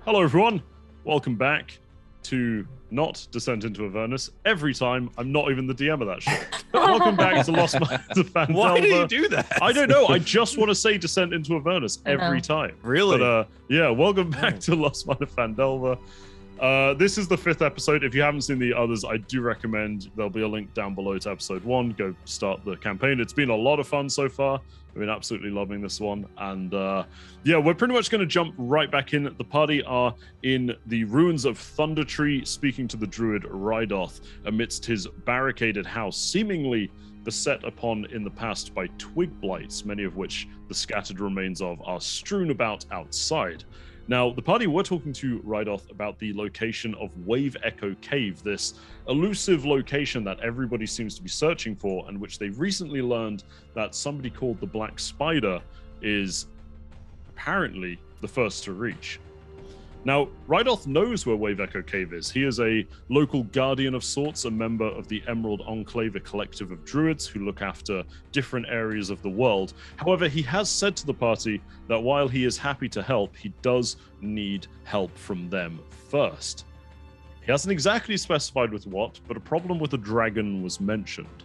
Hello, everyone. Welcome back to not Descent into Avernus. Every time, I'm not even the DM of that shit. Welcome back to Lost Mines of Phandelver. Why do you do that? I don't know. I just want to say Descent into Avernus every time. Really? But, yeah, welcome back to Lost Mines of Phandelver. This is the 5th episode. If you haven't seen the others, I do recommend. There'll be a link down below to episode 1. Go start the campaign. It's been a lot of fun so far. I've been absolutely loving this one. And yeah, we're pretty much going to jump right back in. The party are in the ruins of Thundertree, speaking to the druid Rydoth amidst his barricaded house, seemingly beset upon in the past by twig blights, many of which the scattered remains of are strewn about outside. Now, the party were talking to Rydoth about the location of Wave Echo Cave, this elusive location that everybody seems to be searching for, and which they've recently learned that somebody called the Black Spider is apparently the first to reach. Now, Rydoth knows where Wave Echo Cave is. He is a local guardian of sorts, a member of the Emerald Enclave, a collective of druids who look after different areas of the world. However, he has said to the party that while he is happy to help, he does need help from them first. He hasn't exactly specified with what, but a problem with a dragon was mentioned.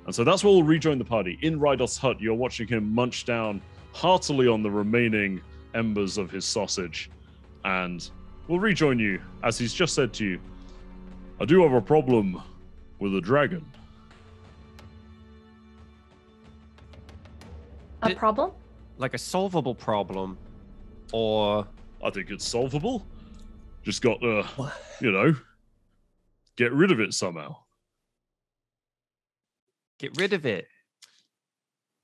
And so that's where we'll rejoin the party. In Rydoth's hut, you're watching him munch down heartily on the remaining embers of his sausage. And we'll rejoin you, as he's just said to you, I do have a problem with a dragon. A problem? Like a solvable problem, or... I think it's solvable. Just got to, you know, get rid of it somehow. Get rid of it.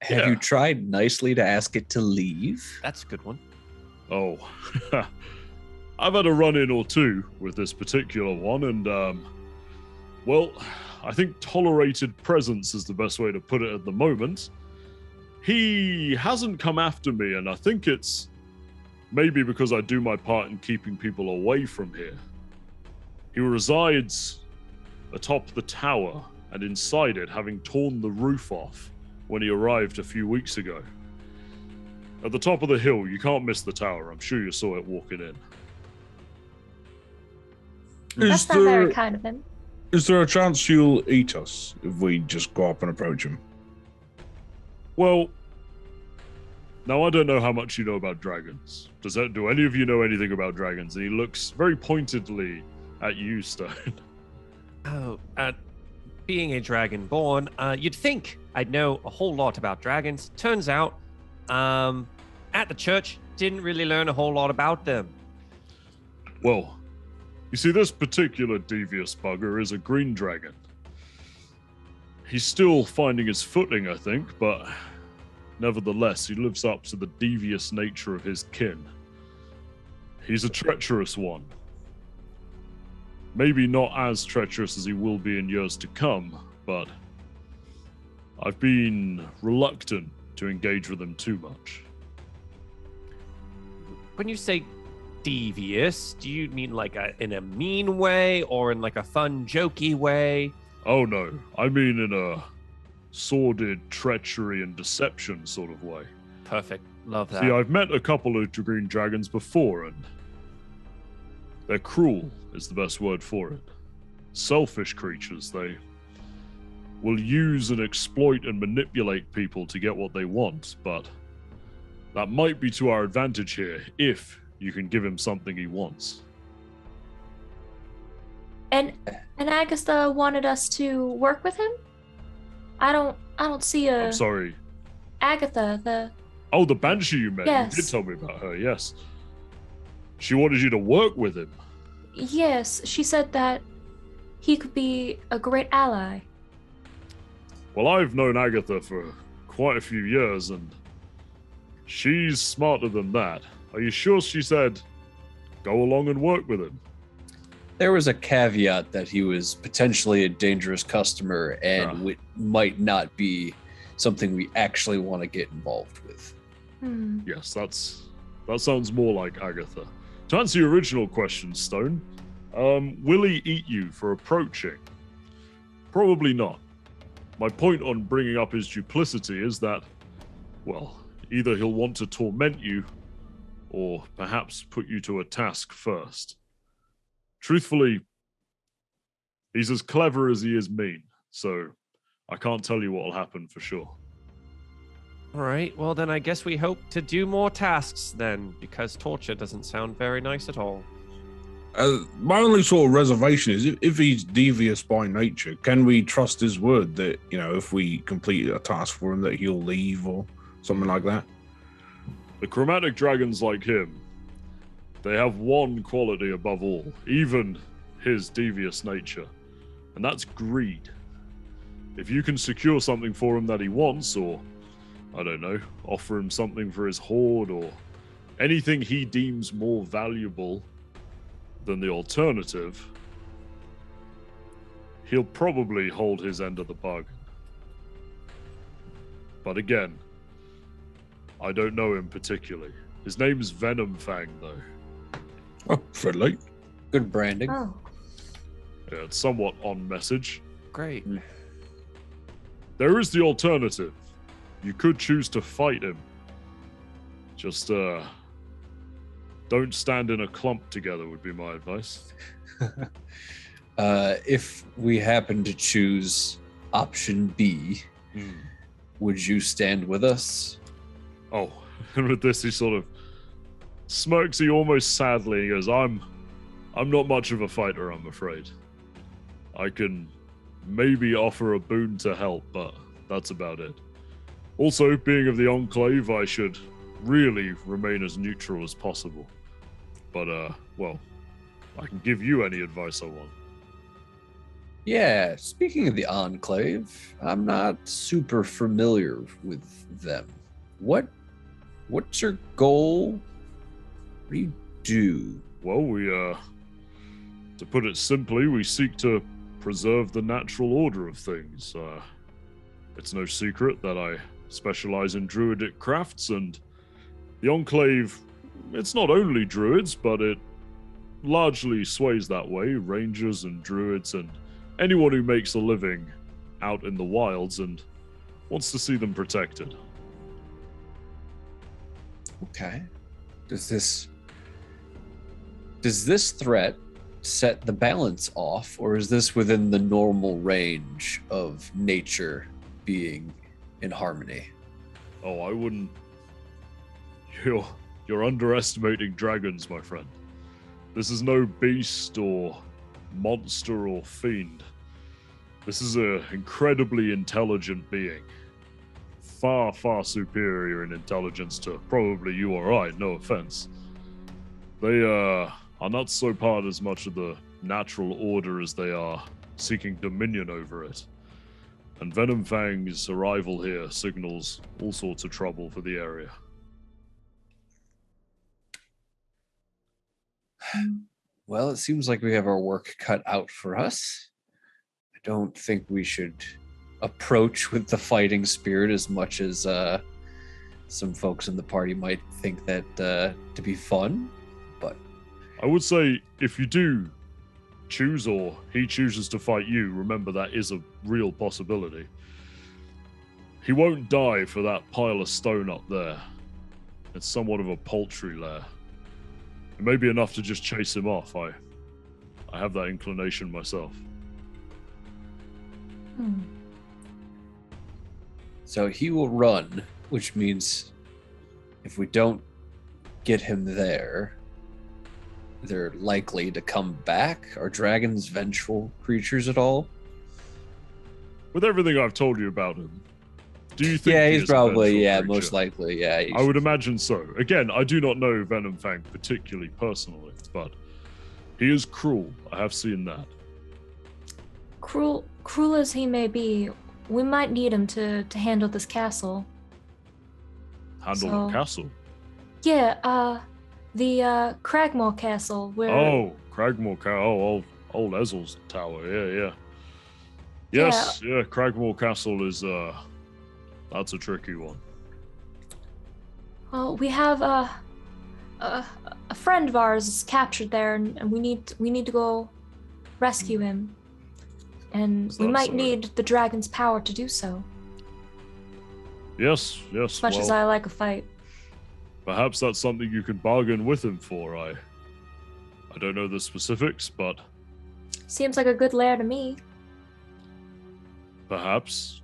Have you tried nicely to ask it to leave? That's a good one. Oh, I've had a run-in or two with this particular one, and, well, I think tolerated presence is the best way to put it at the moment. He hasn't come after me, and I think it's maybe because I do my part in keeping people away from here. He resides atop the tower, and inside it, having torn the roof off when he arrived a few weeks ago. At the top of the hill, you can't miss the tower. I'm sure you saw it walking in. That's not very kind of him. Is there a chance you'll eat us if we just go up and approach him? Well, now I don't know how much you know about dragons. Do any of you know anything about dragons? And he looks very pointedly at you, Stone. Oh, being a dragonborn, you'd think I'd know a whole lot about dragons. Turns out, at the church, didn't really learn a whole lot about them. Well, you see, this particular devious bugger is a green dragon. He's still finding his footing, I think, but nevertheless, he lives up to the devious nature of his kin. He's a treacherous one. Maybe not as treacherous as he will be in years to come, but I've been reluctant to engage with him too much. When you say devious, do you mean like in a mean way or in like a fun, jokey way? Oh no, I mean in a sordid treachery and deception sort of way. Perfect. Love that. See, I've met a couple of green dragons before, and they're cruel is the best word for it. Selfish creatures. They will use and exploit and manipulate people to get what they want, but that might be to our advantage here if you can give him something he wants. And Agatha wanted us to work with him? I don't see a... I'm sorry. Agatha, the... Oh, the Banshee you met. Yes. You did tell me about her, yes. She wanted you to work with him. Yes, she said that he could be a great ally. Well, I've known Agatha for quite a few years, and she's smarter than that. Are you sure she said, go along and work with him? There was a caveat that he was potentially a dangerous customer and might not be something we actually want to get involved with. Yes, that sounds more like Agatha. To answer your original question, Stone, will he eat you for approaching? Probably not. My point on bringing up his duplicity is that, well, either he'll want to torment you, or perhaps put you to a task first. Truthfully, he's as clever as he is mean, so I can't tell you what will happen for sure. All right, well then I guess we hope to do more tasks then, because torture doesn't sound very nice at all. My only sort of reservation is if he's devious by nature, can we trust his word that, if we complete a task for him, that he'll leave or something like that? The chromatic dragons like him, they have one quality above all, even his devious nature, and that's greed. If you can secure something for him that he wants, or, I don't know, offer him something for his hoard, or anything he deems more valuable than the alternative, he'll probably hold his end of the bargain. But again, I don't know him particularly. His name's Venom Fang, though. Oh, friendly. Good branding. Oh. Yeah, it's somewhat on message. Great. There is the alternative. You could choose to fight him. Just, don't stand in a clump together would be my advice. If we happen to choose option B, would you stand with us? Oh, and with this, he sort of smirks almost sadly. He goes, I'm not much of a fighter, I'm afraid. I can maybe offer a boon to help, but that's about it. Also, being of the Enclave, I should really remain as neutral as possible. But, well, I can give you any advice I want. Yeah, speaking of the Enclave, I'm not super familiar with them. What's your goal? What do you do? Well, we, to put it simply, we seek to preserve the natural order of things. It's no secret that I specialize in druidic crafts, and the Enclave, it's not only druids, but it largely sways that way. Rangers and druids and anyone who makes a living out in the wilds and wants to see them protected. Okay. Does this threat set the balance off, or is this within the normal range of nature being in harmony? Oh, I wouldn't... You're underestimating dragons, my friend. This is no beast or monster or fiend. This is an incredibly intelligent being. Far, far superior in intelligence to probably you or I, no offense. They are not so part as much of the natural order as they are seeking dominion over it. And Venom Fang's arrival here signals all sorts of trouble for the area. Well, it seems like we have our work cut out for us. I don't think we should approach with the fighting spirit as much as some folks in the party might think that to be fun, but I would say if you do choose or he chooses to fight you, remember that is a real possibility. He won't die for that pile of stone up there. It's somewhat of a paltry lair. It may be enough to just chase him off. I have that inclination myself. So he will run, which means if we don't get him there, they're likely to come back. Are dragons vengeful creatures at all? With everything I've told you about him, do you think he's is a probably, vengeful most creature? likely, yeah. I would imagine so. Again, I do not know Venom Fang particularly personally, but he is cruel. I have seen that. Cruel as he may be, we might need him to handle this castle. Handle a castle? Yeah, the Cragmore Castle, where... Oh, Cragmore Castle. Oh, old Ezel's tower. Yeah. Yes, yeah, Cragmore Castle is, that's a tricky one. Well, we have a friend of ours is captured there, and we need to go rescue him. And we might need the dragon's power to do so. Yes. As much as I like a fight. perhaps that's something you can bargain with him for. I don't know the specifics, but Seems like a good lair to me. perhaps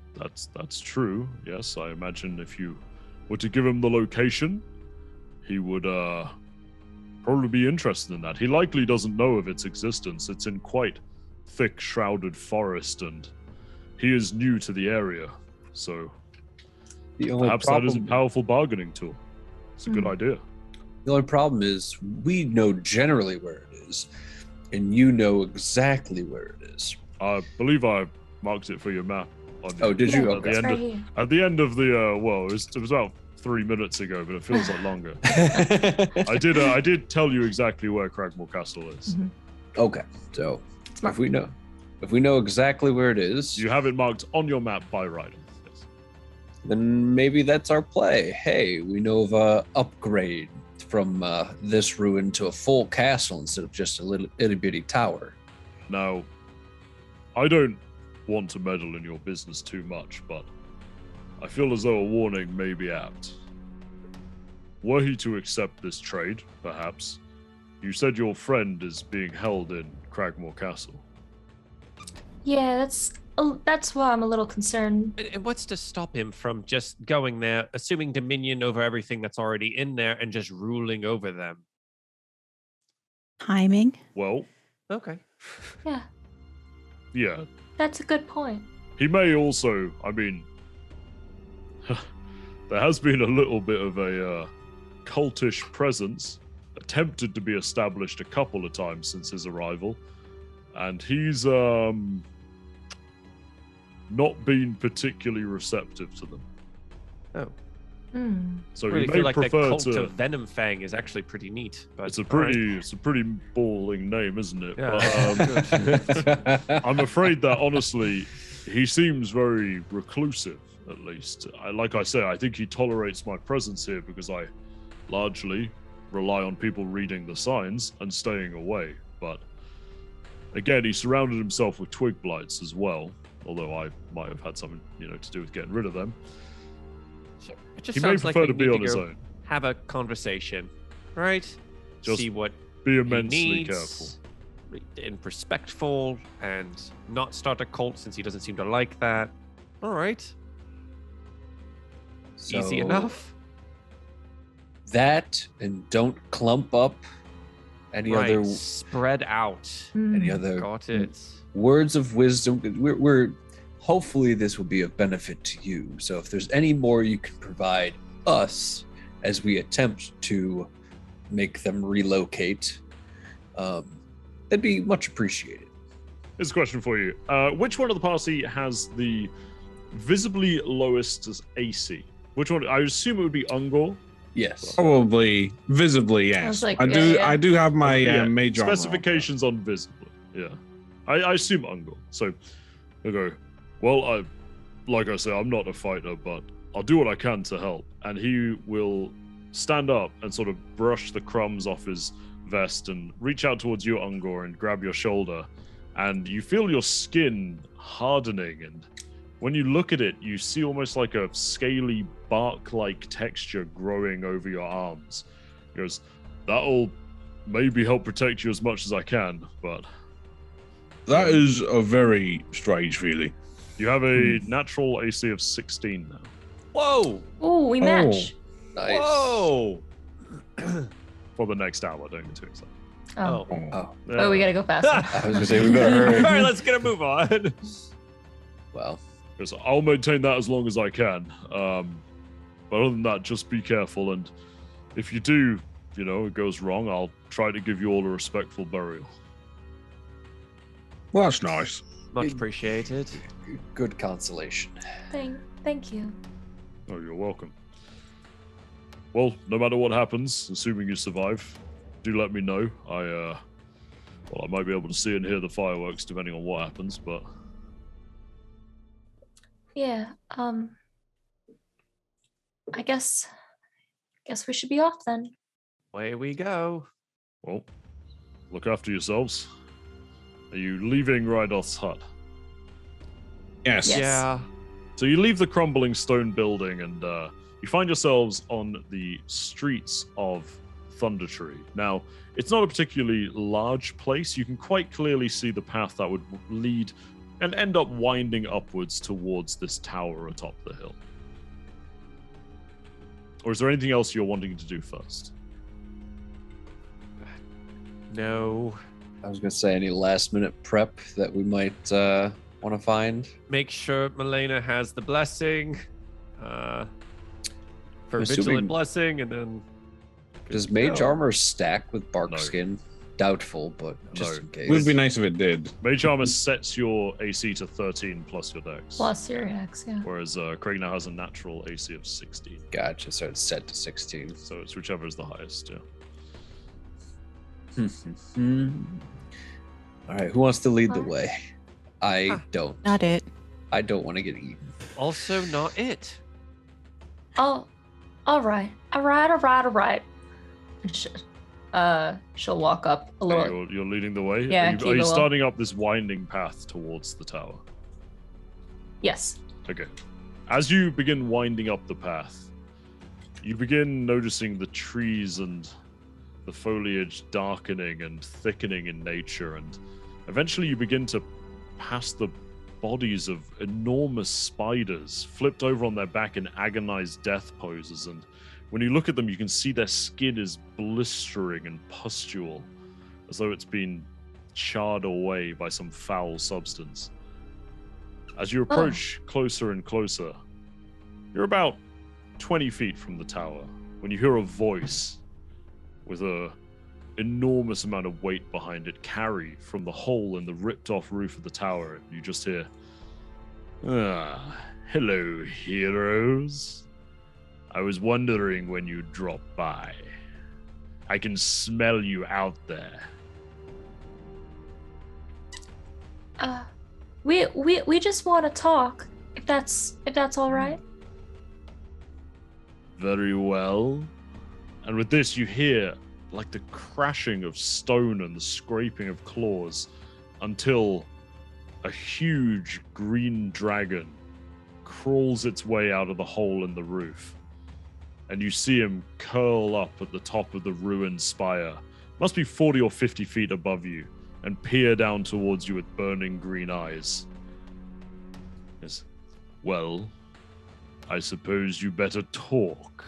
that's true. Yes, I imagine if you were to give him the location, he would probably be interested in that. He likely doesn't know of its existence. It's in quite thick, shrouded forest, and he is new to the area. So perhaps that is a powerful bargaining tool. It's a good idea. The only problem is we know generally where it is, and you know exactly where it is. I believe I marked it for your map. Oh, did you? At Okay. the end right of, here. at the end of the well, it was about 3 minutes ago, but it feels like longer. I did tell you exactly where Cragmore Castle is. Mhm. Okay, so Smart. if we know exactly where it is, You have it marked on your map by Ryder. Yes. then maybe that's our play. Hey, we know of a upgrade from this ruin to a full castle instead of just a little itty bitty tower. Now, I don't want to meddle in your business too much, but I feel as though a warning may be apt. Were he to accept this trade, perhaps, you said your friend is being held in Cragmore Castle. Yeah, that's why I'm a little concerned. And what's to stop him from just going there, assuming dominion over everything that's already in there, and just ruling over them? Timing. Well, Okay. Yeah, yeah, that's a good point. he may also, I mean, there has been a little bit of a cultish presence attempted to be established a couple of times since his arrival, and he's not been particularly receptive to them. Oh, So really he may feel like the prefer cult to. of Venom Fang is actually pretty neat. But It's a all right. pretty balling name, isn't it? Yeah. But, I'm afraid that honestly, he seems very reclusive. At least, like I say, I think he tolerates my presence here because I largely rely on people reading the signs and staying away. But again, he surrounded himself with twig blights as well. Although I might have had something, to do with getting rid of them. It just He may sounds like prefer we to be need on his go own. have a conversation, right? Just see what Be he immensely needs, careful. and respectful, and not start a cult since he doesn't seem to like that. All right, easy So enough. That, and don't clump up any Right, other spread out. any other Got it. words of wisdom. We're hopefully this will be of benefit to you. So if there's any more you can provide us as we attempt to make them relocate, that'd be much appreciated. Here's a question for you. Which one of the party has the visibly lowest AC? Which one? I assume it would be Ungor. Yes. Probably visibly, yes. was like, I do. yeah. I do have my Yeah, major armor on. specifications on visibly. Yeah, I assume Ungor. So I go. Well, like I say, I'm not a fighter, but I'll do what I can to help. And he will stand up and sort of brush the crumbs off his vest and reach out towards you, Ungor, and grab your shoulder. And you feel your skin hardening, and when you look at it, you see almost like a scaly bark-like texture growing over your arms. He goes, that'll maybe help protect you as much as I can, but That is a very strange feeling. you have a natural AC of 16 now. Whoa! Oh, we match. Nice. Whoa! For the next hour, don't get too excited. Oh. Oh, Oh, we gotta go faster. I was gonna say we better All hurry. right, let's get a move on. Well, Because I'll maintain that as long as I can. But other than that, just be careful. And if you do, it goes wrong, I'll try to give you all a respectful burial. Well, that's nice. Much appreciated. good consolation. Thank you. Oh, you're welcome. Well, no matter what happens, assuming you survive, do let me know. I might be able to see and hear the fireworks depending on what happens, but Yeah. I guess we should be off then. Away we go. well, look after yourselves. Are you leaving Rydoth's hut? Yes. Yes. Yeah. So you leave the crumbling stone building and you you find yourselves on the streets of Thundertree. Now, it's not a particularly large place. You can quite clearly see the path that would lead and end up winding upwards towards this tower atop the hill. Or is there anything else you're wanting to do first? No. I was going to say any last minute prep that we might want to find. Make sure Milena has the blessing. For Assuming- vigilant blessing, and then... Does mage go. armor stack with bark No. skin? Doubtful, but just No. in It case. would be nice if it did. Mage Armor sets your AC to 13 plus your dex. Plus your X, yeah. Whereas Craig now has a natural AC of 16. Gotcha, so it's set to 16. So it's whichever is the highest, yeah. All right, who wants to lead the way? I Huh. don't. Not it. I don't want to get eaten. Also not it. Oh, all right. She'll walk up a little. You're leading the way? Yeah, Are you Kiva will. starting up this winding path towards the tower? Yes. Okay. As you begin winding up the path, you begin noticing the trees and the foliage darkening and thickening in nature, and eventually you begin to pass the bodies of enormous spiders flipped over on their back in agonized death poses, and when you look at them, you can see their skin is blistering and pustule, as though it's been charred away by some foul substance. As you approach closer and closer, you're about 20 feet from the tower when you hear a voice with a enormous amount of weight behind it carry from the hole in the ripped off roof of the tower. You just hear, hello, heroes. I was wondering when you'd drop by. I can smell you out there. We just want to talk. If that's all right. Very well. And with this, you hear like the crashing of stone and the scraping of claws until a huge green dragon crawls its way out of the hole in the roof. And you see him curl up at the top of the ruined spire. Must be 40 or 50 feet above you, and peer down towards you with burning green eyes. Yes. Well, I suppose you better talk.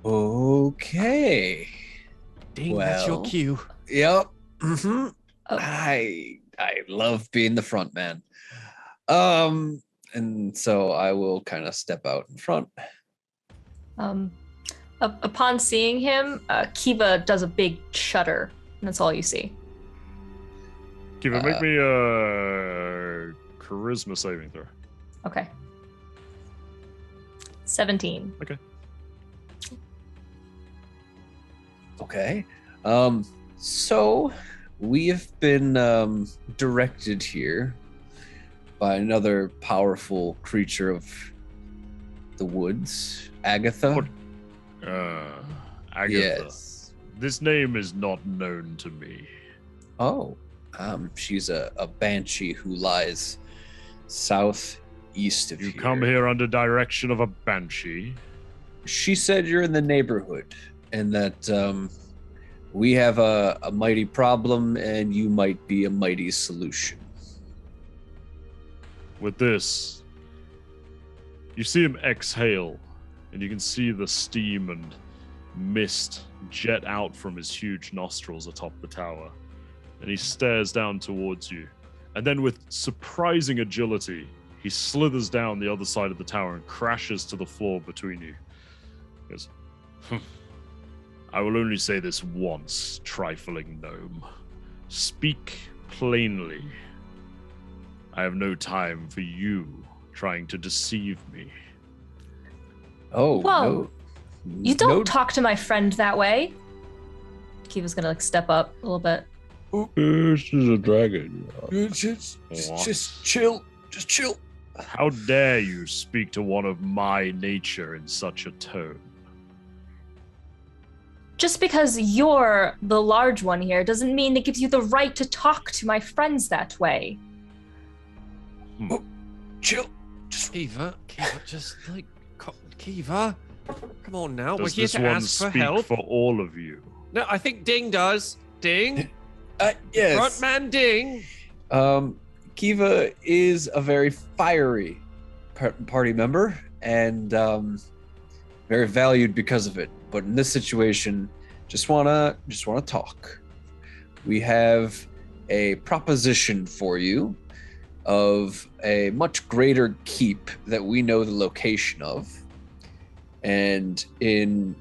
Okay. Ding, that's your Well. cue. Yep. Mm-hmm. Oh. I love being the front man. And so I will kind of step out in front. Upon seeing him, Kiva does a big shudder, and that's all you see. Kiva, make me a charisma saving throw. Okay. 17. Okay. So we have been directed here by another powerful creature of the woods, Agatha. What? Agatha. Yes. This name is not known to me. Oh, she's a banshee who lies southeast of You here. come here under direction of a banshee. She said you're in the neighborhood and that we have a mighty problem and you might be a mighty solution. With this, you see him exhale, and you can see the steam and mist jet out from his huge nostrils atop the tower. And he stares down towards you. And then with surprising agility, he slithers down the other side of the tower and crashes to the floor between you. He goes, I will only say this once, trifling gnome. Speak plainly. I have no time for you trying to deceive me. Oh, Whoa. no. You don't No- talk to my friend that way. Kiva's gonna step up a little bit. This is a dragon. Just chill. Just chill. How dare you speak to one of my nature in such a tone? Just because you're the large one here doesn't mean it gives you the right to talk to my friends that way. Chill. Kiva, just like Kiva. Come on now, Does we're here this to one ask for speak help. for all of you? No, I think Ding does. Ding, Yes. Frontman Ding. Kiva is a very fiery party member and very valued because of it. But in this situation, just wanna talk. We have a proposition for you of a much greater keep that we know the location of. And in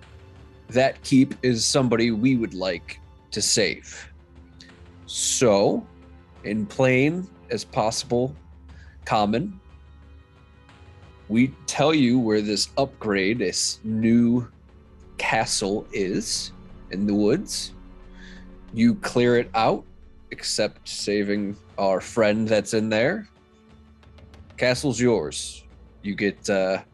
that keep is somebody we would like to save. So, in plain as possible, common, we tell you where this upgrade, this new castle is in the woods. You clear it out, except saving our friend that's in there. Castle's yours. You get, an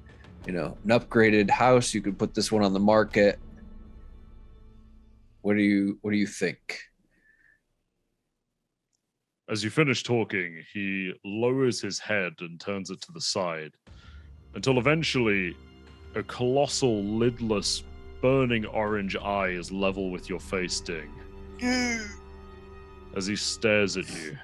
upgraded house. You could put this one on the market. What do you think? As you finish talking, he lowers his head and turns it to the side until eventually a colossal, lidless, burning orange eye is level with your face, Ding. As he stares at you.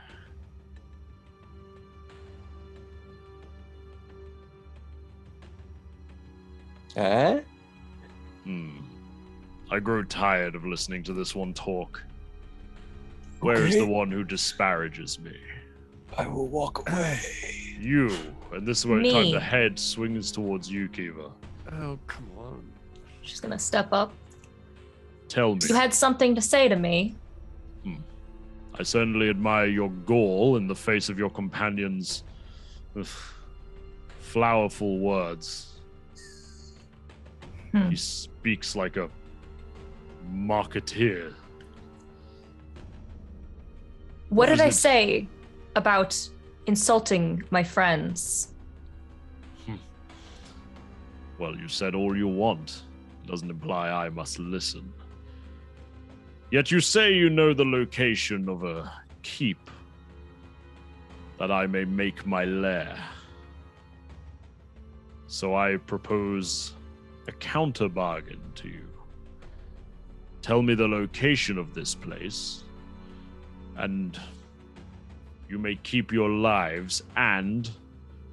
I grow tired of listening to this one talk. Where is the one who disparages me? I will walk away. You. And this is where Me. time the head swings towards you, Kiva. Oh, come on. She's gonna step up. Tell me. You had something to say to me. I certainly admire your gall in the face of your companion's flowerful words. He speaks like a marketeer. What did is I it? say about insulting my friends? Well, you said all you want. Doesn't imply I must listen. Yet you say you know the location of a keep, that I may make my lair. So I propose a counter bargain to you. Tell me the location of this place, and you may keep your lives, and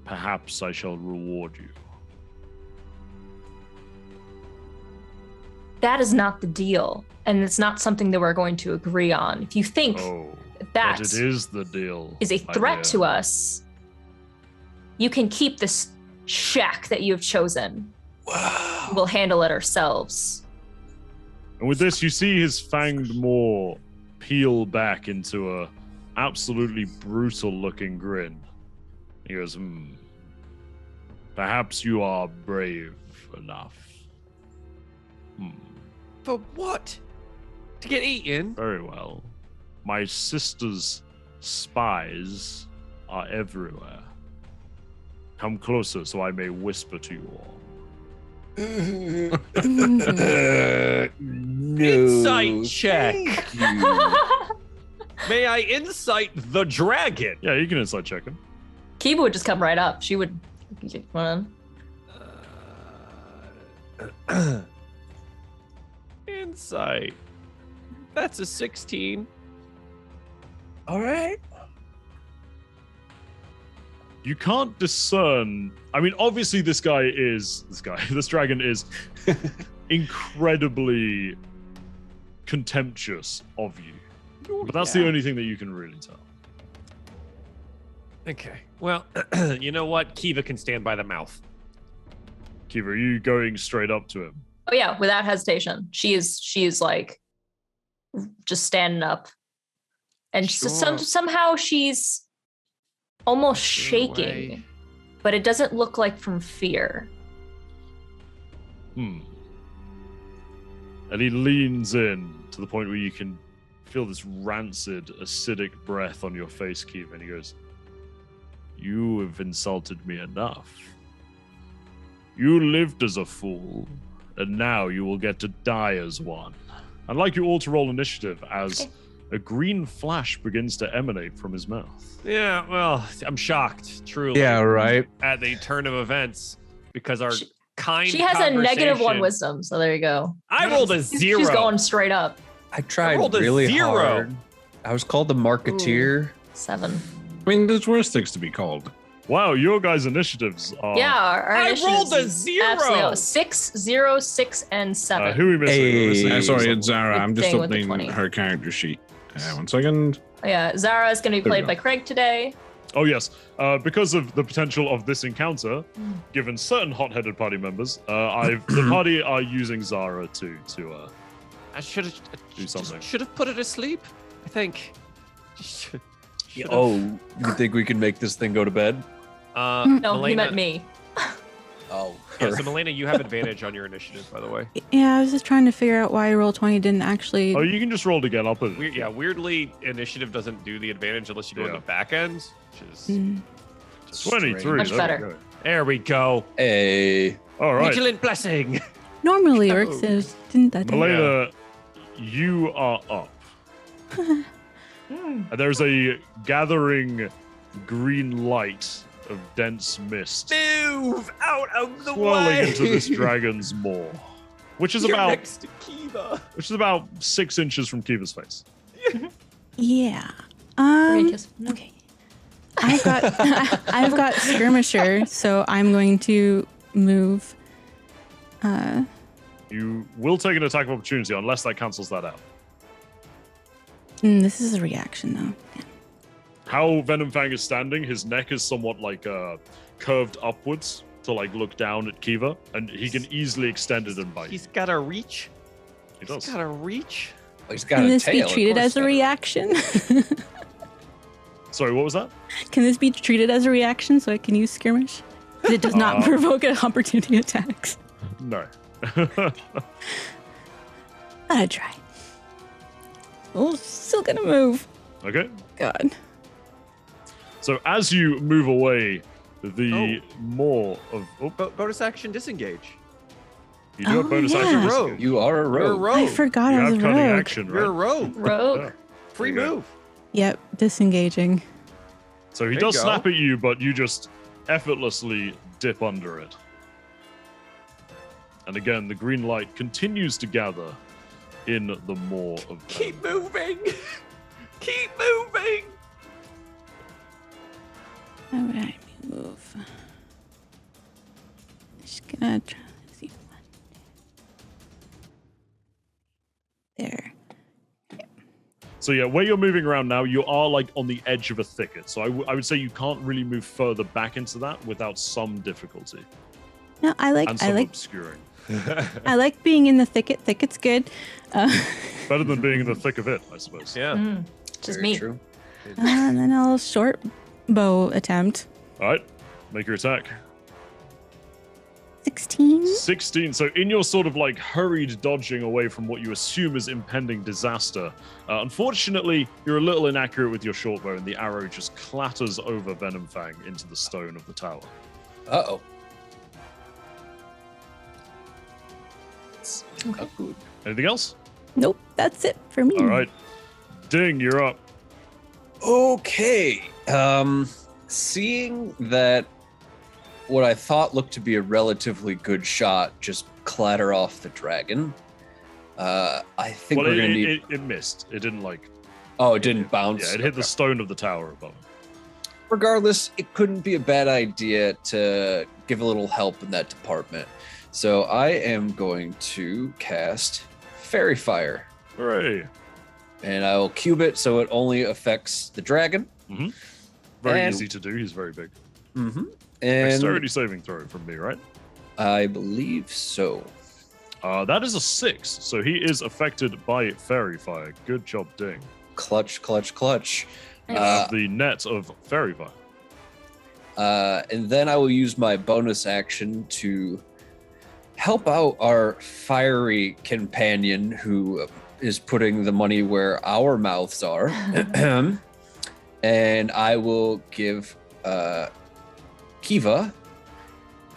perhaps I shall reward you. That is not the deal, and it's not something that we're going to agree on. If you think that but it is the deal. is a threat to us, you can keep this shack that you have chosen. Wow. We'll handle it ourselves. And with this, you see his fanged maw peel back into a absolutely brutal-looking grin. He goes, perhaps you are brave enough. For what? To get eaten? Very well. My sister's spies are everywhere. Come closer so I may whisper to you all. No. Insight check. Thank you. May I insight the dragon? Yeah, you can insight check him. Kiba would just come right up. She would. Well, Insight. That's a 16. All right. You can't discern. I mean, obviously, this dragon is incredibly contemptuous of you. But that's the only thing that you can really tell. Okay. Well, you know what? Kiva can stand by the mouth. Kiva, are you going straight up to him? oh yeah, without hesitation. She is like just standing up, and somehow she's almost shaking, but it doesn't look like from fear. And he leans in to the point where you can feel this rancid, acidic breath on your face, Kiva, and he goes, "You have insulted me enough. You lived as a fool, and now you will get to die as one." I'd like you all to roll initiative as a green flash begins to emanate from his mouth. Yeah, well, I'm shocked, truly. Yeah, right. At the turn of events, because our kind She has a -1 conversation- wisdom, so there you go. I rolled a 0. She's going straight up. I tried rolled a really 0. hard. I was called the Marketeer. 7. I mean, there's worse things to be called. Wow, your guys' initiatives are. Yeah, our I rolled a initiatives 0. Absolutely. 6, 0, 6, and 7. Who are we missing? Hey. We're missing Sorry, someone. it's Zara. I'm just Thing with the opening 20. her character sheet. 1 second. Yeah, Zara is going to be There we played by go. Craig today. Oh yes, because of the potential of this encounter, given certain hot-headed party members, the party are using Zara to I should have do something. Should have put her to sleep, I think. Oh, you think we can make this thing go to bed? No, Milena, he meant me. Oh, Yeah, so Milena, you have advantage on your initiative, by the way. Yeah, I was just trying to figure out why roll 20 didn't actually. Oh, you can just roll it again. I'll put it. Weirdly, initiative doesn't do the advantage unless you go in Yeah. the back end, which is Mm. 23. Much there we better. go. there we go. Hey. All right, Vigilant blessing. Normally Oh. works. It was, didn't that? Day? Milena, you are up. And there's a gathering green light of dense mist Move out of the swirling way. into this dragon's maw, which is You're about next to Kiva. 6 inches from Kiva's face. Yeah. Okay. Okay. I've got I've got skirmisher, so I'm going to move. You will take an attack of opportunity unless that cancels that out. This is a reaction though. How Venom Fang is standing, his neck is somewhat like curved upwards to like look down at Kiva, and he can easily extend it and bite. He's got a reach. He does. He's got a reach. He's got Can a this tail. be of treated course as a not. reaction? Sorry, what was that? Can this be treated as a reaction so I can use skirmish? 'Cause it does not provoke an opportunity attacks. No. I'd try. Oh, still gonna move. Okay. God. So as you move away, the more of Bonus action disengage. you do have Oh, bonus yeah. action. Rogue. disengage. You are a You're a rogue. rogue. I forgot You I was have a cunning rogue. action, You're a right? rogue. Rogue. Yeah. Free There you go. move. Yep, disengaging. So he There you does go. snap at you, but you just effortlessly dip under it. And again, the green light continues to gather in the maw of Keep moving. Keep moving. How would I move? Just gonna try to see. There. So yeah, where you're moving around now, you are like on the edge of a thicket. So I would say you can't really move further back into that without some difficulty No, I like and some I like obscuring. I like being in the thicket. Thicket's good. Better than being in the thick of it, I suppose. Yeah. Just Very me. true. And then I'll short bow attempt. All right, make your attack. 16. 16. So in your sort of like hurried dodging away from what you assume is impending disaster, unfortunately, you're a little inaccurate with your short bow, and the arrow just clatters over Venom Fang into the stone of the tower. Uh-oh. Okay. Not good. Anything else? Nope, that's it for me. All right. Ding, you're up. Okay. Seeing that what I thought looked to be a relatively good shot just clatter off the dragon, I think Well, we're gonna need. it missed. It didn't like. Oh, it didn't bounce. Yeah, it hit the Okay. stone of the tower above. Regardless, it couldn't be a bad idea to give a little help in that department. So I am going to cast Fairy Fire, Hooray! and I will cube it so it only affects the dragon. Very And- easy to do. He's very big. Mm-hmm. And Dexterity saving throw from me, right? I believe so. That is a 6, so he is affected by fairy fire. Good job, Ding. Clutch, clutch, clutch. The net of fairy fire. And then I will use my bonus action to help out our fiery companion who is putting the money where our mouths are. And I will give Kiva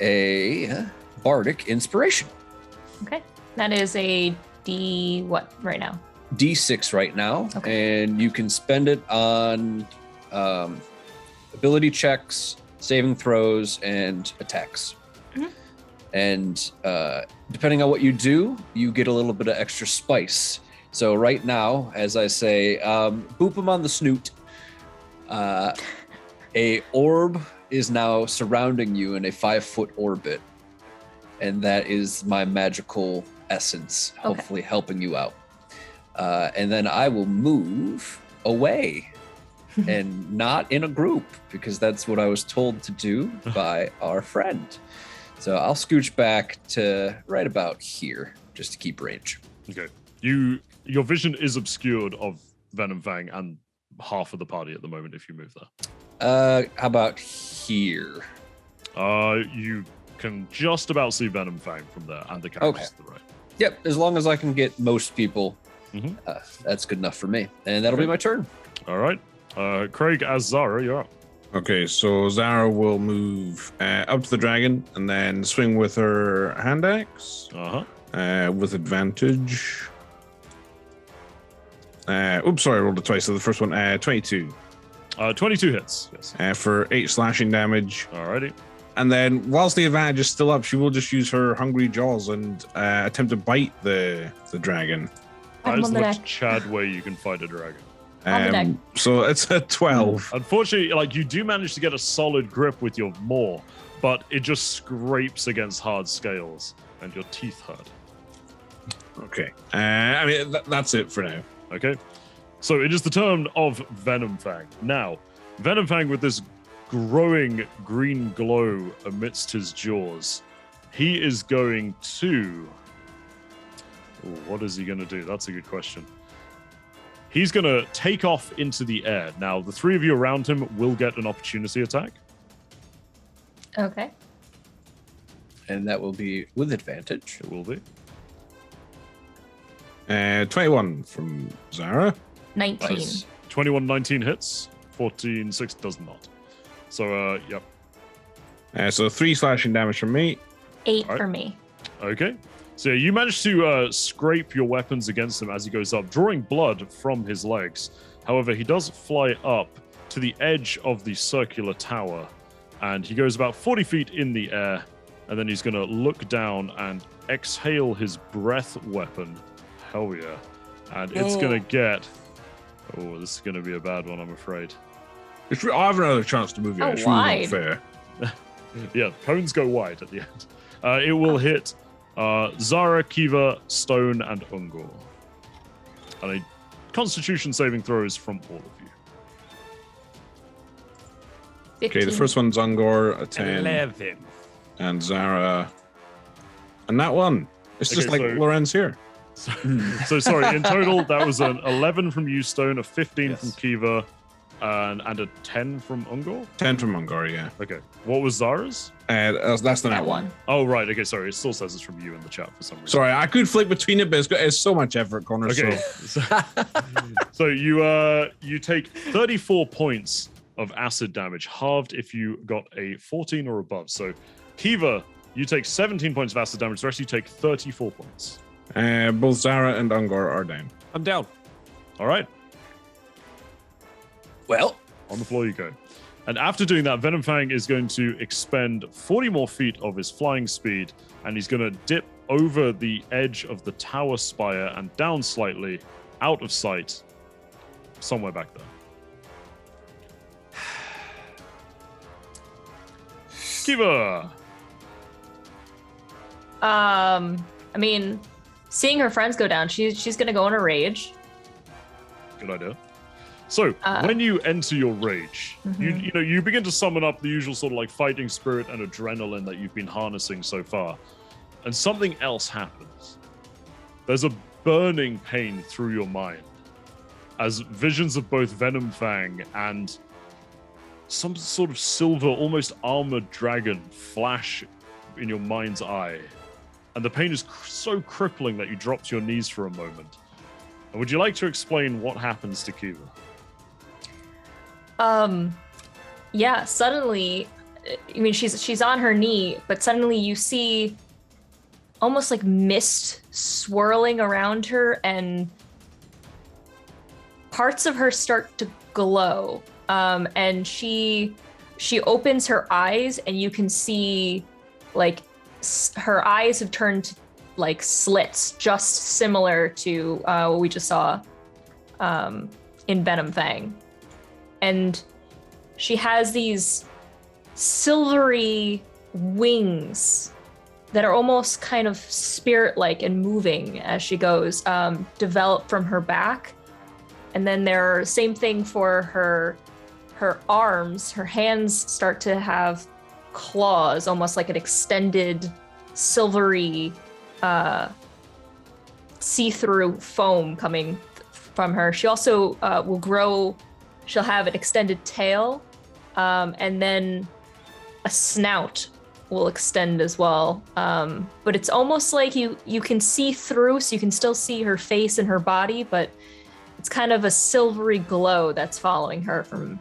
a bardic inspiration. Okay. That is a D what right now? D6 right now, Okay. and you can spend it on ability checks, saving throws, and attacks. Mhm. And depending on what you do, you get a little bit of extra spice. So right now, as I say, boop him on the snoot. A orb is now surrounding you in a 5-foot orbit, and that is my magical essence, Okay. hopefully helping you out. And then I will move away and not in a group, because that's what I was told to do by our friend. So I'll scooch back to right about here just to keep range. Okay. Your vision is obscured of Venom Fang and half of the party at the moment if you move there. How about here? You can just about see Venom Fang from there and the characters to the right. Yep, as long as I can get most people, Mhm. that's good enough for me. And that'll be my turn. All right. Craig, as Zara, you're up. Okay, so Zara will move up to the dragon and then swing with her hand axe with advantage. Oops, sorry, I rolled it twice. So the first one, 22. 22 hits, yes. For 8 slashing damage. Alrighty. And then, whilst the advantage is still up, she will just use her hungry jaws and attempt to bite the dragon. That I'm is on the the most deck. Chad way you can fight a dragon. On the deck. So it's a 12. Unfortunately, you do manage to get a solid grip with your maw, but it just scrapes against hard scales, and your teeth hurt. Okay. That's it for now. Okay? So it is the turn of Venom Fang. Now, Venom Fang, with this growing green glow amidst his jaws, he is going to... Ooh, what is he going to do? That's a good question. He's going to take off into the air. Now, the 3 of you around him will get an opportunity attack. Okay. And that will be with advantage. It will be. 21 from Zara. 19. Nice. 21, 19 hits. 14, 6 does not. So, yep. So 3 slashing damage from me. 8 All right. for me. Okay. So you manage to scrape your weapons against him as he goes up, drawing blood from his legs. However, he does fly up to the edge of the circular tower, and he goes about 40 feet in the air, and then he's going to look down and exhale his breath weapon. Hell yeah. And it's going to get... Oh, this is going to be a bad one, I'm afraid. I have another chance to move you. Oh, It's really wide. not fair. Yeah, cones go wide at the end. It will hit Zara, Kiva, Stone, and Ungor. And a Constitution saving throws from all of you. 15. Okay, the first one's Ungor, a 10. 11. And Zara. And that one. It's just Okay, like so- Lorenz here. So sorry, in total, that was an 11 from you, Stone, a 15 Yes. from Kiva, and a 10 from Ungor? 10 from Ungor, yeah. Okay. What was Zara's? That's the That net one. one. Oh, right. Okay, sorry. It still says it's from you in the chat for some reason. Sorry, I could flick between it, but it's so much effort, Connor. Okay. So. So you take 34 points of acid damage, halved if you got a 14 or above. So Kiva, you take 17 points of acid damage. The rest you take 34 points. Both Zara and Ungor are down. I'm down. All right. Well, On the floor you go. And after doing that, Venom Fang is going to expend 40 more feet of his flying speed, and he's going to dip over the edge of the tower spire and down slightly, out of sight, somewhere back there. Kiva! I mean, seeing her friends go down, she's gonna go in a rage. Good idea. So when you enter your rage, you begin to summon up the usual sort of like fighting spirit and adrenaline that you've been harnessing so far, and something else happens. There's a burning pain through your mind as visions of both Venom Fang and some sort of silver, almost armored dragon flash in your mind's eye, and the pain is so crippling that you drop to your knees for a moment. And would you like to explain what happens to Kiva? Yeah, suddenly, I mean, she's on her knee, but suddenly you see almost like mist swirling around her, and parts of her start to glow, and she opens her eyes, and you can see like her eyes have turned to like slits, just similar to what we just saw in Venom Fang. And she has these silvery wings that are almost kind of spirit-like and moving as she goes, develop from her back. And then there, same thing for her arms. Her hands start to have claws, almost like an extended silvery see-through foam coming from her. She also will grow, she'll have an extended tail, and then a snout will extend as well. But it's almost like you can see through, so you can still see her face and her body, but it's kind of a silvery glow that's following her from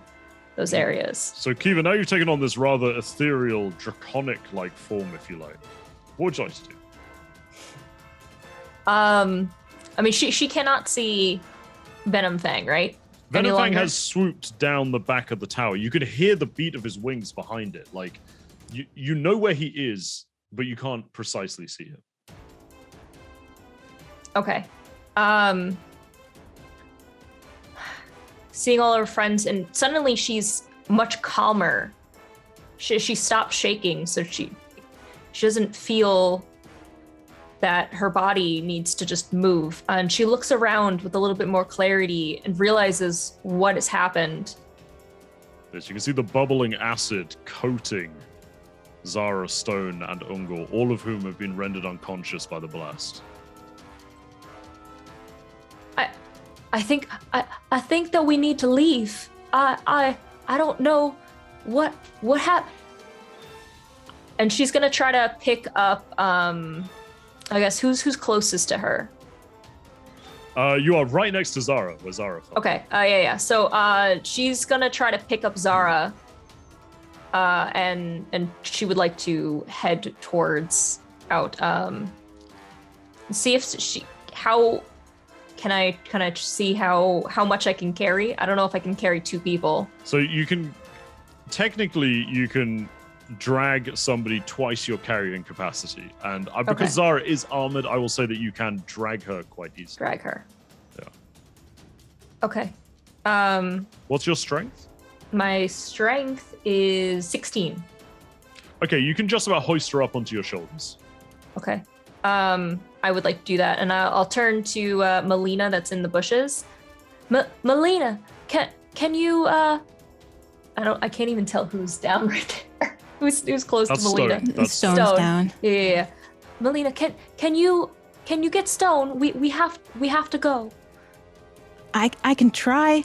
those areas. So Kiva, now you've taken on this rather ethereal, draconic-like form, if you like. What would you like to do? I mean, she cannot see Venom Fang, right? Venom Fang has swooped down the back of the tower. You can hear the beat of his wings behind it. Like, you know where he is, but you can't precisely see him. Okay. Seeing all her friends, and suddenly she's much calmer. She stopped shaking, so she doesn't feel that her body needs to just move. And she looks around with a little bit more clarity and realizes what has happened. Yes, you can see the bubbling acid coating Zara, Stone, and Ungor, all of whom have been rendered unconscious by the blast. I think that we need to leave. I don't know what happened. And she's gonna try to pick up I guess who's closest to her. You are right next to Zara, where Zara fell. Okay. Yeah. So she's gonna try to pick up Zara. And she would like to head towards out. See if how can I see how much I can carry? I don't know if I can carry two people. So you can drag somebody twice your carrying capacity, and because Zara is armored, I will say that you can drag her quite easily. Drag her. Yeah. Okay. What's your strength? My strength is 16. Okay, you can just about hoist her up onto your shoulders. Okay. I would like to do that, and I'll turn to Melina that's in the bushes. Melina, can you I can't even tell who's down right there. Who's close That's to Melina? Stone. That's Stone's Stone. down. Yeah. Melina, can you get Stone? We have to go. I can try.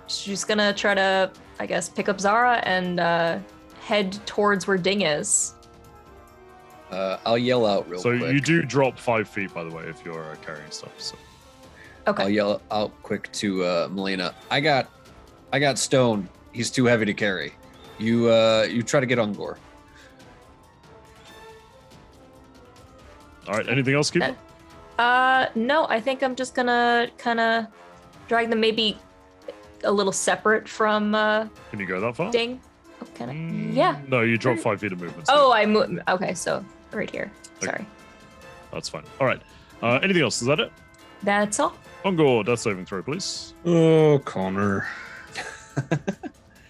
She's gonna try to, I guess, pick up Zara and head towards where Ding is. I'll yell out real quick. So you do drop 5 feet, by the way, if you're carrying stuff. So. Okay. I'll yell out quick to Melina. I got Stone. He's too heavy to carry. You try to get Ungor. All right. Anything else, Keeper? No. I think I'm just gonna kind of drag them maybe a little separate from Can you go that far? Ding. Oh, can I? Yeah. No, you drop 5 feet of movement. Oh, I moved. Okay, so right here. Sorry. That's fine. All right. Anything else? Is that it? That's all. Ungor, death saving throw, please. Oh, Connor.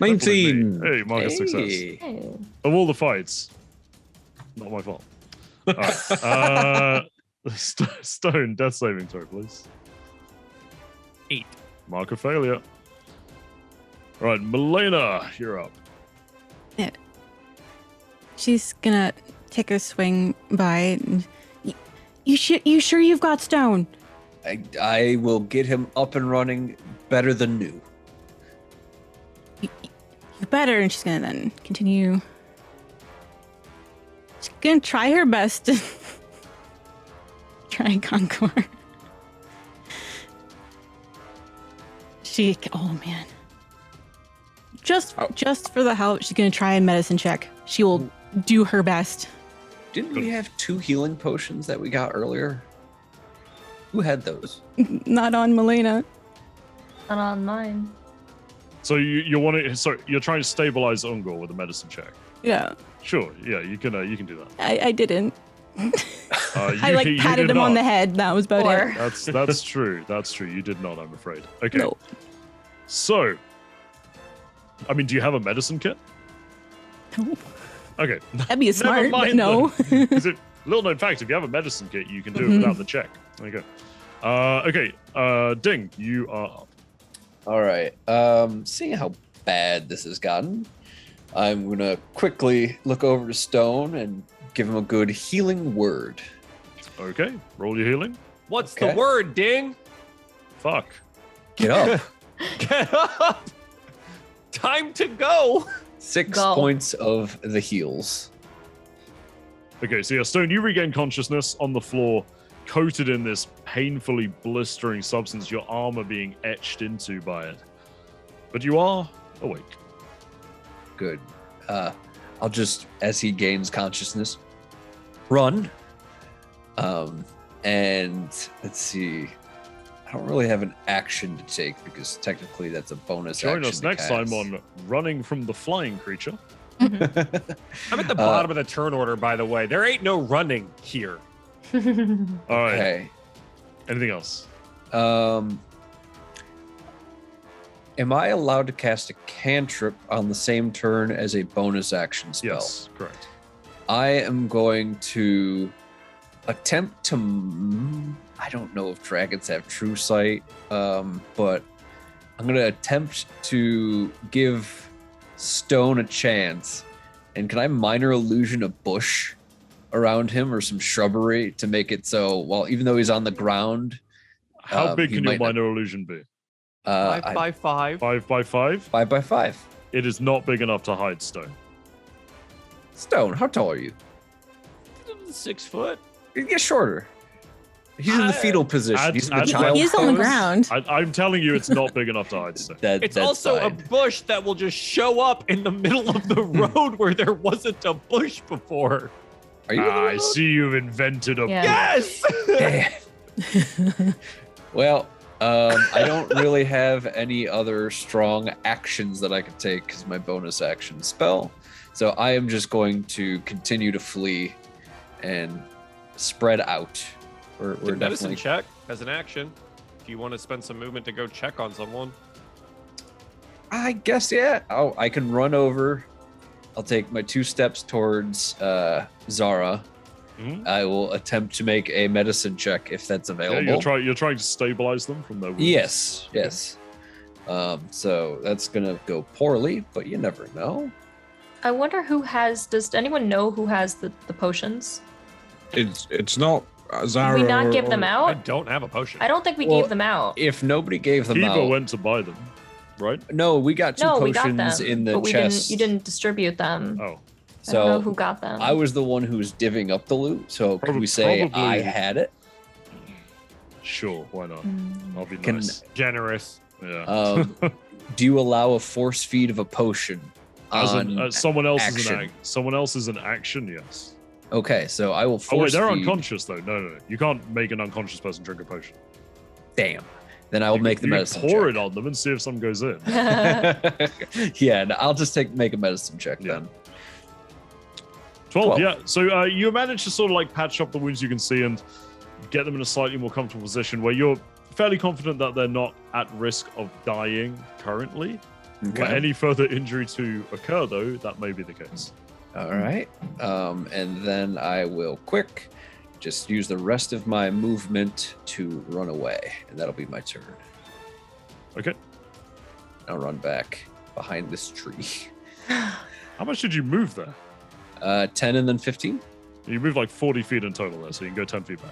19. Hey, mark a success. Hey. Of all the fights, not my fault. All right. Stone, death saving throw, please. 8. Mark a failure. All right, Melina, you're up. Yeah. She's gonna take a swing by. You sure you've got Stone? I will get him up and running better than new. You better. And she's gonna then continue. She's gonna try her best to try and conquer. Oh man. Just for the help, she's gonna try and medicine check. She will do her best. Didn't we have 2 healing potions that we got earlier? Who had those? Not on Melina. Not on mine. So you're trying to stabilize Ungor with a medicine check. Yeah. Sure. Yeah, you can do that. I didn't. I You patted did him on not. the head. That was about Or- it. That's true. That's true. You did not, I'm afraid. Okay. No. So, I mean, do you have a medicine kit? No. Okay. That'd be Never smart, but mind no. Is it little known fact? If you have a medicine kit, you can do it without the check. There you go. Okay. Ding, you are up. All right. Seeing how bad this has gotten, I'm gonna quickly look over to Stone and give him a good healing word. Okay. Roll your healing. What's Okay. the word, Ding? Fuck. Get up. Get up! Time to go! 6 Go. points of the heals. Okay, so yeah, Stone, you regain consciousness on the floor, coated in this painfully blistering substance, your armor being etched into by it. But you are awake. Good. I'll just, as he gains consciousness, run. And let's see. I don't really have an action to take because technically that's a bonus Join action us to next time cast. on Running from the Flying Creature. I'm at the bottom of the turn order, by the way. There ain't no running here. All right. Okay. Anything else? Am I allowed to cast a cantrip on the same turn as a bonus action spell? Yes, correct. I am going to attempt to. I don't know if dragons have true sight, but I'm going to attempt to give Stone a chance. And can I minor illusion a bush around him or some shrubbery to make it so, well, even though he's on the ground, How big he can your might not- minor illusion be? 5 by 5. 5 by 5? 5 by 5. It is not big enough to hide Stone. Stone, how tall are you? 6 foot. Get shorter. He's in the fetal position. He's in the add- child He's on the pose. ground. I'm telling you, it's not big enough to hide Stone. It's That's also fine. a bush that will just show up in the middle of the road where there wasn't a bush before. Are you? I see you've invented a. Yeah. Yes! Damn. Well, I don't really have any other strong actions that I could take because my bonus action spell. So I am just going to continue to flee and spread out. We're Medicine definitely. check as an action. If you want to spend some movement to go check on someone. I guess yeah. I can run over. I'll take my 2 steps towards Zara. Mhm. I will attempt to make a medicine check if that's Yeah, available. you're trying to stabilize them from their wounds. Yes. So that's gonna go poorly, but you never know. I wonder who has. Does anyone know who has the potions? It's not Did Zara. we not give them I out? don't have a potion. I don't think we Well, gave them out. If nobody gave them Kiva out, went to buy them, right? no, we got 2 No, we potions got them, in the but we chest. didn't. You didn't distribute them. Oh, I don't know So who got them. I was the one who was divvying up the loot. So could we say Probably. I had it? sure. Why not? Mm. I'll be Can- nice. Generous. Yeah. Do you allow a force feed of a potion? As on someone else is action? an someone else is an action. Yes. Okay, so I will Oh wait, force they're feed. unconscious though. No. You can't make an unconscious person drink a potion. Damn. Then I will You make can- the you medicine can pour check. it on them and see if some goes in. Yeah, no, I'll just make a medicine check Yeah. then. 12. 12. Yeah. So you manage to sort of like patch up the wounds you can see and get them in a slightly more comfortable position where you're fairly confident that they're not at risk of dying currently. Were Okay. any further injury to occur, though, that may be the case. All right. And then I will just use the rest of my movement to run away, and that'll be my turn. Okay. I'll run back behind this tree. How much did you move there? 10 and then 15. You moved like 40 feet in total there, so you can go 10 feet back.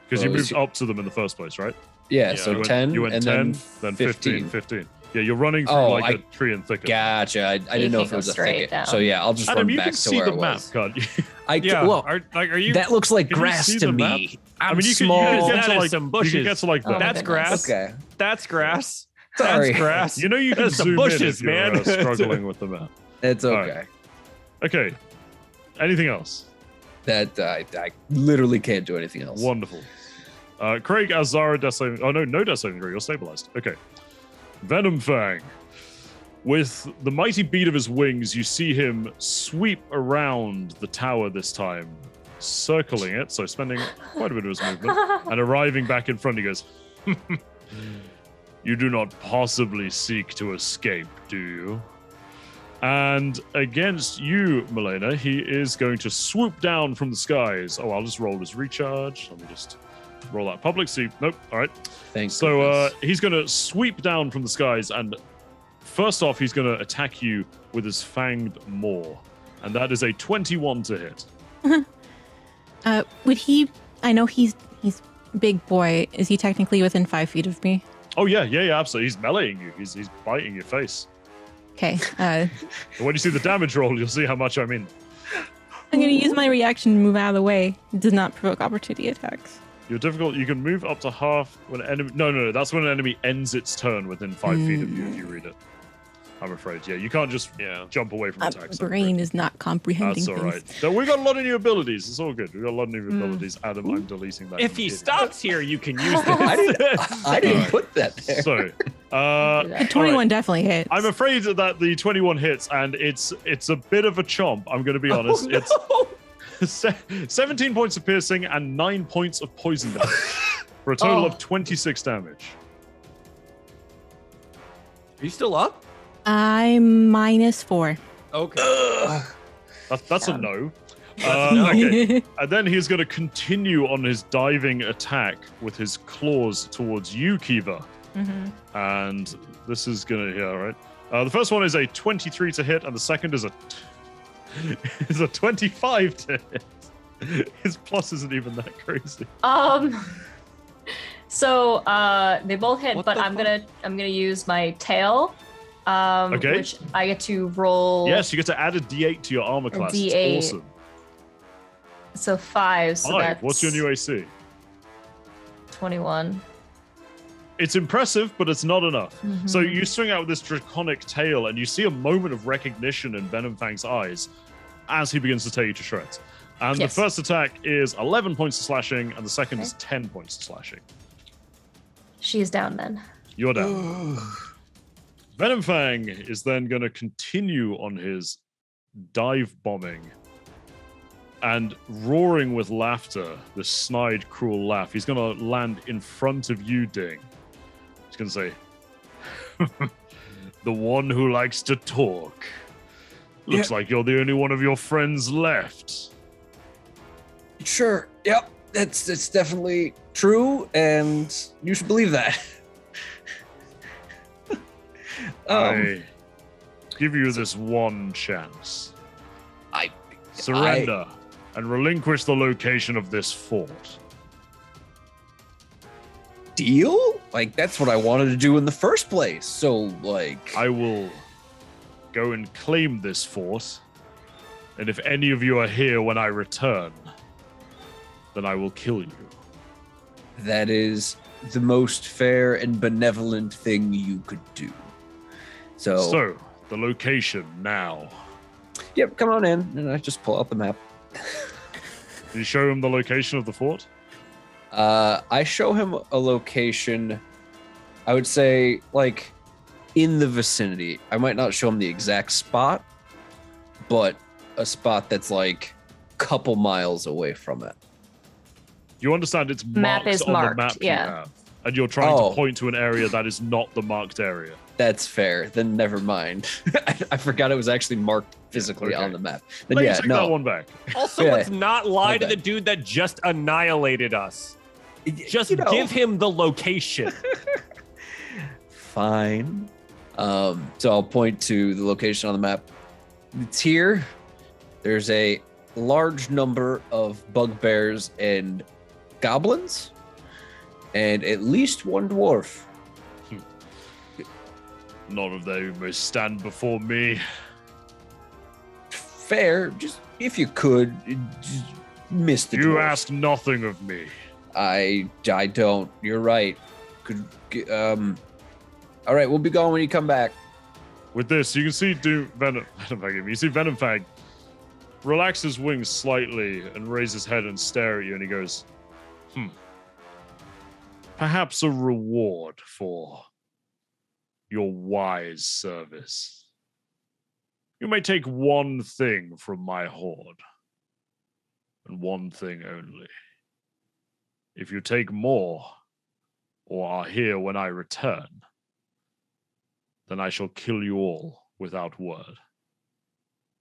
Because you Well, moved up to them in the first place, right? Yeah, Yeah. so You went, 10 you went and 10, then 15. 15. Yeah, you're running through Oh, like a tree and thicket. Gotcha. I didn't know can't if it go was a straight thicket. down. So yeah, I'll just Adam, run you back can to see where the it map, was. can't you? Well, Are you? that looks like Can you grass see to the me. I I'm mean, you small. can get That to is like some You bushes. can get to like Oh my the, That's goodness. grass. Okay. That's grass. Sorry. That's grass. You know you can There's some zoom bushes, in if you're man. struggling with the map. It's All okay. right. Okay. Anything else? That I literally can't do anything else. Wonderful. Craig, Azara, Death Saving. Oh, no Death Saving throw. You're stabilized. Okay. Venom Fang. With the mighty beat of his wings, you see him sweep around the tower this time, circling it, so spending quite a bit of his movement, and arriving back in front, he goes, "You do not possibly seek to escape, do you?" And against you, Milena, he is going to swoop down from the skies. Oh, I'll just roll his recharge. Let me just roll that public. See, nope. All right. Thanks. So he's going to sweep down from the skies, and first off, he's going to attack you with his fanged maw, and that is a 21 to hit. Would he? I know he's big boy. Is he technically within 5 feet of me? Oh yeah, absolutely. He's meleeing you. He's biting your face. Okay. And when you see the damage roll, you'll see how much I mean. I'm gonna use my reaction to move out of the way. It does not provoke opportunity attacks. You're difficult. You can move up to half when an enemy. No. That's when an enemy ends its turn within 5 feet of you. If you read it, I'm afraid. Yeah, you can't just jump away from attacks. My brain is not comprehending. That's all things. right. So we got a lot of new abilities. It's all good. We got a lot of new abilities. Adam, I'm deleting that. If he stops here, you can use this. I didn't put that there. So, The 21 definitely hits. I'm afraid that the 21 hits, and it's a bit of a chomp. I'm going to be honest. Oh, It's 17 points of piercing and 9 points of poison damage for a total of 26 damage. Are you still up? I'm -4. Okay. That's a no. No. Okay. And then he's going to continue on his diving attack with his claws towards you, Kiva. And this is going to, right? The first one is a 23 to hit, and the second is a 25 to hit. His plus isn't even that crazy. So they both hit, What but the I'm fuck? gonna use my tail. Okay. Which I get to roll. Yes, you get to add a D8 to your armor class. D8. It's awesome. So 5. So 5. that's What's your new AC? 21. It's impressive, but it's not enough. So you swing out with this draconic tail, and you see a moment of recognition in Venom Fang's eyes as he begins to tear you to shreds. And Yes. the first attack is 11 points of slashing, and the second is 10 points of slashing. She is down then. You're down. Venom Fang is then going to continue on his dive bombing and roaring with laughter, this snide, cruel laugh. He's going to land in front of you, Ding. He's going to say, "The one who likes to talk. Looks like you're the only one of your friends left." Sure. Yep. It's definitely true, and you should believe that. I give you this one chance. I Surrender and relinquish the location of this fort. deal? Like, that's what I wanted to do in the first place. So, like, I will go and claim this fort, and if any of you are here when I return, then I will kill you. that is the most fair and benevolent thing you could do. So, the location now. Yep, come on in, and I just pull out the map. Did you show him the location of the fort? I show him a location, I would say, like, in the vicinity. I might not show him the exact spot, but a spot that's, like, couple miles away from it. You understand it's Map marked is on marked, the map yeah. you have, and you're trying Oh. to point to an area that is not the marked area. That's fair. Then never mind. I forgot it was actually marked physically Okay. on the map. Then Let yeah, me take no. that one back. Also, Yeah. let's not lie My to the bad. dude that just annihilated us. Just You know. give him the location. Fine. So I'll point to the location on the map. It's here. There's a large number of bugbears and goblins, and at least one dwarf. None of them may stand before me. Fair. Just if you could, just miss the You dwarf. ask nothing of me. I don't. You're right. All right, we'll be gone when you come back. With this, you can see Venom Fang. You see Venom Fang relax his wings slightly and raise his head and stare at you, and he goes, perhaps a reward for your wise service. You may take one thing from my hoard, and one thing only. If you take more, or are here when I return, then I shall kill you all without word.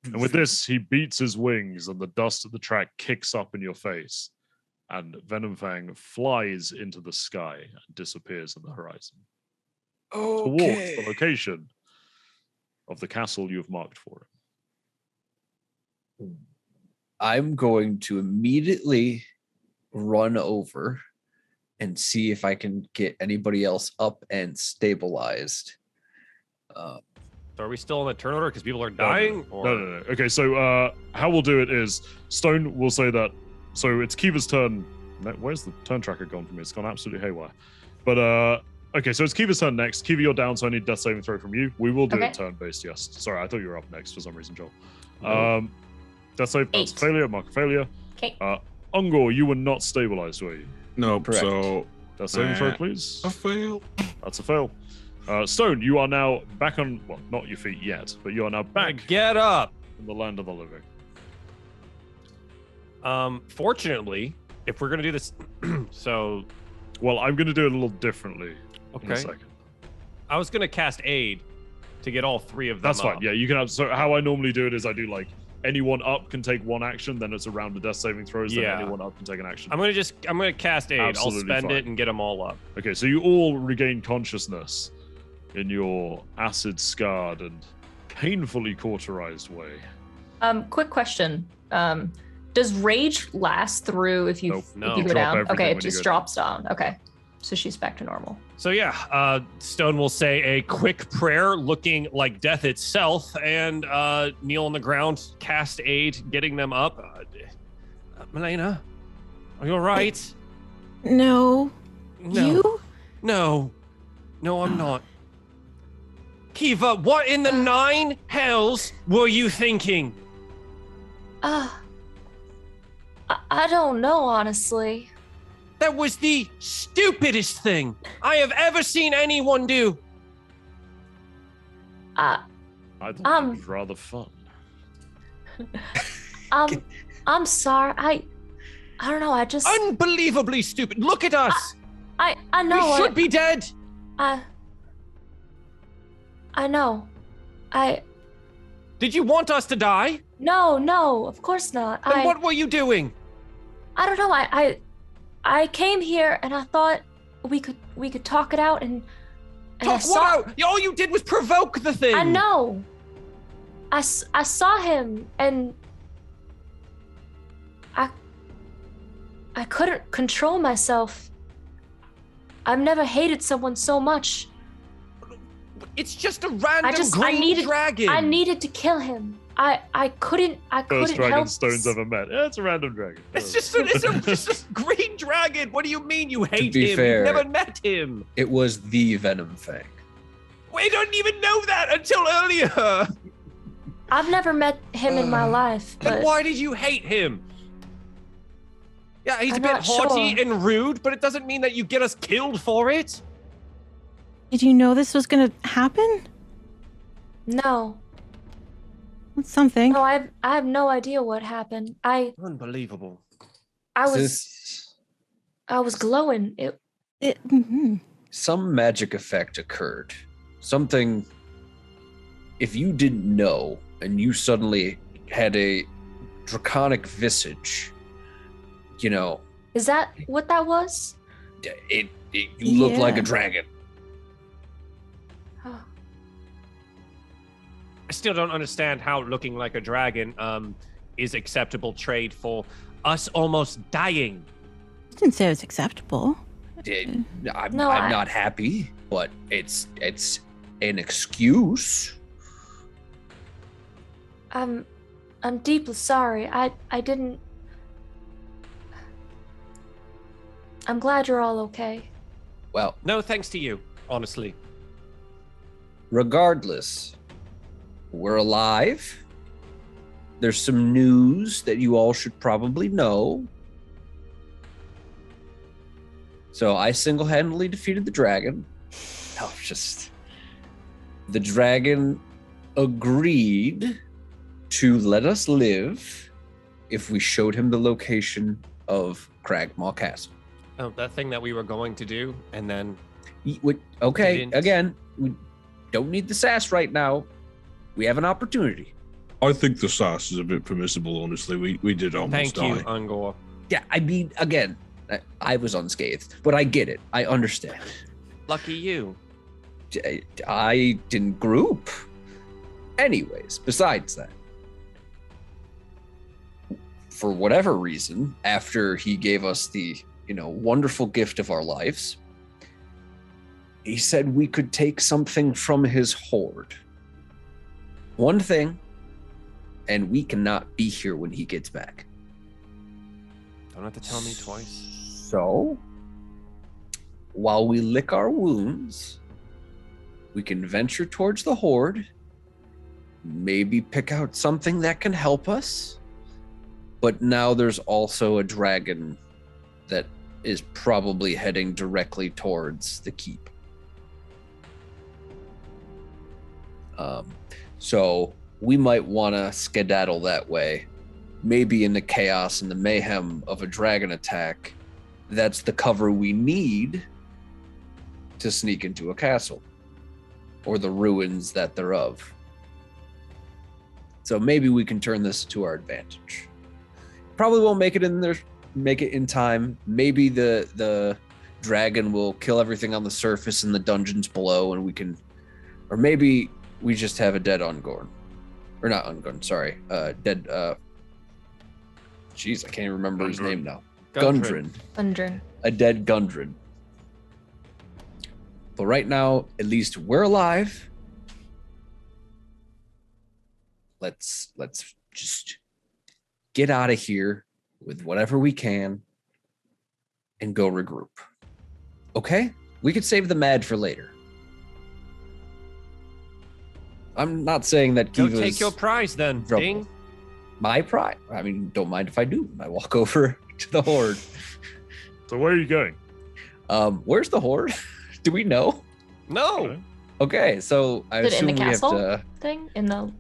And with this, he beats his wings, and the dust of the track kicks up in your face, and Venomfang flies into the sky and disappears in the horizon. Towards the location of the castle you've marked for him. I'm going to immediately run over and see if I can get anybody else up and stabilized. So are we still in the turn order because people are dying? No. Okay, so how we'll do it is Stone will say that. So it's Kiva's turn. Where's the turn tracker gone from me? It's gone absolutely haywire. But okay, so it's Kiva's turn next. Kiva, you're down, so I need death saving throw from you. We will do it turn-based, yes. Sorry, I thought you were up next for some reason, Joel. Death save, that's failure, mark a failure. Okay. Ungor, you were not stabilized, were you? No, Correct. So death saving throw, please. I fail. That's a fail. Stone, you are now back on, well, not your feet yet, but you are now back Get up. in the land of the living. Fortunately, if we're gonna do this, so Well, I'm going to do it a little differently in a okay, second. I was gonna cast aid to get all three of them. That's fine. up. Yeah, you can have. So how I normally do it is I do like anyone up can take one action, then it's a round of death saving throws. Yeah. Then anyone up can take an action. I'm gonna cast aid. Absolutely I'll spend fine. it and get them all up. Okay, so you all regain consciousness in your acid-scarred and painfully cauterized way. Quick question. Does rage last through if you Nope. No. if you go Drop down? everything Okay, when it you just go drops down. Okay. So she's back to normal. So yeah, Stone will say a quick prayer, looking like death itself, and kneel on the ground, cast aid, getting them up. Milena, are you all right? No. No. You? No, I'm not. Kiva, what in the nine hells were you thinking? I don't know, honestly. That was the stupidest thing I have ever seen anyone do. I thought it was rather fun. I'm sorry. I don't know. I just Unbelievably stupid. Look at us. I know. We should be dead. I know. Did you want us to die? No, of course not. Then what were you doing? I don't know. I came here and I thought we could talk it out and Talk what out? All you did was provoke the thing. I know. I saw him and I couldn't control myself. I've never hated someone so much. It's just a random dragon. I needed to kill him. I couldn't First dragon help. Stone's ever met. Yeah, it's a random dragon. It's just a green dragon. What do you mean you hate be him? fair- You've never met him. It was the Venomfang. We didn't even know that until earlier. I've never met him in my life. Then But why did you hate him? Yeah, he's I'm a bit not haughty sure. and rude, but it doesn't mean that you get us killed for it. Did you know this was gonna happen? no, That's something. no, I have no idea what happened. Unbelievable. I was This, I was glowing. some magic effect occurred. Something, if you didn't know and you suddenly had a draconic visage, you know, Is that what that was? you look like Yeah. a dragon. Oh. I still don't understand how looking like a dragon is acceptable trade for us almost dying. I didn't say it was acceptable. I'm No, not happy, but it's an excuse. I'm deeply sorry. I didn't. I'm glad you're all okay. Well, No thanks to you, honestly. regardless, we're alive. There's some news that you all should probably know. So I single-handedly defeated the dragon. No, just the dragon agreed to let us live if we showed him the location of Cragmaw Castle. Oh, that thing that we were going to do, and then Okay, didn't. again, we don't need the sass right now. We have an opportunity. I think the sass is a bit permissible, honestly. We did almost thank die. you, Ungor. Yeah, I mean, again, I was unscathed, but I get it. I understand. Lucky you. I didn't group. Anyways, besides that, for whatever reason, after he gave us the, wonderful gift of our lives, he said we could take something from his hoard. One thing, and we cannot be here when he gets back. Don't have to tell me twice. So, while we lick our wounds, we can venture towards the hoard, maybe pick out something that can help us. But now there's also a dragon that is probably heading directly towards the keep. So we might want to skedaddle that way. Maybe in the chaos and the mayhem of a dragon attack, that's the cover we need to sneak into a castle or the ruins that they're of. So maybe we can turn this to our advantage. Probably won't make it in time. Maybe the dragon will kill everything on the surface in the dungeons below, and we can, or maybe we just have a dead Ungorn, or not Ungorn. Sorry, dead. Jeez, I can't even remember his name now. Gundren. A dead Gundren. But right now, at least we're alive. Let's just get out of here with whatever we can and go regroup. Okay? We could save the mad for later. I'm not saying that Go Kiva's take your prize then, trouble. Ding. My pride. I mean, don't mind if I do. I walk over to the horde. So where are you going? Where's the horde? Do we know? No. Okay, so I Is it in assume the we castle have thing? In the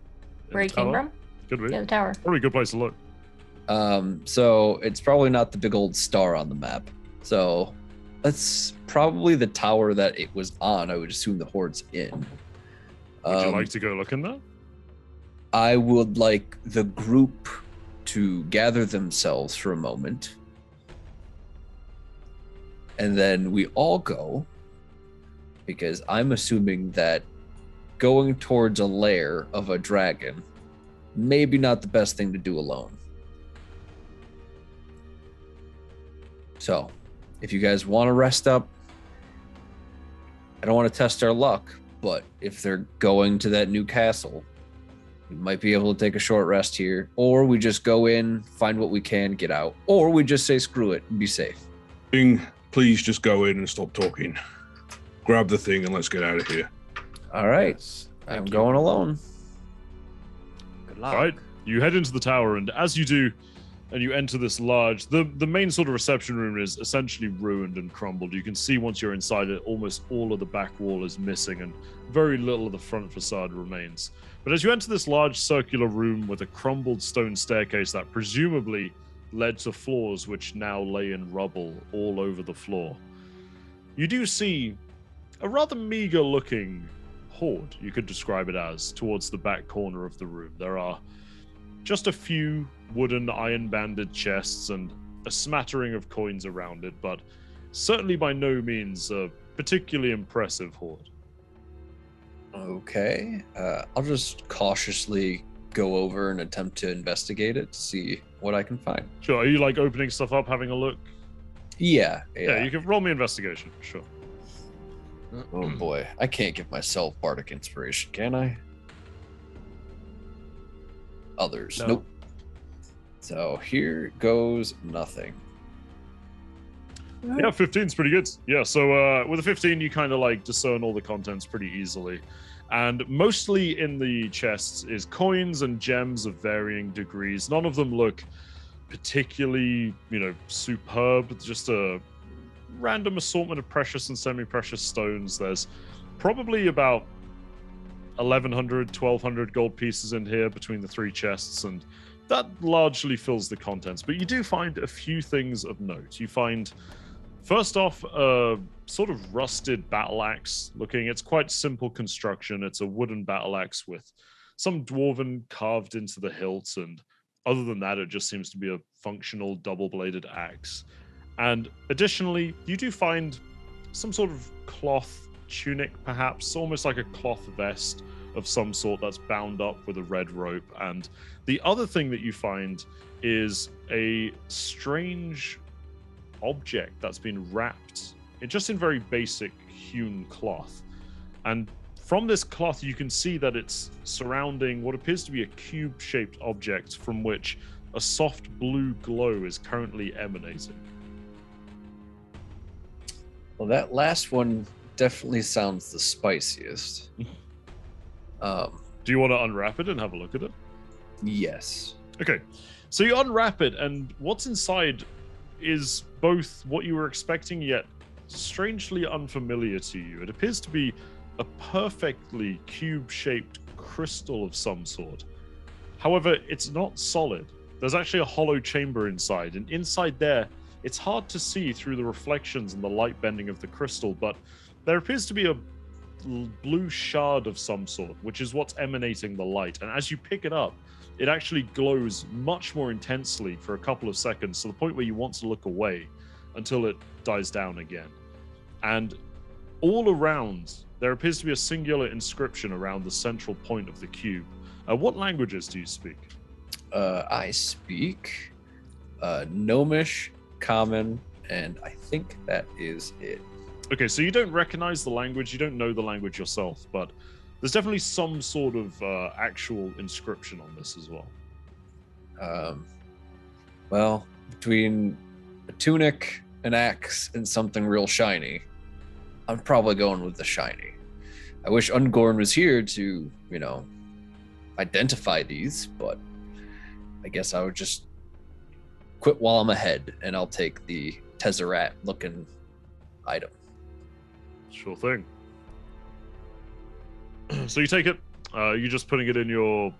where he came tower? from? Could be. Yeah, the tower. Probably a good place to look. to. So it's probably not the big old star on the map. So that's probably the tower that it was on. I would assume the horde's in. Would you like to go look in there? I would like the group to gather themselves for a moment. And then we all go, because I'm assuming that going towards a lair of a dragon, maybe not the best thing to do alone. So, if you guys want to rest up, I don't want to test our luck, but if they're going to that new castle, we might be able to take a short rest here, or we just go in, find what we can, get out, or we just say screw it and be safe. Bing, please just go in and stop talking. Grab the thing and let's get out of here. All right, Yes, I'm thank you. going alone. Good luck. All right. You head into the tower, and as you do, and you enter this large, the main sort of reception room is essentially ruined and crumbled. You can see once you're inside it, almost all of the back wall is missing, and very little of the front facade remains. But as you enter this large circular room with a crumbled stone staircase that presumably led to floors which now lay in rubble all over the floor, you do see a rather meager-looking horde, you could describe it as, towards the back corner of the room. There are just a few wooden iron-banded chests and a smattering of coins around it, but certainly by no means a particularly impressive horde. Okay, I'll just cautiously go over and attempt to investigate it to see what I can find. Sure, are you like opening stuff up, having a look? Yeah. Yeah, you can roll me investigation, sure. Oh boy, I can't give myself bardic inspiration, can I? Others, No. nope. So here goes nothing. Yeah, 15's pretty good. Yeah, so with a 15, you kind of like discern all the contents pretty easily. And mostly in the chests is coins and gems of varying degrees. None of them look particularly, superb. Just a random assortment of precious and semi-precious stones. There's probably about 1,100, 1,200 gold pieces in here between the 3 chests, and that largely fills the contents. But you do find a few things of note. You find, first off, a sort of rusted battle axe looking. It's quite simple construction. It's a wooden battle axe with some dwarven carved into the hilt, and other than that, it just seems to be a functional double-bladed axe. And additionally, you do find some sort of cloth tunic, perhaps, almost like a cloth vest of some sort that's bound up with a red rope. And the other thing that you find is a strange object that's been wrapped in very basic hewn cloth. And from this cloth, you can see that it's surrounding what appears to be a cube-shaped object from which a soft blue glow is currently emanating. Well, that last one definitely sounds the spiciest. Do you want to unwrap it and have a look at it? Yes. Okay, so you unwrap it, and what's inside is both what you were expecting, yet strangely unfamiliar to you. It appears to be a perfectly cube-shaped crystal of some sort. However, it's not solid. There's actually a hollow chamber inside, and inside there, it's hard to see through the reflections and the light bending of the crystal, but there appears to be a blue shard of some sort, which is what's emanating the light. And as you pick it up, it actually glows much more intensely for a couple of seconds, to the point where you want to look away until it dies down again. And all around, there appears to be a singular inscription around the central point of the cube. What languages do you speak? I speak Gnomish, Common, and I think that is it. Okay, so you don't recognize the language, you don't know the language yourself, but there's definitely some sort of actual inscription on this as well. Well, between a tunic, an axe, and something real shiny, I'm probably going with the shiny. I wish Ungorn was here to, identify these, but I guess I would just quit while I'm ahead, and I'll take the Tezzeret-looking item. Sure thing. So you take it. You just putting it in your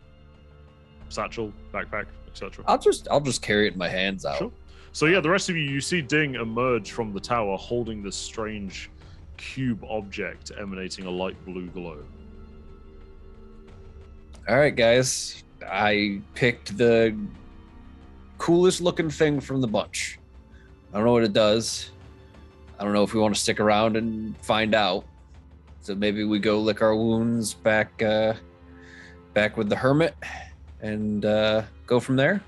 satchel, backpack, etc. I'll just carry it in my hands out. Sure. So yeah, the rest of you see Ding emerge from the tower holding this strange cube object emanating a light blue glow. All right, guys. I picked the coolest looking thing from the bunch. I don't know what it does. I don't know if we want to stick around and find out. So maybe we go lick our wounds back with the hermit and go from there.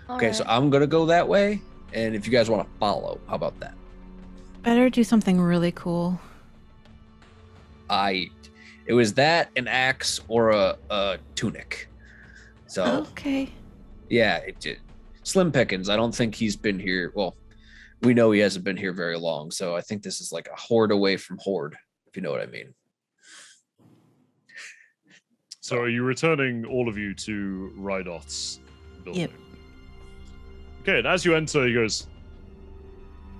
Okay, so I'm gonna go that way, and if you guys want to follow, how about that? Better do something really cool. It was that, an axe, or a tunic. So Okay. yeah, slim pickings. I don't think he's been here. Well, we know he hasn't been here very long, so I think this is like a horde away from horde, if you know what I mean. So are you returning, all of you, to Rydoth's building? Yep. Okay, and as you enter, he goes,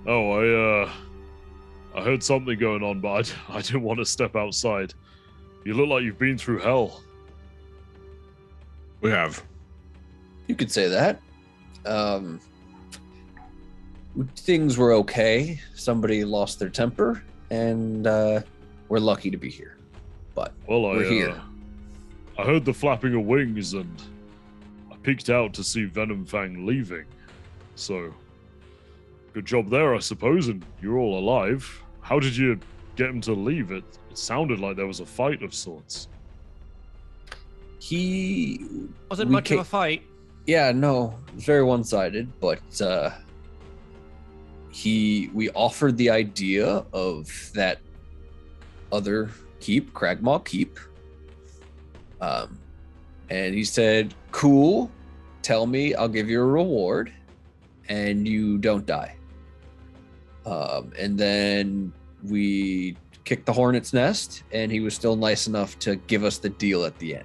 "Oh, I heard something going on, but I didn't want to step outside. You look like you've been through hell." We have. You could say that. Things were okay. Somebody lost their temper, and we're lucky to be here. But we're here. I heard the flapping of wings, and I peeked out to see Venomfang leaving. So, good job there, I suppose, and you're all alive. How did you get him to leave? It sounded like there was a fight of sorts. He Wasn't much of a fight. Yeah, no, it was very one-sided, but we offered the idea of that other keep, Cragmaw Keep, and he said, "Cool, tell me, I'll give you a reward, and you don't die." And then we kicked the hornet's nest, and he was still nice enough to give us the deal at the end.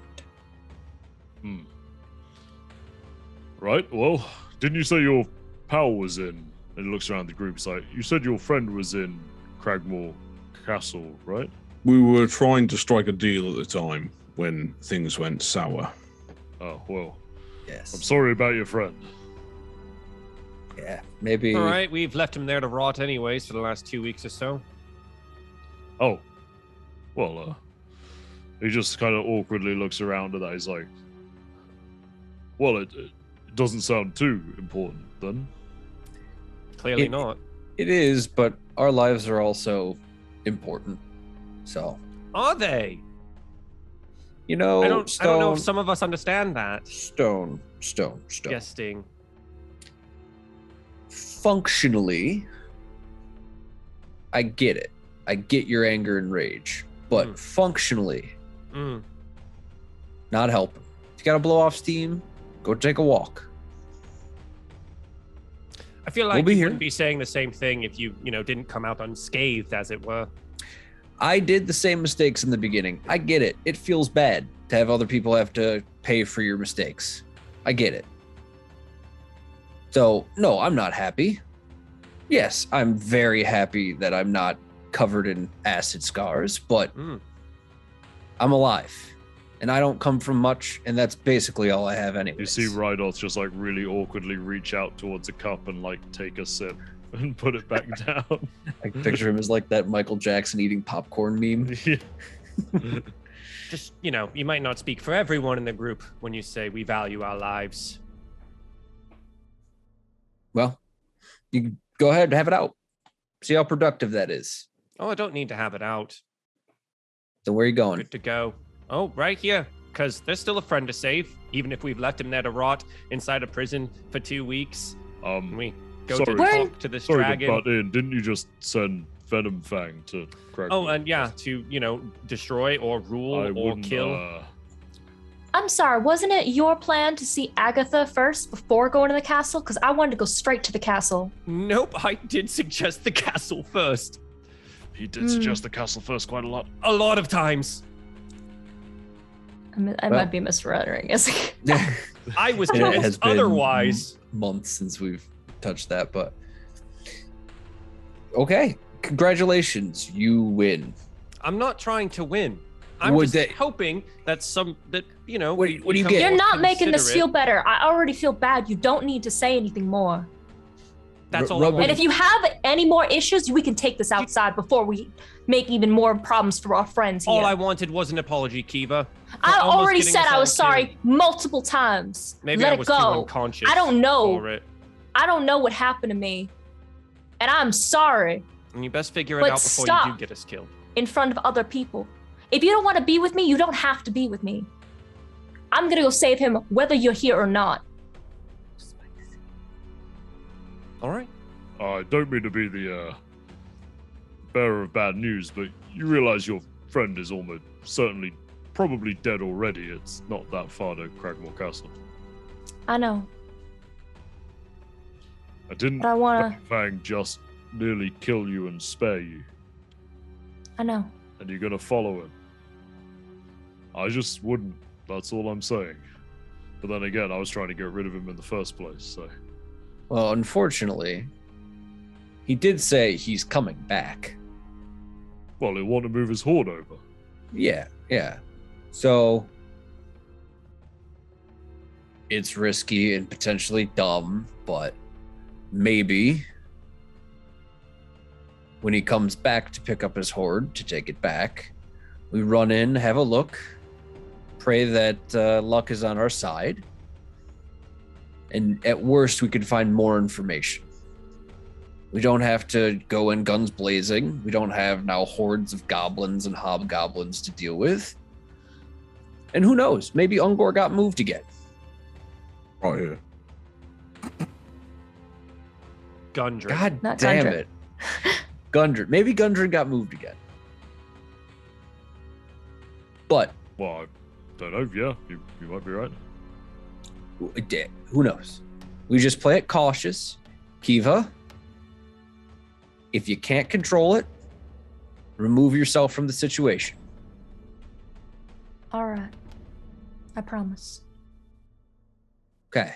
Right, well, didn't you say you're Powell was in, and he looks around the group, he's like, you said your friend was in Cragmore Castle, right? We were trying to strike a deal at the time when things went sour. Oh, well, Yes. I'm sorry about your friend. Yeah, maybe. All right, we've left him there to rot anyways for the last 2 weeks or so. Oh, well, he just kind of awkwardly looks around at that. He's like, well, it doesn't sound too important then. Clearly not. It is, but our lives are also important. So, Are they? you know, I don't know if some of us understand that. Stone. Guesting. Functionally, I get it. I get your anger and rage, but functionally, not helping. If you gotta blow off steam, go take a walk. I feel like We'll be you here. wouldn't be saying the same thing if you didn't come out unscathed, as it were. I did the same mistakes in the beginning. I get it. It feels bad to have other people have to pay for your mistakes. I get it. So, no, I'm not happy. Yes, I'm very happy that I'm not covered in acid scars, but I'm alive. And I don't come from much, and that's basically all I have anyway. You see Rydoth just like really awkwardly reach out towards a cup and like take a sip and put it back down. I picture him as like that Michael Jackson eating popcorn meme. Yeah. Just, you might not speak for everyone in the group when you say we value our lives. Well, you can go ahead and have it out. See how productive that is. Oh, I don't need to have it out. So where are you going? Good to go. Oh, right here. Because there's still a friend to save, even if we've left him there to rot inside a prison for 2 weeks. We go sorry. to talk to this Sorry dragon. to butt in. Didn't you just send Venom Fang to Cragmore? Oh, and yeah, to, destroy or rule I or wouldn't, kill. I'm sorry, wasn't it your plan to see Agatha first before going to the castle? Because I wanted to go straight to the castle. Nope, I did suggest the castle first. He did suggest the castle first quite a lot. A lot of times. I might be misrendering it. I was It has convinced been otherwise. months since we've touched that, but okay. Congratulations, you win. I'm not trying to win. I'm Would just hoping that What do you become get? You're more not making this considerate. feel better. I already feel bad. You don't need to say anything more. That's all I Rub it want. And if you have any more issues, we can take this outside before we make even more problems for our friends here. All I wanted was an apology, Kiva. I almost already getting said us I all was sorry killed. multiple times. Maybe Let I it was too go. unconscious. I don't know. For it. I don't know what happened to me. And I'm sorry And you best figure it But out before you stop. do get us killed. in front of other people. If you don't want to be with me, you don't have to be with me. I'm going to go save him whether you're here or not. All right. I don't mean to be the bearer of bad news, but you realize your friend is almost certainly probably dead already. It's not that far to Cragmore Castle. I know. I didn't But I want to. Fang just nearly kill you and spare you, I know. and you're gonna follow him. I just wouldn't. That's all I'm saying. But then again, I was trying to get rid of him in the first place, so. Well, unfortunately, he did say he's coming back. Well, he'll want to move his horde over. Yeah. So it's risky and potentially dumb, but maybe when he comes back to pick up his horde to take it back, we run in, have a look, pray that luck is on our side, and at worst we could find more information. We don't have to go in guns blazing. We don't have now hordes of goblins and hobgoblins to deal with. And who knows? Maybe Ungor got moved again. Right here. Gundren. God Not damn Gundren. it. Gundren. Maybe Gundren got moved again. But Well, I don't know. Yeah, you might be right. who knows? We just play it cautious. Kiva, if you can't control it, remove yourself from the situation. All right. I promise. Okay.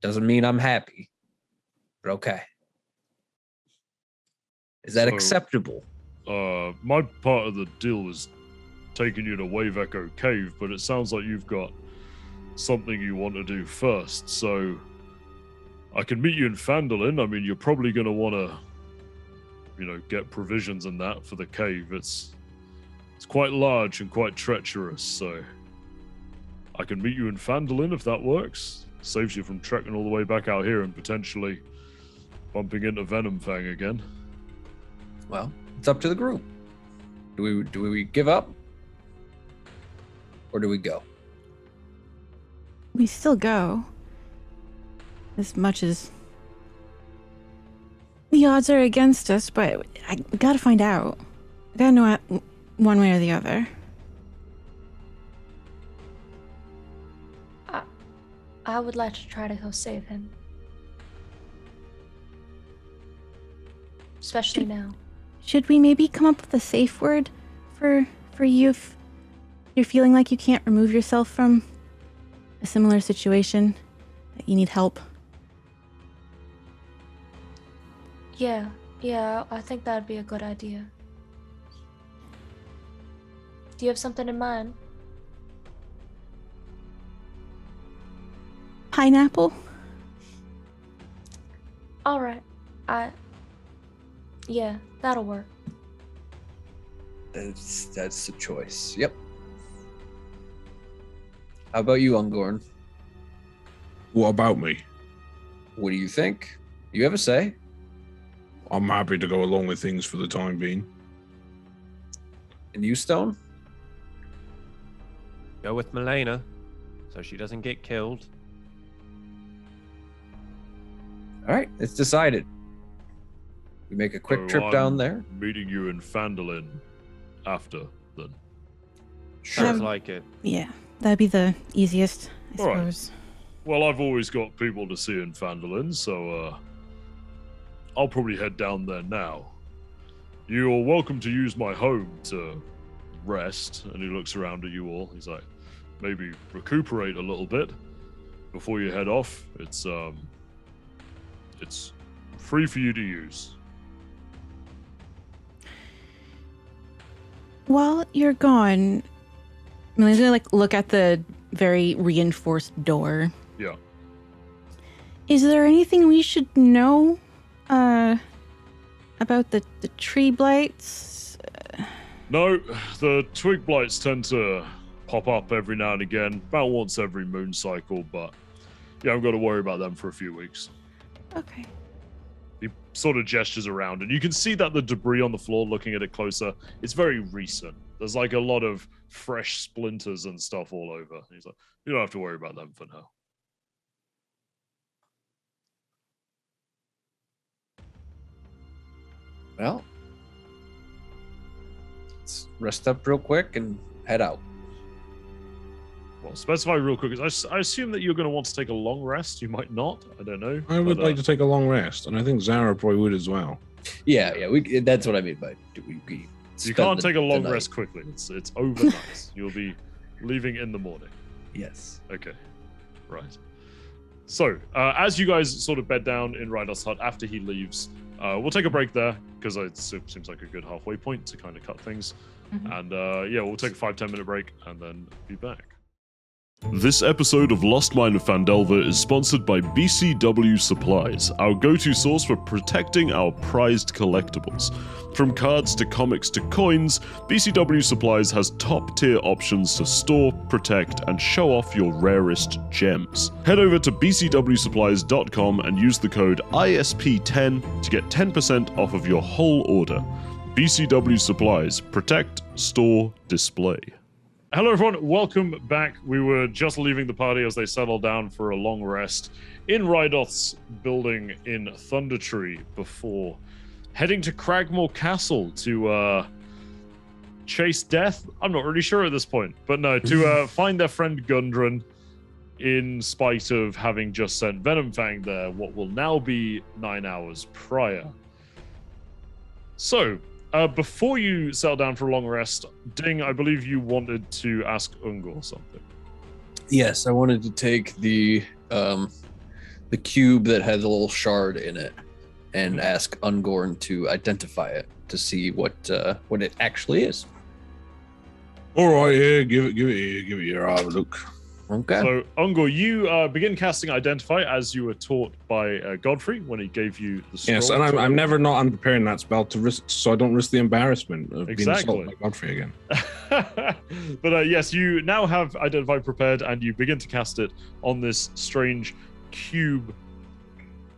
Doesn't mean I'm happy, but okay. Is that So, acceptable? My part of the deal was taking you to Wave Echo Cave, but it sounds like you've got something you want to do first, so I can meet you in Phandelver. I mean, you're probably going to want to, get provisions and that for the cave. It's quite large and quite treacherous, so I can meet you in Phandelver if that works. Saves you from trekking all the way back out here and potentially bumping into Venomfang again. Well, it's up to the group. Do we give up? Or do we go? We still go. As much as the odds are against us, but I gotta find out. I gotta know one way or the other. I would like to try to go save him. Especially now. Should we maybe come up with a safe word for you if you're feeling like you can't remove yourself from a similar situation, that you need help? Yeah, I think that'd be a good idea. Do you have something in mind? Pineapple? Alright. Yeah, that'll work. That's the choice. Yep. How about you, Ungorn? What about me? What do you think? You have a say? I'm happy to go along with things for the time being. And you, Stone? Go with Milena, so she doesn't get killed. All right, it's decided. We make a quick trip down there. Meeting you in Phandelver after, then. Sounds like it. Yeah, that'd be the easiest, I All right. suppose. Well, I've always got people to see in Phandelver, so I'll probably head down there now. You're welcome to use my home to rest. And he looks around at you all. He's like, maybe recuperate a little bit before you head off. It's free for you to use. While you're gone, Millie's gonna look at the very reinforced door. Yeah. Is there anything we should know about the tree blights? No, the twig blights tend to pop up every now and again, about once every moon cycle, but yeah, I've got to worry about them for a few weeks. Okay. He sort of gestures around, and you can see that the debris on the floor, looking at it closer, it's very recent. There's like a lot of fresh splinters and stuff all over. He's like, you don't have to worry about them for now. Well, let's rest up real quick and head out. Well, specify real quick. I assume that you're going to want to take a long rest. You might not. I don't know. I would like to take a long rest, and I think Zara probably would as well. Yeah. That's what I mean by we you can't take a long rest quickly. It's overnight. You'll be leaving in the morning. Yes. Okay. Right. So, as you guys sort of bed down in Rydar's hut after he leaves, we'll take a break there because it seems like a good halfway point to kind of cut things. Mhm. And we'll take a 5-10 minute break and then be back. This episode of Lost Mine of Phandelver is sponsored by BCW Supplies, our go-to source for protecting our prized collectibles. From cards to comics to coins, BCW Supplies has top-tier options to store, protect, and show off your rarest gems. Head over to bcwsupplies.com and use the code ISP10 to get 10% off of your whole order. BCW Supplies. Protect, store, display. Hello everyone, welcome back. We were just leaving the party as they settled down for a long rest in Rydoth's building in Thundertree before heading to Cragmore Castle to chase death. I'm not really sure at this point, but no, to find their friend Gundren in spite of having just sent Venomfang there what will now be 9 hours prior. So, before you settle down for a long rest, Ding, I believe you wanted to ask Ungor something. Yes, I wanted to take the the cube that had the little shard in it and ask Ungorn to identify it to see what it actually is. All right, yeah, give it here. I'll have a look. Okay. So, Ungor, you begin casting Identify as you were taught by Godfrey when he gave you the scroll. Yes, and I'm never not unpreparing that spell to risk, so I don't risk the embarrassment of being assaulted by Godfrey again. But yes, you now have Identify prepared, and you begin to cast it on this strange cube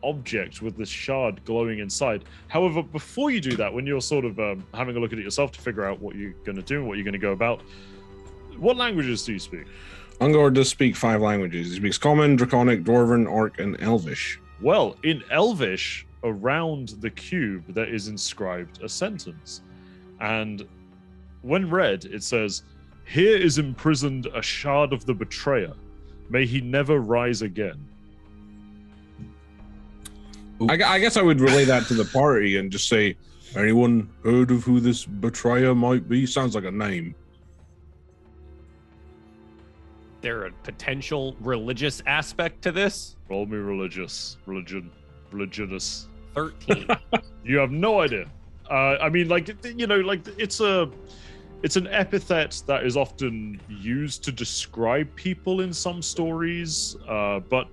object with this shard glowing inside. However, before you do that, when you're sort of having a look at it yourself to figure out what you're going to do and what you're going to go about, what languages do you speak? Ungor does speak 5 languages. He speaks Common, Draconic, Dwarven, Orc, and Elvish. Well, in Elvish, around the cube, there is inscribed a sentence. And when read, it says, "Here is imprisoned a shard of the betrayer. May he never rise again." I guess I would relay that to the party and just say, anyone heard of who this betrayer might be? Sounds like a name. There a potential religious aspect to this? Roll me religionous. 13. You have no idea. I mean, like, you know, like it's an epithet that is often used to describe people in some stories, but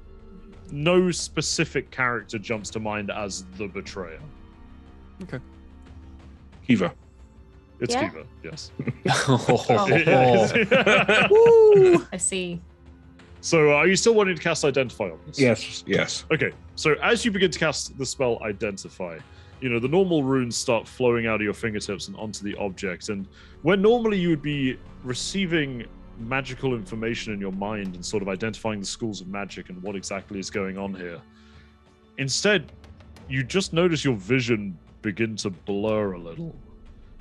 no specific character jumps to mind as the betrayer. Okay. Kiva. It's Yeah? Kiva, yes. Ooh, I see. So, are you still wanting to cast Identify on this? Yes. Okay, so as you begin to cast the spell Identify, you know, the normal runes start flowing out of your fingertips and onto the object. And where normally you would be receiving magical information in your mind and sort of identifying the schools of magic and what exactly is going on here, instead, you just notice your vision begin to blur a little,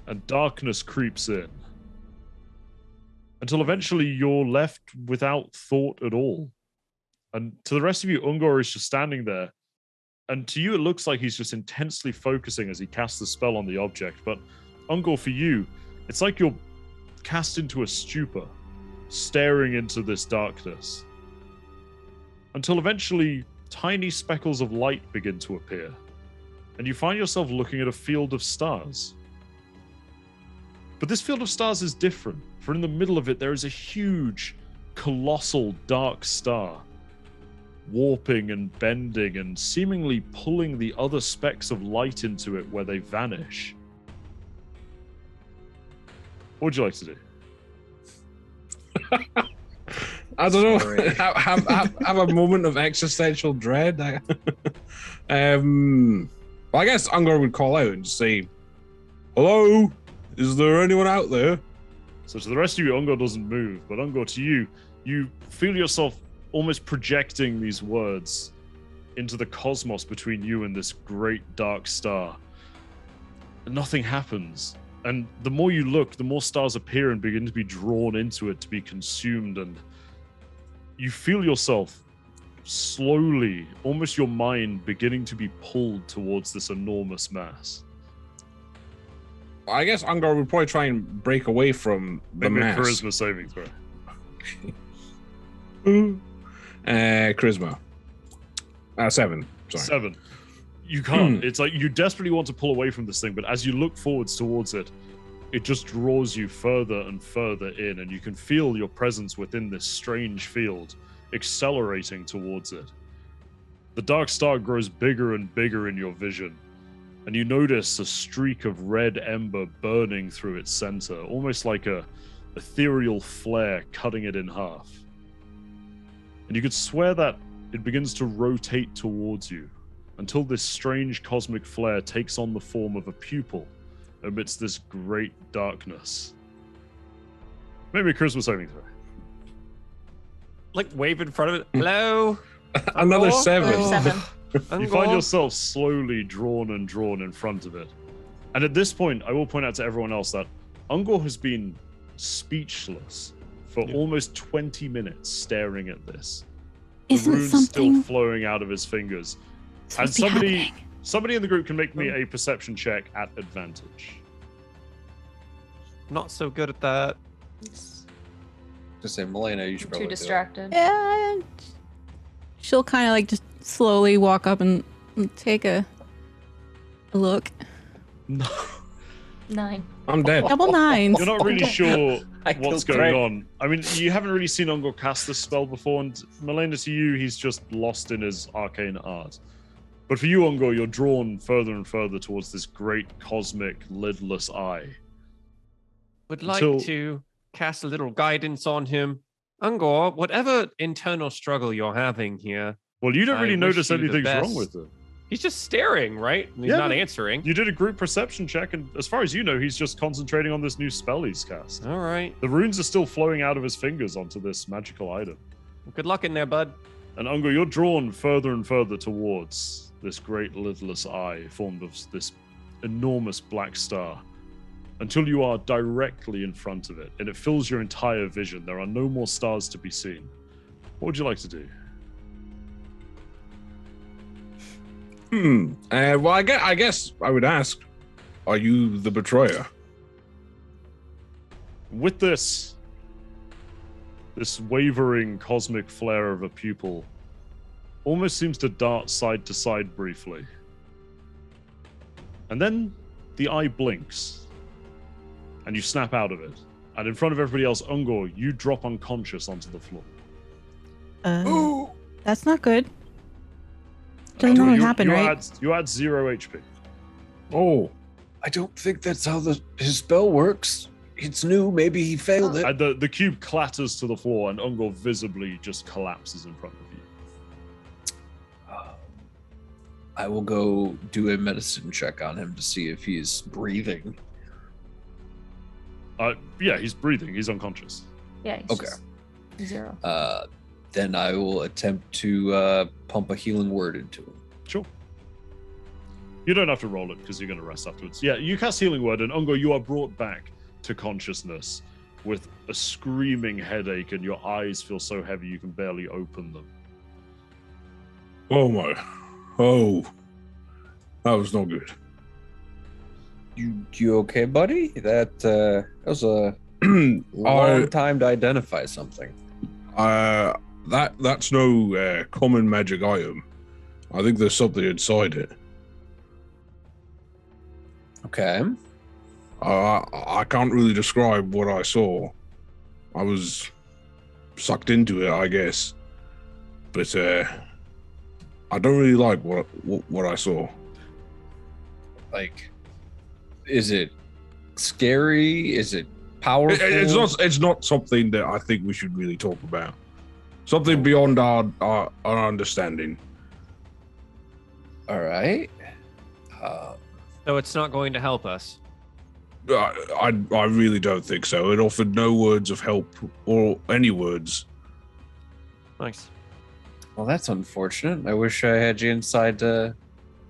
and darkness creeps in. Until eventually you're left without thought at all. And to the rest of you, Ungor is just standing there. And to you, it looks like he's just intensely focusing as he casts the spell on the object. But Ungor, for you, it's like you're cast into a stupor, staring into this darkness. Until eventually, tiny speckles of light begin to appear. And you find yourself looking at a field of stars. But this field of stars is different, for in the middle of it there is a huge, colossal dark star, warping and bending and seemingly pulling the other specks of light into it where they vanish. What would you like to do? I don't know. have a moment of existential dread. Well, I guess Ungor would call out and just say, "Hello? Is there anyone out there?" So to the rest of you, Ungor doesn't move, but Ungor, to you, you feel yourself almost projecting these words into the cosmos between you and this great dark star. And nothing happens. And the more you look, the more stars appear and begin to be drawn into it to be consumed. And you feel yourself slowly, almost your mind, beginning to be pulled towards this enormous mass. I guess Ungor would probably try and break away from the Maybe a mass. charisma saving throw. Charisma. 7. Sorry. 7. You can't. It's like you desperately want to pull away from this thing, but as you look forwards towards it, it just draws you further and further in, and you can feel your presence within this strange field accelerating towards it. The dark star grows bigger and bigger in your vision, and you notice a streak of red ember burning through its center, almost like a ethereal flare cutting it in half. And you could swear that it begins to rotate towards you until this strange cosmic flare takes on the form of a pupil amidst this great darkness. Maybe a charisma saving throw. Like wave in front of it. Hello? Another Ungor? 7. 7. You find yourself slowly drawn and drawn in front of it. And at this point, I will point out to everyone else that Ungor has been speechless for almost 20 minutes staring at this. The Isn't runes something still flowing out of his fingers. And supposed to be happening? somebody in the group can make me a perception check at advantage. Not so good at that. Just say, Melena, you should Too probably distracted. Yeah, she'll kind of like just slowly walk up and take a look. No. 9. I'm dead. Double nines. You're not really sure I what's killed going Greg. on. I mean, you haven't really seen Ungor cast this spell before, and Melena, to you, he's just lost in his arcane art. But for you, Ungor, you're drawn further and further towards this great cosmic lidless eye. Would like Until- to cast a little guidance on him. Ungor, whatever internal struggle you're having here, Well, you don't I really wish notice you the anything's wrong best. with it. he's just staring, right? He's Yeah, not but- answering. You did a group perception check, and as far as you know, he's just concentrating on this new spell he's cast. All right. The runes are still flowing out of his fingers onto this magical item. Good luck in there, bud. And Ungor, you're drawn further and further towards this great lidless eye formed of this enormous black star until you are directly in front of it, and it fills your entire vision. There are no more stars to be seen. What would you like to do? Well, I guess I would ask, are you the betrayer? With this wavering cosmic flare of a pupil almost seems to dart side to side briefly. And then the eye blinks, and you snap out of it. And in front of everybody else, Ungor, you drop unconscious onto the floor. That's not good. Doesn't normally happen, you right? You add 0 HP. Oh, I don't think that's how his spell works. It's new. Maybe he failed it. And the cube clatters to the floor, and Ungor visibly just collapses in front of you. I will go do a medicine check on him to see if he's breathing. Yeah, he's breathing. He's unconscious. Yeah. He's Okay. just 0. Then I will attempt to pump a healing word into him. Sure. You don't have to roll it because you're going to rest afterwards. Yeah, you cast Healing Word, and Ungor, you are brought back to consciousness with a screaming headache, and your eyes feel so heavy you can barely open them. oh my, oh, that was not good. You okay, buddy? That was a long time to identify something. That's no common magic item. I think there's something inside it. Okay. I can't really describe what I saw. I was sucked into it, I guess. But I don't really like what I saw. Like, is it scary? Is it powerful? It's not something that I think we should really talk about. Something beyond our understanding. All right. So it's not going to help us. I really don't think so. It offered no words of help or any words. Nice. Well, that's unfortunate. I wish I had you inside to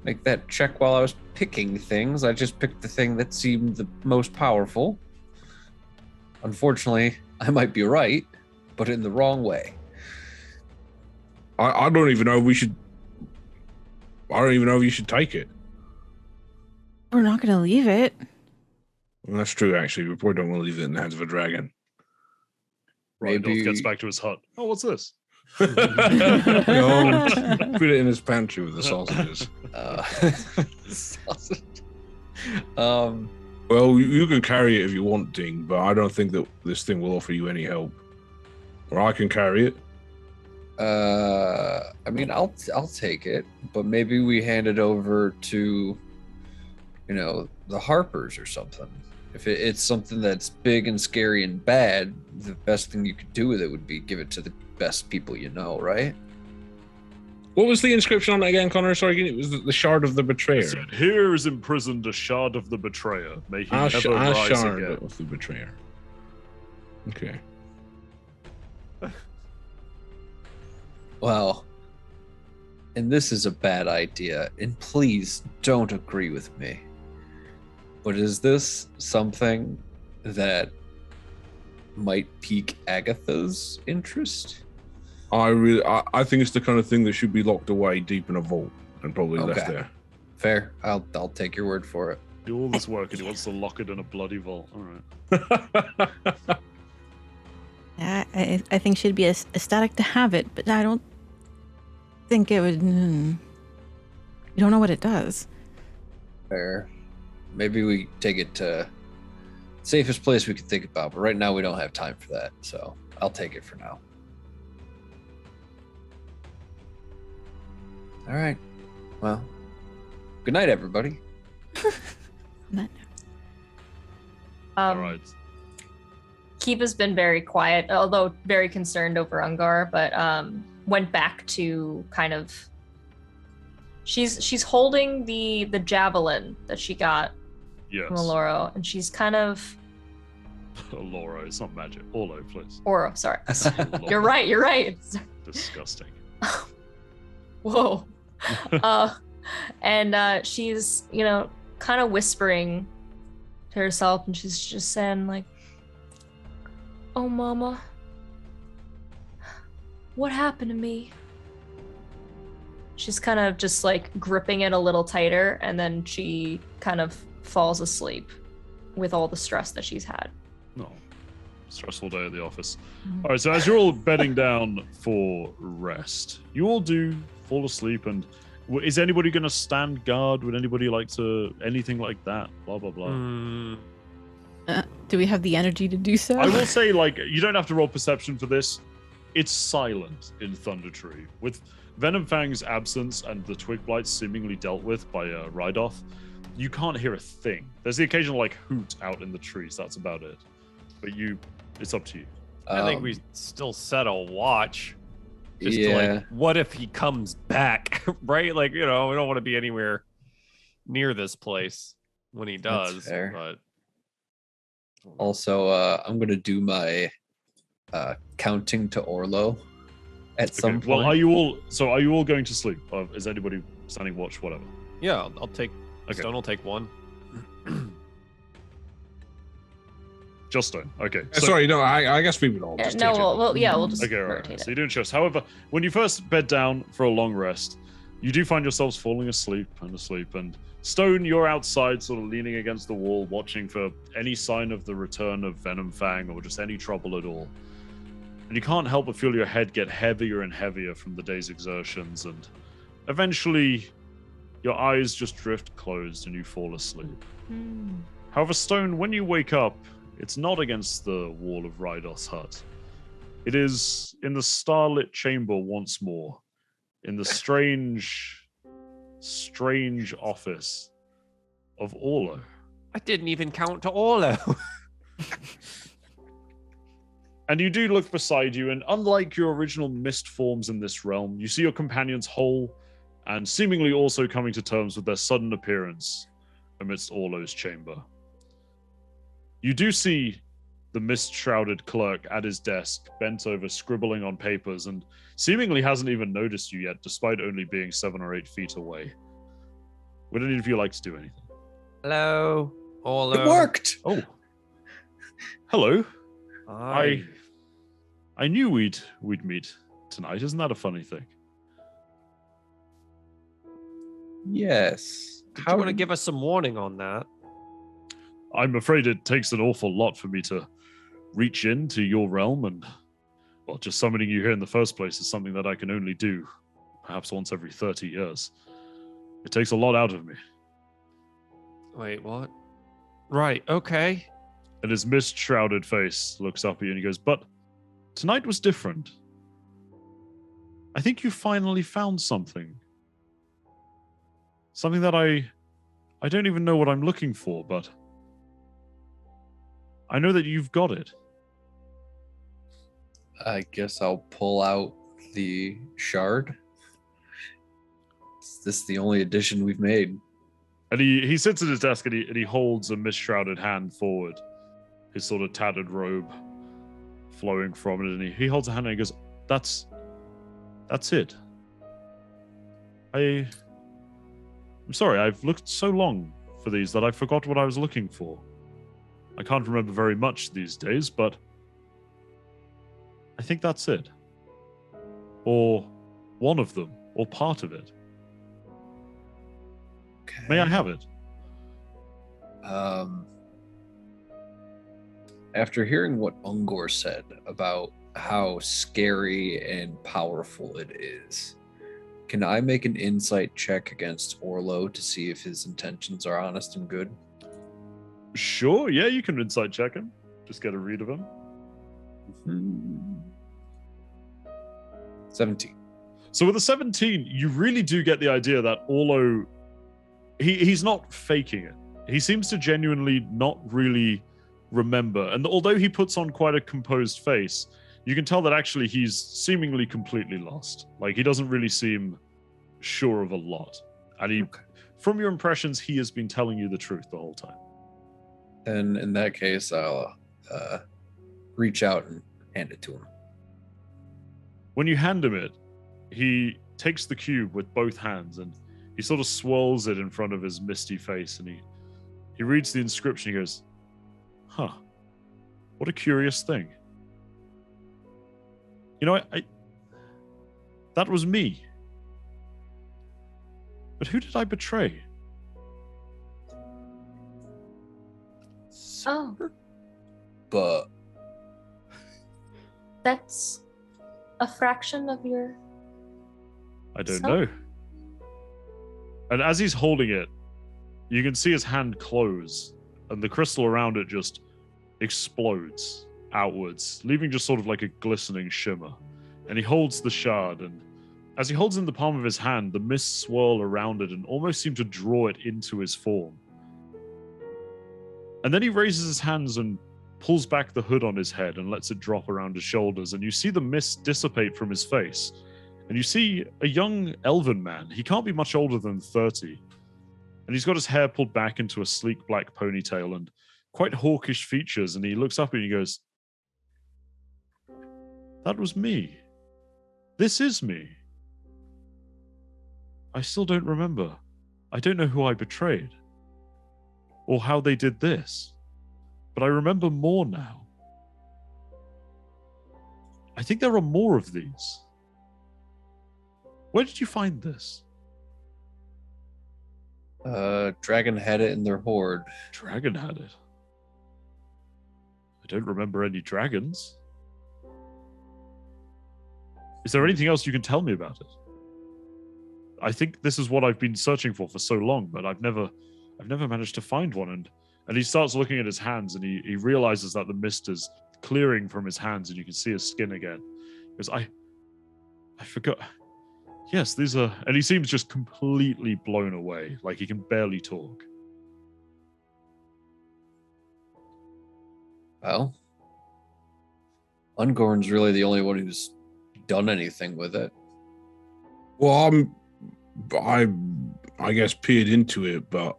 make that check while I was picking things. I just picked the thing that seemed the most powerful. Unfortunately, I might be right, but in the wrong way. I don't even know if we should. I don't even know if you should take it. We're not going to leave it. Well, that's true, actually. We probably don't want to leave it in the hands of a dragon. Randolph Maybe- gets back to his hut. Oh, what's this? No, put it in his pantry with the sausages. Sausage. Well, you can carry it if you want, Ding, but I don't think that this thing will offer you any help. Or I can carry it. I mean, I'll take it, but maybe we hand it over to, the Harpers or something. If it's something that's big and scary and bad, the best thing you could do with it would be give it to the best people you know, right? What was the inscription on it again, Connor? Sorry, it was the Shard of the Betrayer. It said, "Here is imprisoned a shard of the betrayer. May he Our never rise Shard again." of the Betrayer. Okay. Well, and this is a bad idea, and please don't agree with me. But is this something that might pique Agatha's interest? I think it's the kind of thing that should be locked away deep in a vault and probably left Okay. there. Fair. I'll take your word for it. Do all this work, and he wants to lock it in a bloody vault. All right. I think she'd be ecstatic to have it, but I don't think it would. You don't know what it does. Fair. Maybe we take it to safest place we can think about, but right now we don't have time for that, so I'll take it for now. All right. Well, good night, everybody. All right. Kiva's been very quiet, although very concerned over Ungar, but went back to kind of. She's holding the javelin that she got from Aloro, and she's kind of. Aloro, it's not magic. Orlo, please. Oro, sorry. You're right. Disgusting. Whoa. And she's, kind of whispering to herself, and she's just saying, like, "Oh, Mama, what happened to me?" She's kind of just like gripping it a little tighter, and then she kind of falls asleep with all the stress that she's had. No. Stressful day at the office. All right, so as you're all bedding down for rest, you all do fall asleep, and is anybody going to stand guard? Would anybody like to, anything like that? Blah, blah, blah. Do we have the energy to do so? I will say, like, you don't have to roll perception for this. It's silent in Thunder Tree. With Venom Fang's absence and the Twig Blights seemingly dealt with by Rydoth, you can't hear a thing. There's the occasional, like, hoot out in the trees. That's about it. But it's up to you. I think we still set a watch. Just to, like, what if he comes back, right? Like, we don't want to be anywhere near this place when he does. That's fair. But also, I'm going to do my counting to Orlo at some point. Well, are you all going to sleep? Or is anybody standing watch, whatever? Yeah, I'll take, Stone will take one. Just Stone. Okay. Sorry, no, I guess we would all just take it. We'll just okay, rotate right. it. So you're doing shifts. However, when you first bed down for a long rest, you do find yourselves falling asleep. And Stone, you're outside, sort of leaning against the wall, watching for any sign of the return of Venom Fang or just any trouble at all. And you can't help but feel your head get heavier and heavier from the day's exertions, and eventually your eyes just drift closed and you fall asleep. However, Stone, when you wake up, it's not against the wall of Rydoth's hut. It is in the starlit chamber once more, in the strange office of Orlo. I didn't even count to Orlo. And you do look beside you, and unlike your original mist forms in this realm, you see your companions whole and seemingly also coming to terms with their sudden appearance amidst Orlo's chamber. You do see the mist-shrouded clerk at his desk, bent over, scribbling on papers, and seemingly hasn't even noticed you yet, despite only being 7 or 8 feet away. Would any of you like to do anything? Hello, Orlo. It worked! Oh. Hello. I knew we'd meet tonight. Isn't that a funny thing? Yes. Do you want to give us some warning on that? I'm afraid it takes an awful lot for me to reach into your realm, and, well, just summoning you here in the first place is something that I can only do perhaps once every 30 years. It takes a lot out of me. Wait, what? Right, okay. And his mist-shrouded face looks up at you and he goes, but tonight was different. I think you finally found something. Something that I don't even know what I'm looking for, but I know that you've got it. I guess I'll pull out the shard. Is this the only addition we've made? And he sits at his desk and he holds a mist-shrouded hand forward, his sort of tattered robe flowing from it, and he holds a hand and he goes, That's it. I'm sorry, I've looked so long for these that I forgot what I was looking for. I can't remember very much these days, but I think that's it. Or one of them, or part of it. Okay. May I have it? After hearing what Ungor said about how scary and powerful it is, Can I make an insight check against Orlo to see if his intentions are honest and good? Sure, yeah, you can insight check him. Just get a read of him. 17. So with a 17, you really do get the idea that Orlo, he's not faking it. He seems to genuinely not really remember. And although he puts on quite a composed face, you can tell that actually he's seemingly completely lost. Like, he doesn't really seem sure of a lot. And from your impressions, he has been telling you the truth the whole time. Then in that case, I'll reach out and hand it to him. When you hand him it, he takes the cube with both hands and he sort of swirls it in front of his misty face, and he reads the inscription. He goes, huh, what a curious thing. You know, I that was me. But who did I betray? Oh, But that's a fraction of your. I don't So? know. And as he's holding it, you can see his hand close, and the crystal around it just explodes outwards, leaving just sort of like a glistening shimmer. And he holds the shard, and as he holds it in the palm of his hand, the mists swirl around it and almost seem to draw it into his form. And then he raises his hands and pulls back the hood on his head and lets it drop around his shoulders, and you see the mist dissipate from his face. And you see a young elven man. He can't be much older than 30. And he's got his hair pulled back into a sleek black ponytail and quite hawkish features. And he looks up and he goes, that was me. This is me. I still don't remember. I don't know who I betrayed. Or how they did this. But I remember more now. I think there are more of these. Where did you find this? Dragon had it in their hoard. Dragon had it. I don't remember any dragons. Is there anything else you can tell me about it? I think this is what I've been searching for so long, but I've never managed to find one. And he starts looking at his hands, and he realizes that the mist is clearing from his hands, and you can see his skin again. He goes, I forgot. Yes, these are... And he seems just completely blown away, like he can barely talk. Well, Ungorn's really the only one who's done anything with it. Well, I guess peered into it, but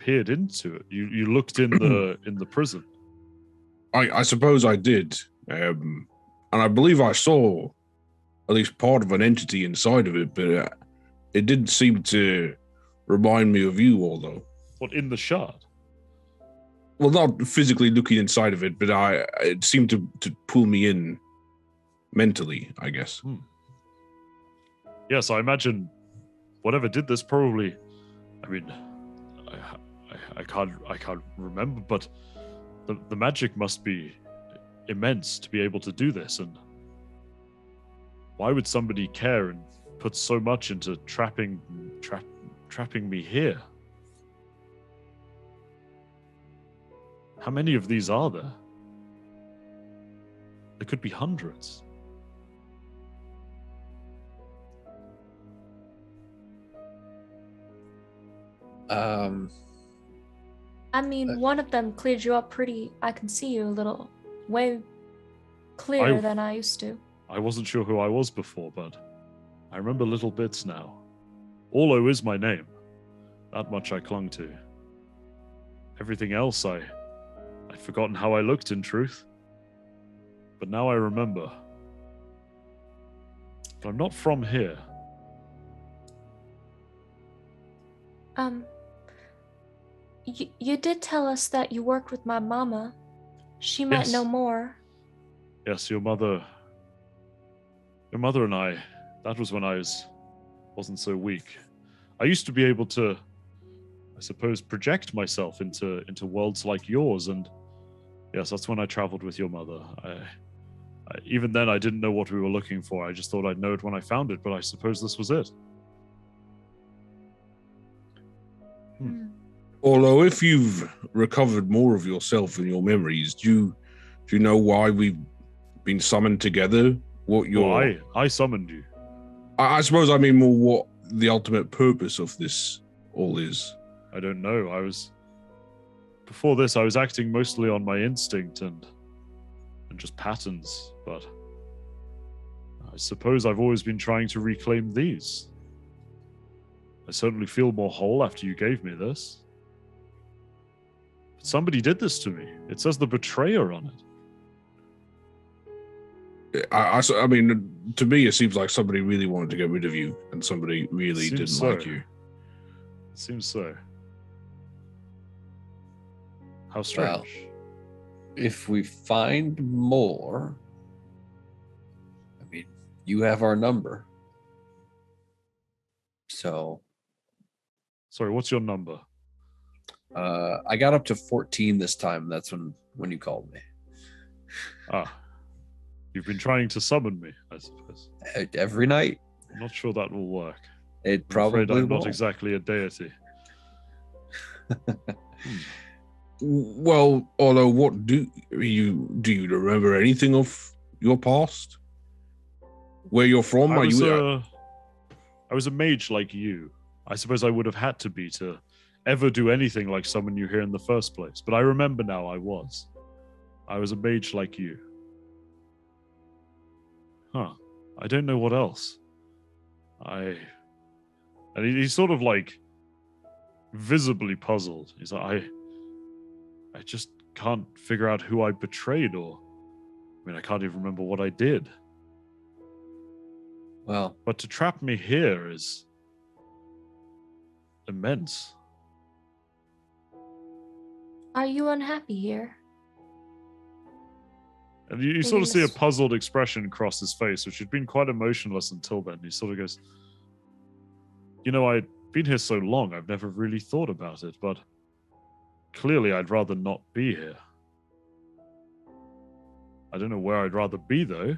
Peered into it. You looked in the prison. I suppose I did, and I believe I saw at least part of an entity inside of it, but it didn't seem to remind me of you, although. What, in the shard? Well, not physically looking inside of it, but it seemed to pull me in mentally, I guess. Yes, I imagine whatever did this probably... I mean, I can't remember, but the magic must be immense to be able to do this, and why would somebody care and put so much into trapping me here? How many of these are there? There could be hundreds. I mean, one of them cleared you up pretty. I can see you a little way clearer than I used to. I wasn't sure who I was before, but I remember little bits now. Orlo is my name. That much I clung to. Everything else, I'd forgotten how I looked, in truth. But now I remember. But I'm not from here. You did tell us that you worked with my mama. She might Yes. know more. Yes, your mother and I, that was when I wasn't so weak. I used to be able to, I suppose, project myself into worlds like yours, and yes, that's when I traveled with your mother. Even then, I didn't know what we were looking for. I just thought I'd know it when I found it, but I suppose this was it. Although, if you've recovered more of yourself and your memories, do you know why we've been summoned together? What your? Well, I summoned you. I suppose I mean more what the ultimate purpose of this all is. I don't know. Before this, I was acting mostly on my instinct and just patterns, but I suppose I've always been trying to reclaim these. I certainly feel more whole after you gave me this. But somebody did this to me. It says the betrayer on it. I mean, to me, it seems like somebody really wanted to get rid of you, and somebody really Seems didn't so. like you. It seems so. How strange. Well, if we find more, I mean, you have our number. So, Sorry, what's your number? I got up to 14 this time. That's when you called me. Ah, you've been trying to summon me, I suppose. Every night. I'm not sure that will work. It I'm probably afraid I'm won't. not exactly a deity. Well, although, what do you remember anything of your past? Where you're from? I was a mage like you. I suppose I would have had to be to ever do anything like summon you here in the first place. But I remember now I was a mage like you. Huh. I don't know what else. And he's sort of like visibly puzzled. He's like, I just can't figure out who I betrayed, I can't even remember what I did. Well, But to trap me here is immense. Are you unhappy here? And you sort of see a Yes. puzzled expression cross his face, which had been quite emotionless until then. He sort of goes, I'd been here so long, I've never really thought about it, but clearly I'd rather not be here. I don't know where I'd rather be, though.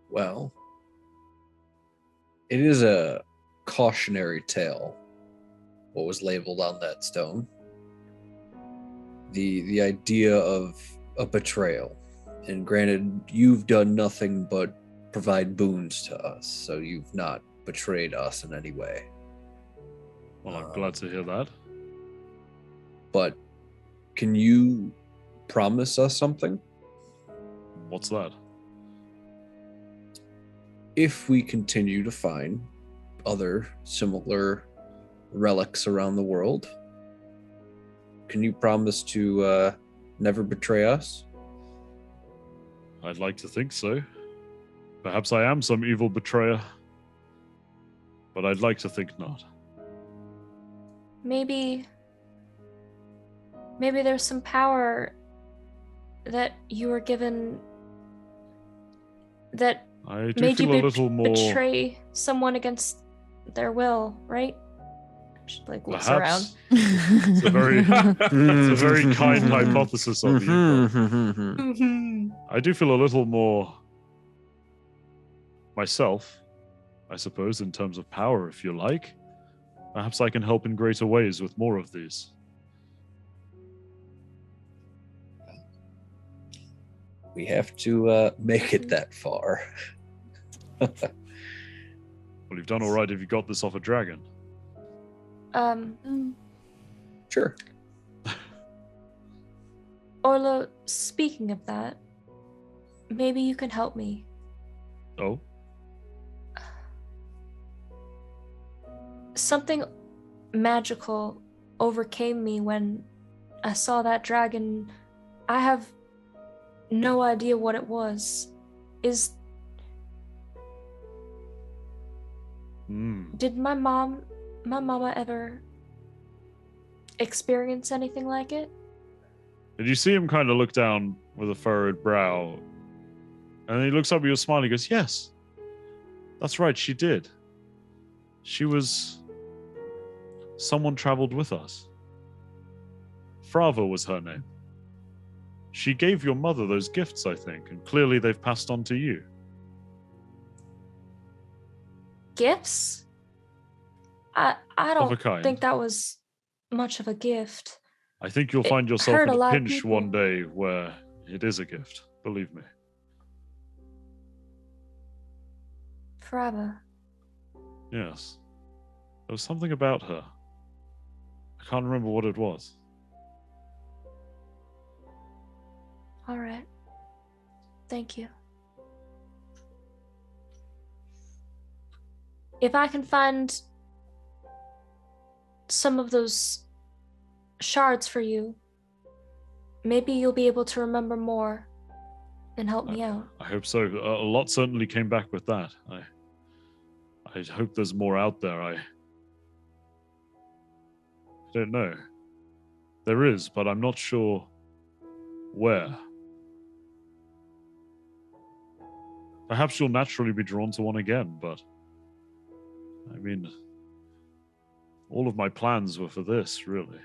well, it is a cautionary tale. What was labeled on that stone? The idea of a betrayal. And granted, you've done nothing but provide boons to us, so you've not betrayed us in any way. Well, I'm glad to hear that. But can you promise us something? What's that? If we continue to find other similar relics around the world, can you promise to never betray us? I'd like to think so. Perhaps I am some evil betrayer. But I'd like to think not. Maybe there's some power that you were given that I do made feel you a little more... betray someone against their will, right? She looks around. Perhaps. It's a very kind hypothesis of you. But I do feel a little more myself, I suppose, in terms of power, if you like. Perhaps I can help in greater ways with more of these. We have to make it that far. Well, you've done all right if you got this off a dragon. Sure. Orlo, speaking of that, maybe you can help me. Oh? Something magical overcame me when I saw that dragon. I have no idea what it was. Did my mama ever experience anything like it? And you see him kind of look down with a furrowed brow. And then he looks up at you smiling and goes, yes. That's right, she did. She was... Someone traveled with us. Frava was her name. She gave your mother those gifts, I think, and clearly they've passed on to you. Gifts? I Of a don't kind. think that was much of a gift. I think you'll It find yourself hurt in a a lot of pinch people. one day where it is a gift. Believe me. Forever. Yes. There was something about her. I can't remember what it was. All right. Thank you. If I can find some of those shards for you, maybe you'll be able to remember more and help me out. I hope so. A lot certainly came back with that. I hope there's more out there. I don't know. There is, but I'm not sure where. Perhaps you'll naturally be drawn to one again, but I mean, all of my plans were for this, really.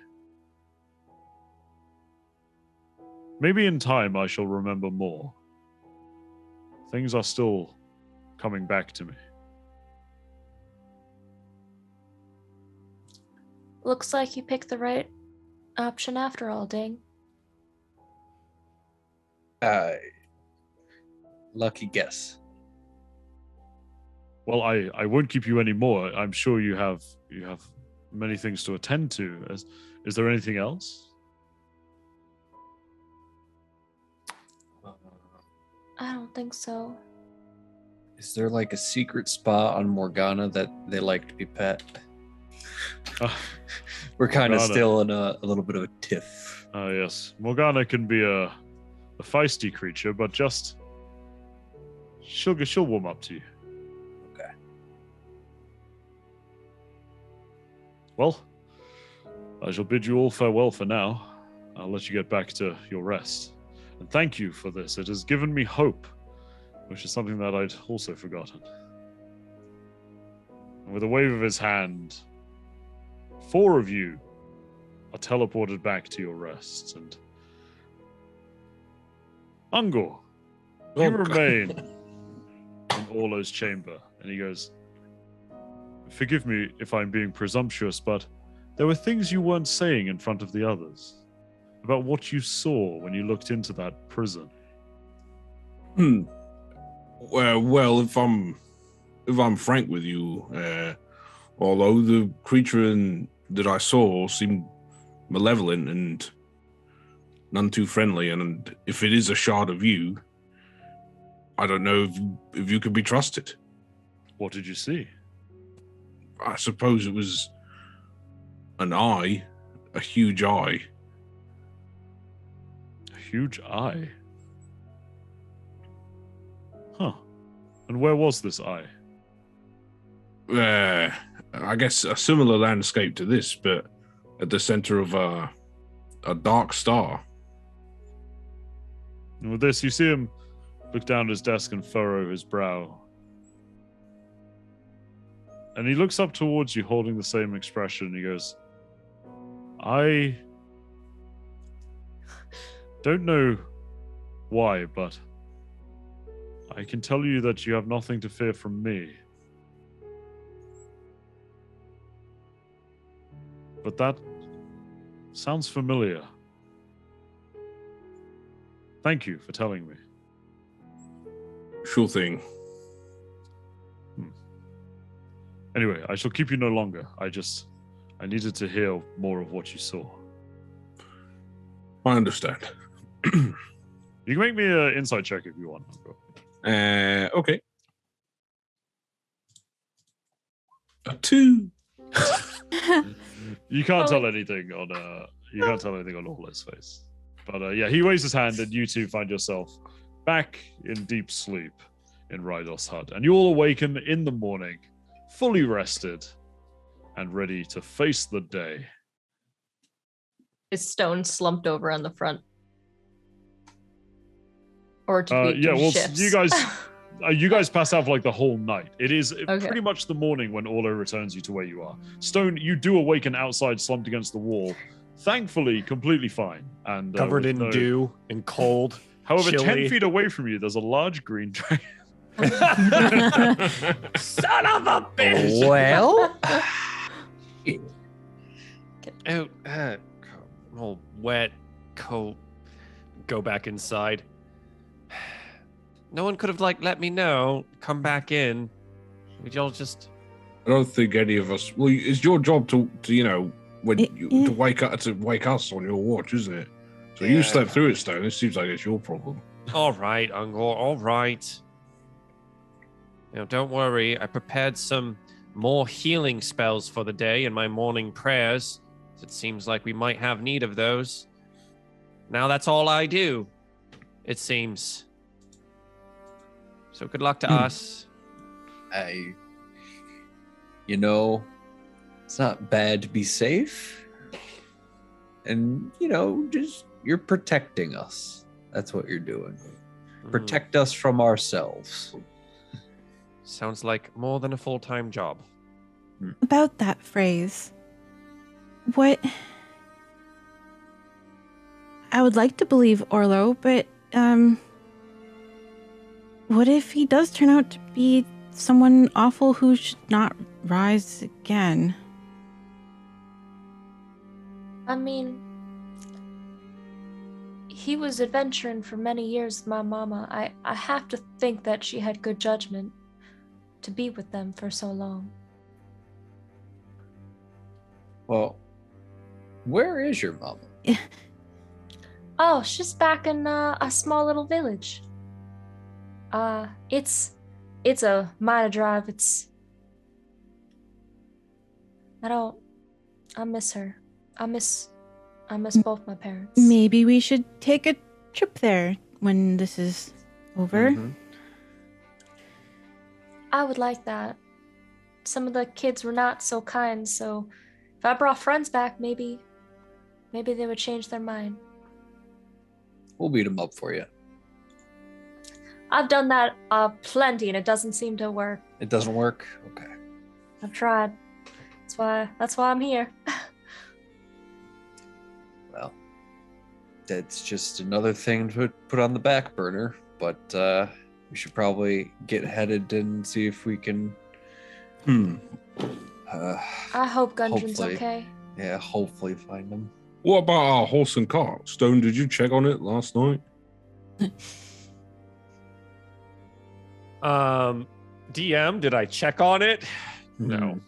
Maybe in time I shall remember more. Things are still coming back to me. Looks like you picked the right option after all, Ding. Lucky guess. Well, I won't keep you anymore. I'm sure you have many things to attend to. Is there anything else? I don't think so. Is there like a secret spot on Morgana that they like to be pet? We're kind of Morgana. still in a little bit of a tiff. Yes. Morgana can be a feisty creature, but just she'll warm up to you. Okay. Well, I shall bid you all farewell for now. I'll let you get back to your rest. And thank you for this. It has given me hope, which is something that I'd also forgotten. And with a wave of his hand, 4 of you are teleported back to your rests. And Ungor, you remain in Orlo's chamber. And he goes, forgive me if I'm being presumptuous, but there were things you weren't saying in front of the others about what you saw when you looked into that prison. Well, if I'm frank with you, although the creature that I saw seemed malevolent and none too friendly, and if it is a shard of you, I don't know if you could be trusted. What did you see? I suppose it was an eye, a huge eye. A huge eye? Huh. And where was this eye? I guess a similar landscape to this, but at the center of a dark star. And with this, you see him look down at his desk and furrow his brow. And he looks up towards you, holding the same expression, and he goes, I don't know why, but I can tell you that you have nothing to fear from me. But that sounds familiar. Thank you for telling me. Sure thing. Anyway, I shall keep you no longer. I needed to hear more of what you saw. I understand. You can make me an insight check if you want. Okay. A 2. You can't tell anything on Orlo's face. But yeah, he waves his hand and you two find yourself back in deep sleep in Rydos' hut. And you all awaken in the morning, fully rested and ready to face the day. Is Stone slumped over on the front? Or do we yeah, well, shifts? you guys pass out for like the whole night. It is Okay. pretty much the morning when Orlo returns you to where you are. Stone, you do awaken outside, slumped against the wall, thankfully completely fine. And Covered with in dew and cold. However, 10 chilly. feet away from you, there's a large green dragon. Son of a bitch! Well, All wet, coat. Go back inside. No one could have let me know. Come back in. We'd all just. I don't think any of us. Well, it's your job to when to wake us on your watch, isn't it? So you slept through it, Stone. It seems like it's your problem. All right, Ungor. All right. Don't worry. I prepared some more healing spells for the day in my morning prayers. It seems like we might have need of those. Now that's all I do, it seems. So good luck to us. It's not bad to be safe. And, just you're protecting us. That's what you're doing. Protect us from ourselves. Sounds like more than a full-time job. About that phrase, what... I would like to believe Orlo, but, what if he does turn out to be someone awful who should not rise again? I mean, he was adventuring for many years with my mama. I have to think that she had good judgment to be with them for so long. Well, where is your mama? Oh, she's back in a small little village. It's a minor drive. I miss her. I miss both my parents. Maybe we should take a trip there when this is over. Mm-hmm. I would like that. Some of the kids were not so kind, so if I brought friends back, maybe they would change their mind. We'll beat them up for you. I've done that plenty, and it doesn't seem to work. It doesn't work? Okay. I've tried. That's why I'm here. Well, that's just another thing to put on the back burner, but we should probably get headed and see if we can... I hope Gundren's hopefully. okay. Yeah, hopefully find them. What about our horse and cart? Stone, did you check on it last night? DM, did I check on it? No. Mhm.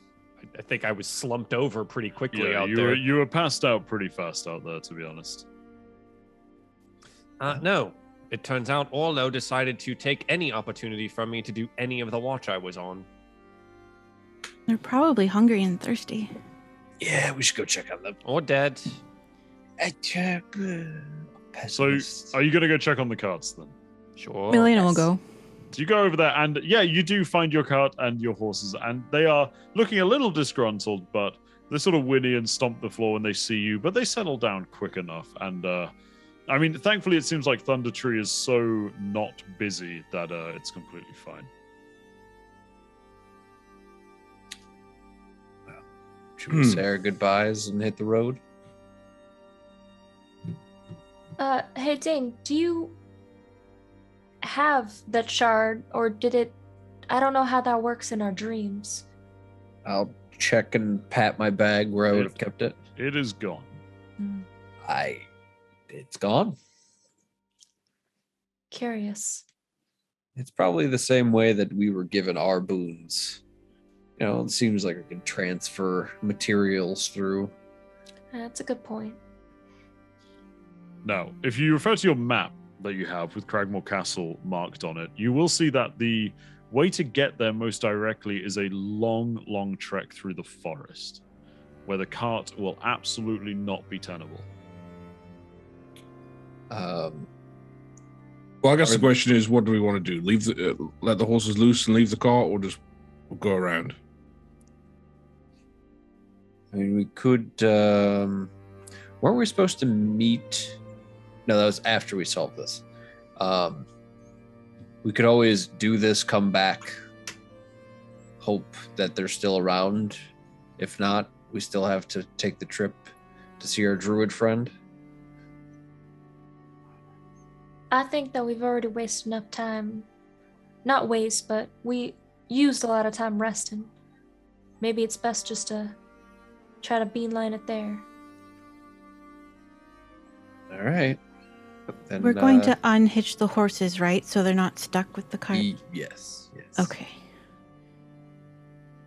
I think I was slumped over pretty quickly Yeah, out you there. were passed out pretty fast out there, to be honest. No. It turns out Orlo decided to take any opportunity from me to do any of the watch I was on. They're probably hungry and thirsty. Yeah, we should go check on them. Or dead. So, are you going to go check on the carts then? Sure. Milena will go. So you go over there, and yeah, you do find your cart and your horses, and they are looking a little disgruntled, but they sort of whinny and stomp the floor when they see you, but they settle down quick enough. And I mean, thankfully, it seems like Thunder Tree is so not busy that it's completely fine. Should we say our goodbyes and hit the road? Hey Dane, do you have that shard, or did it? I don't know how that works in our dreams. I'll check and pat my bag where I would have kept it. It is gone. It's gone. Curious. It's probably the same way that we were given our boons. It seems like we can transfer materials through. That's a good point. Now, if you refer to your map that you have with Cragmore Castle marked on it, you will see that the way to get there most directly is a long, long trek through the forest, where the cart will absolutely not be tenable. Well, I guess the question is, what do we want to do? Let the horses loose and leave the cart, or just go around? I mean, we could... weren't we supposed to meet... No, that was after we solved this. We could always do this, come back, hope that they're still around. If not, we still have to take the trip to to see our druid friend? I think that we've already wasted enough time. Not waste, but we used a lot of time resting. Maybe it's best just to try to beeline it there. All right. Then, We're going to unhitch the horses, right? So they're not stuck with the cart. Yes. Okay.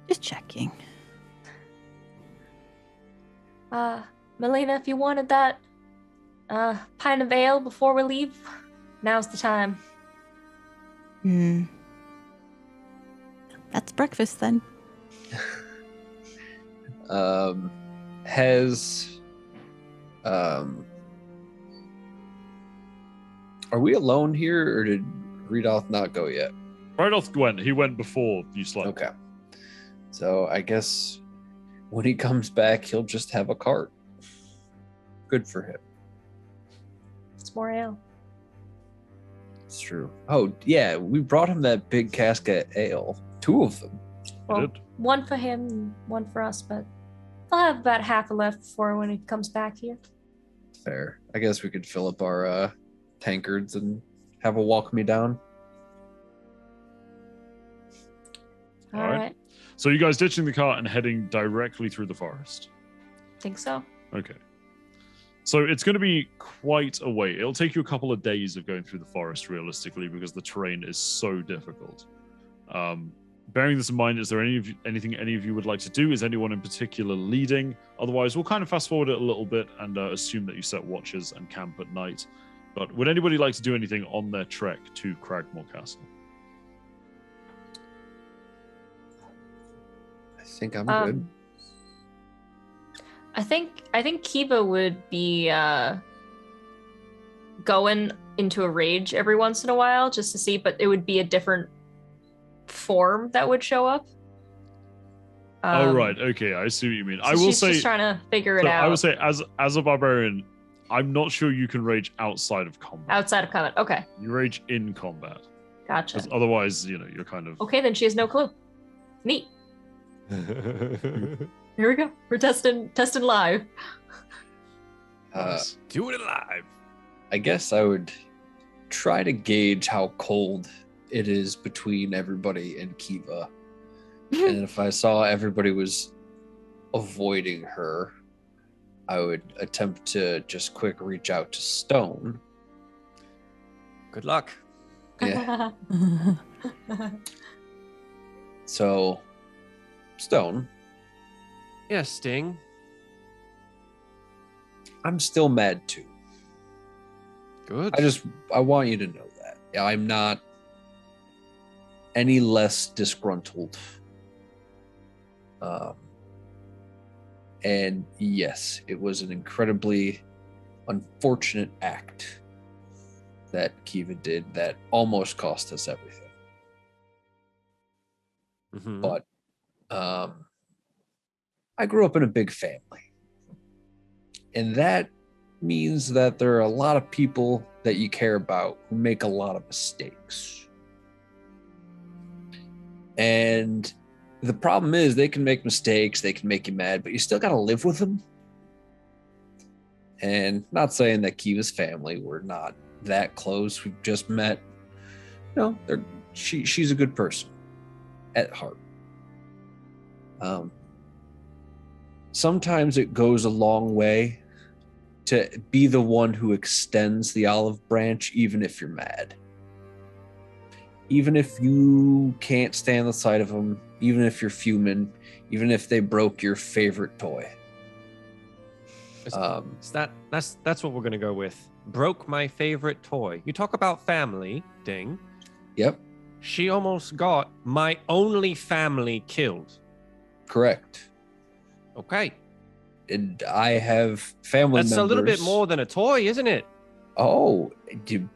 Just checking. Melina, if you wanted that pint of ale before we leave, now's the time. That's breakfast then. Are we alone here, or did Rudolph not go yet? Rudolph went. He went before you slept. Okay. So I guess when he comes back, he'll just have a cart. Good for him. It's more ale. It's true. Oh, yeah, we brought him that big cask of ale. 2 of them. Well, one for him and one for us, but I'll have about half left for when he comes back here. Fair. I guess we could fill up our tankards and have a walk me down. All right. So you guys ditching the cart and heading directly through the forest? Think so. Okay. So it's going to be quite a way. It'll take you a couple of days of going through the forest, realistically, because the terrain is so difficult. Bearing this in mind, is there anything any of you would like to do? Is anyone in particular leading? Otherwise, we'll kind of fast forward it a little bit and assume that you set watches and camp at night. But would anybody like to do anything on their trek to Cragmore Castle? I think I'm good. I think Kiva would be going into a rage every once in a while just to see, but it would be a different form that would show up. Oh right, okay, I see what you mean. So I will say, she's just trying to figure it out. I would say, as a barbarian, I'm not sure you can rage outside of combat. Outside of combat, okay. You rage in combat. Gotcha. Because otherwise, you're kind of. Okay, then she has no clue. Neat. Here we go. We're testing live. Do it live. I guess I would try to gauge how cold it is between everybody and Kiva. And if I saw everybody was avoiding her, I would attempt to just quick reach out to Stone. Good luck. Yeah. So, Stone. Yes, Sting. I'm still mad too. Good. I want you to know that. I'm not any less disgruntled. And yes, it was an incredibly unfortunate act that Kiva did that almost cost us everything. Mm-hmm. But I grew up in a big family. And that means that there are a lot of people that you care about who make a lot of mistakes. And the problem is they can make mistakes, they can make you mad, but you still got to live with them. And not saying that Kiva's family, we're not that close. We've just met. No, she's a good person at heart. Sometimes it goes a long way to be the one who extends the olive branch, even if you're mad. Even if you can't stand the sight of them, even if you're fuming, even if they broke your favorite toy. That's what we're gonna go with. Broke my favorite toy. You talk about family, Ding. Yep. She almost got my only family killed. Correct. Okay. And I have family members. That's a little bit more than a toy, isn't it? Oh,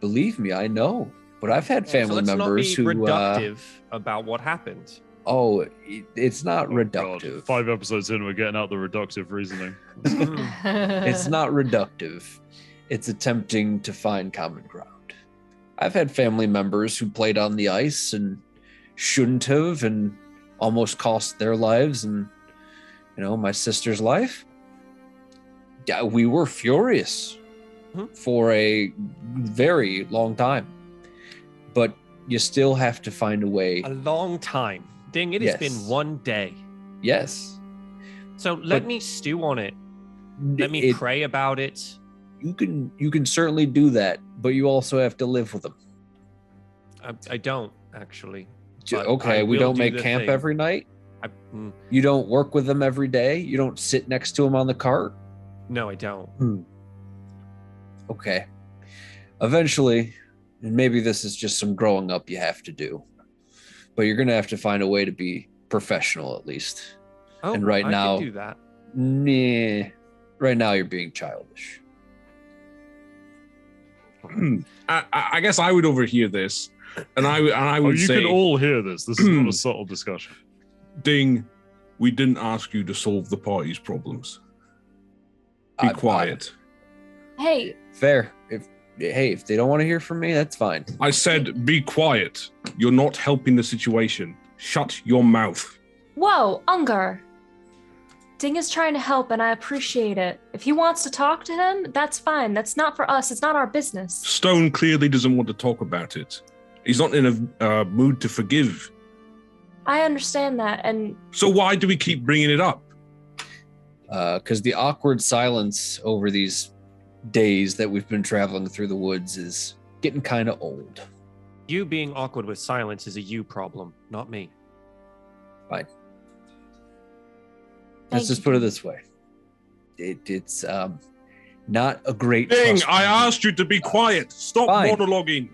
believe me, I know. But I've had family members who reductive about what happened. Oh, it's not reductive. God. 5 episodes in, we're getting out the reductive reasoning. It's not reductive. It's attempting to find common ground. I've had family members who played on the ice and shouldn't have, and almost cost their lives, and my sister's life. Yeah, we were furious for a very long time, but you still have to find a way. A long time. Ding, it has been one day. Yes. So let me stew on it. Let me pray about it. You can certainly do that, but you also have to live with them. I don't, actually. Okay, we don't make camp every night? You don't work with them every day? You don't sit next to them on the cart? No, I don't. Okay. Eventually, and maybe this is just some growing up you have to do, but you're going to have to find a way to be professional at least. Oh, and right now, I can do that. Nah, right now you're being childish. I guess I would overhear this, and I would you say, can all hear this. This is not a subtle discussion. Ding, we didn't ask you to solve the party's problems. Be quiet. Hey. Fair. If they don't want to hear from me, that's fine. I said be quiet. You're not helping the situation. Shut your mouth. Whoa, Ungar. Ding is trying to help, and I appreciate it. If he wants to talk to him, that's fine. That's not for us. It's not our business. Stone clearly doesn't want to talk about it. He's not in a mood to forgive. I understand that, and... So why do we keep bringing it up? Because the awkward silence over these days that we've been traveling through the woods is getting kind of old. You being awkward with silence is a you problem, not me. Fine. Let's just put it this way. It's not a great thing. I asked you to be quiet. Stop monologuing.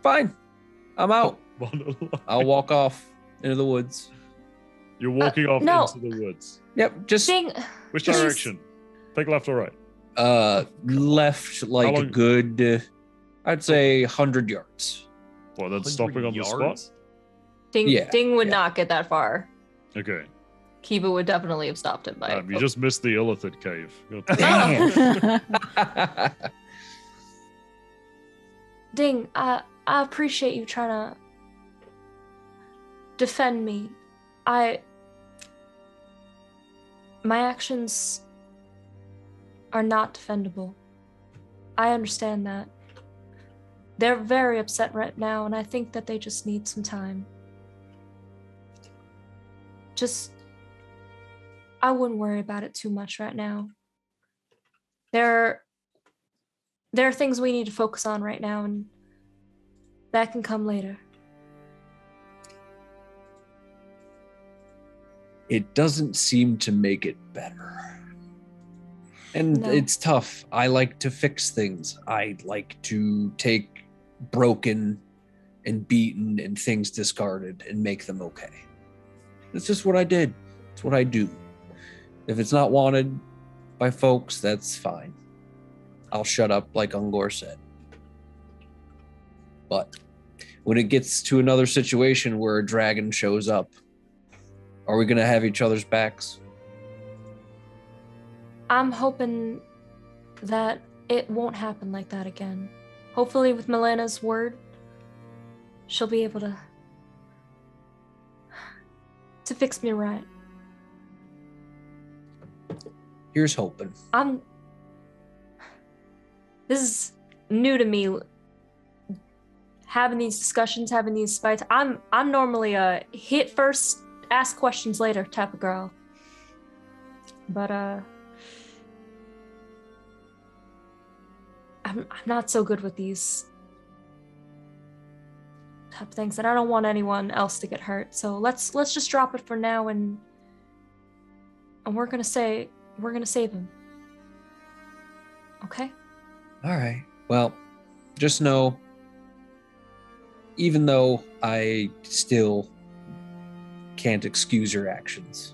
Fine. I'm out. I'll walk off into the woods. You're walking off into the woods. Yep. Just which direction? Take left or right? Left, like a good, I'd say 100 yards. Well, that's stopping on the spot? Ding would not get that far. Okay. Kiba would definitely have stopped him by. You just missed the Illithid cave. Damn. Ding, I appreciate you trying to defend me. My actions are not defendable. I understand that. They're very upset right now, and I think that they just need some time. I wouldn't worry about it too much right now. There are things we need to focus on right now, and that can come later. It doesn't seem to make it better. And it's tough. I like to fix things. I like to take broken and beaten and things discarded and make them okay. It's just what I did. It's what I do. If it's not wanted by folks, that's fine. I'll shut up like Ungor said. But when it gets to another situation where a dragon shows up, are we going to have each other's backs? I'm hoping that it won't happen like that again. Hopefully with Milena's word, she'll be able to fix me right. Here's hoping. This is new to me. Having these discussions, having these fights. I'm normally a hit first, ask questions later type of girl. But I'm not so good with these type of things, and I don't want anyone else to get hurt. So let's just drop it for now, and we're gonna save him. Okay? All right. Well, just know, even though I still can't excuse your actions,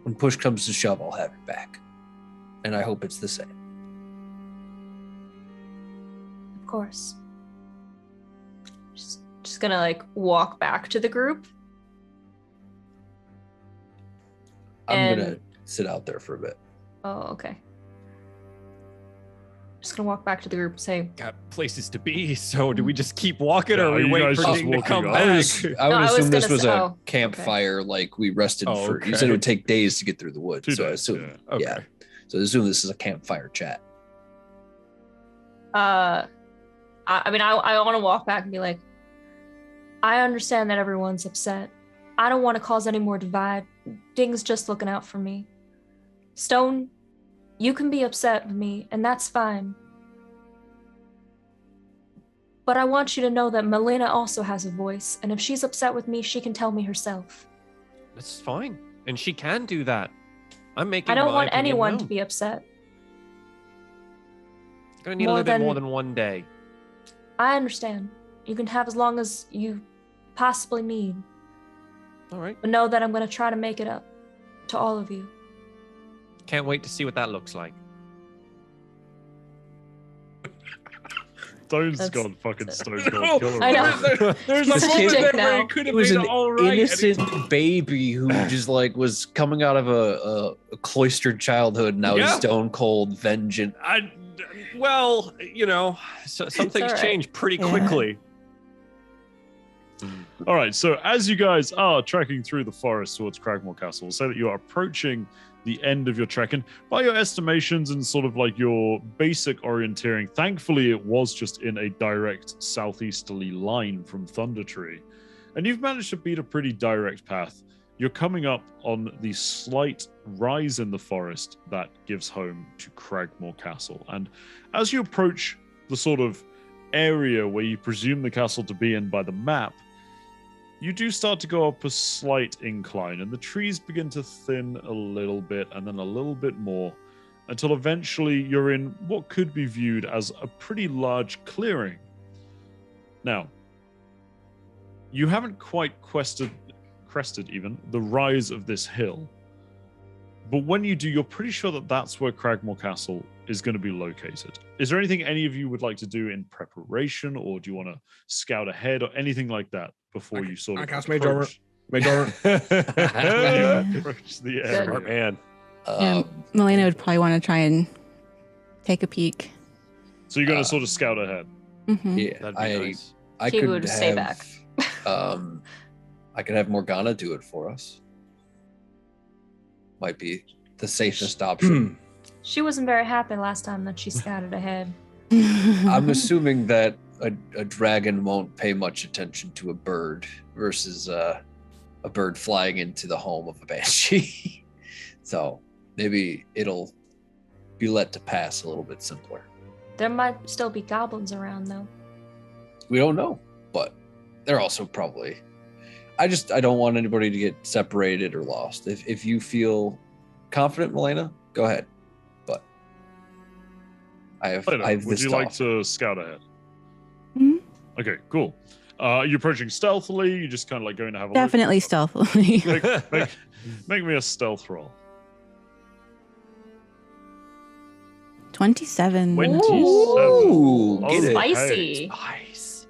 when push comes to shove, I'll have your back. And I hope it's the same. Of course. Just gonna walk back to the group. I'm gonna sit out there for a bit. Oh, okay. Just gonna walk back to the group and say, got places to be, so do we just keep walking or we wait for Ding to come back? I would assume this was a campfire, like we rested for, you said it would take days to get through the woods. 2 so I days, assume, Okay. So I assume this is a campfire chat. I want to walk back and be like, I understand that everyone's upset. I don't want to cause any more divide. Ding's just looking out for me. Stone, you can be upset with me, and that's fine. But I want you to know that Melina also has a voice, and if she's upset with me, she can tell me herself. That's fine. And she can do that. I'm making I don't my want opinion anyone known. to be upset. Gonna need a little bit more than one day. I understand. You can have as long as you possibly need. All right. But know that I'm going to try to make it up to all of you. Can't wait to see what that looks like. Stone's gone fucking stone cold killer. I know. There's He's a a moment dick there now. where he could It have was made an it all right. and he- innocent baby who just like was coming out of a cloistered childhood. And now he's Yeah. stone cold, vengeant. Well, some things all right. change pretty Yeah. quickly. All right, so as you guys are trekking through the forest towards Cragmore Castle, we'll say that you are approaching the end of your trek, and by your estimations and sort of like your basic orienteering, thankfully it was just in a direct southeasterly line from Thunder Tree, and you've managed to beat a pretty direct path. You're coming up on the slight rise in the forest that gives home to Cragmore Castle, and as you approach the sort of area where you presume the castle to be in by the map, you do start to go up a slight incline, and the trees begin to thin a little bit and then a little bit more until eventually you're in what could be viewed as a pretty large clearing. Now, you haven't quite crested even the rise of this hill, but when you do, you're pretty sure that that's where Cragmore Castle is going to be located. Is there anything any of you would like to do in preparation, or do you want to scout ahead or anything like that before you sort of I cast Mage Armor. Mage Armor. approach the area? Smart man. Yeah, Melina would probably want to try and take a peek. So you're going to sort of scout ahead. Hmm. Yeah, That'd be nice. I She could would stay have, I could have Morgana do it for us. Might be the safest option. She wasn't very happy last time that she scouted ahead. I'm assuming that a dragon won't pay much attention to a bird versus a bird flying into the home of a banshee. So maybe it'll be let to pass a little bit simpler. There might still be goblins around, though. We don't know, but they're also probably. I don't want anybody to get separated or lost. If you feel confident, Melina, go ahead. But I have Would this you to like offer. to scout ahead? Mhm. Okay, cool. Are you approaching stealthily? You just kind of like going to have a Definitely stealthily. look? Make me a stealth roll. 27. 27. Ooh, get it. Spicy. Nice.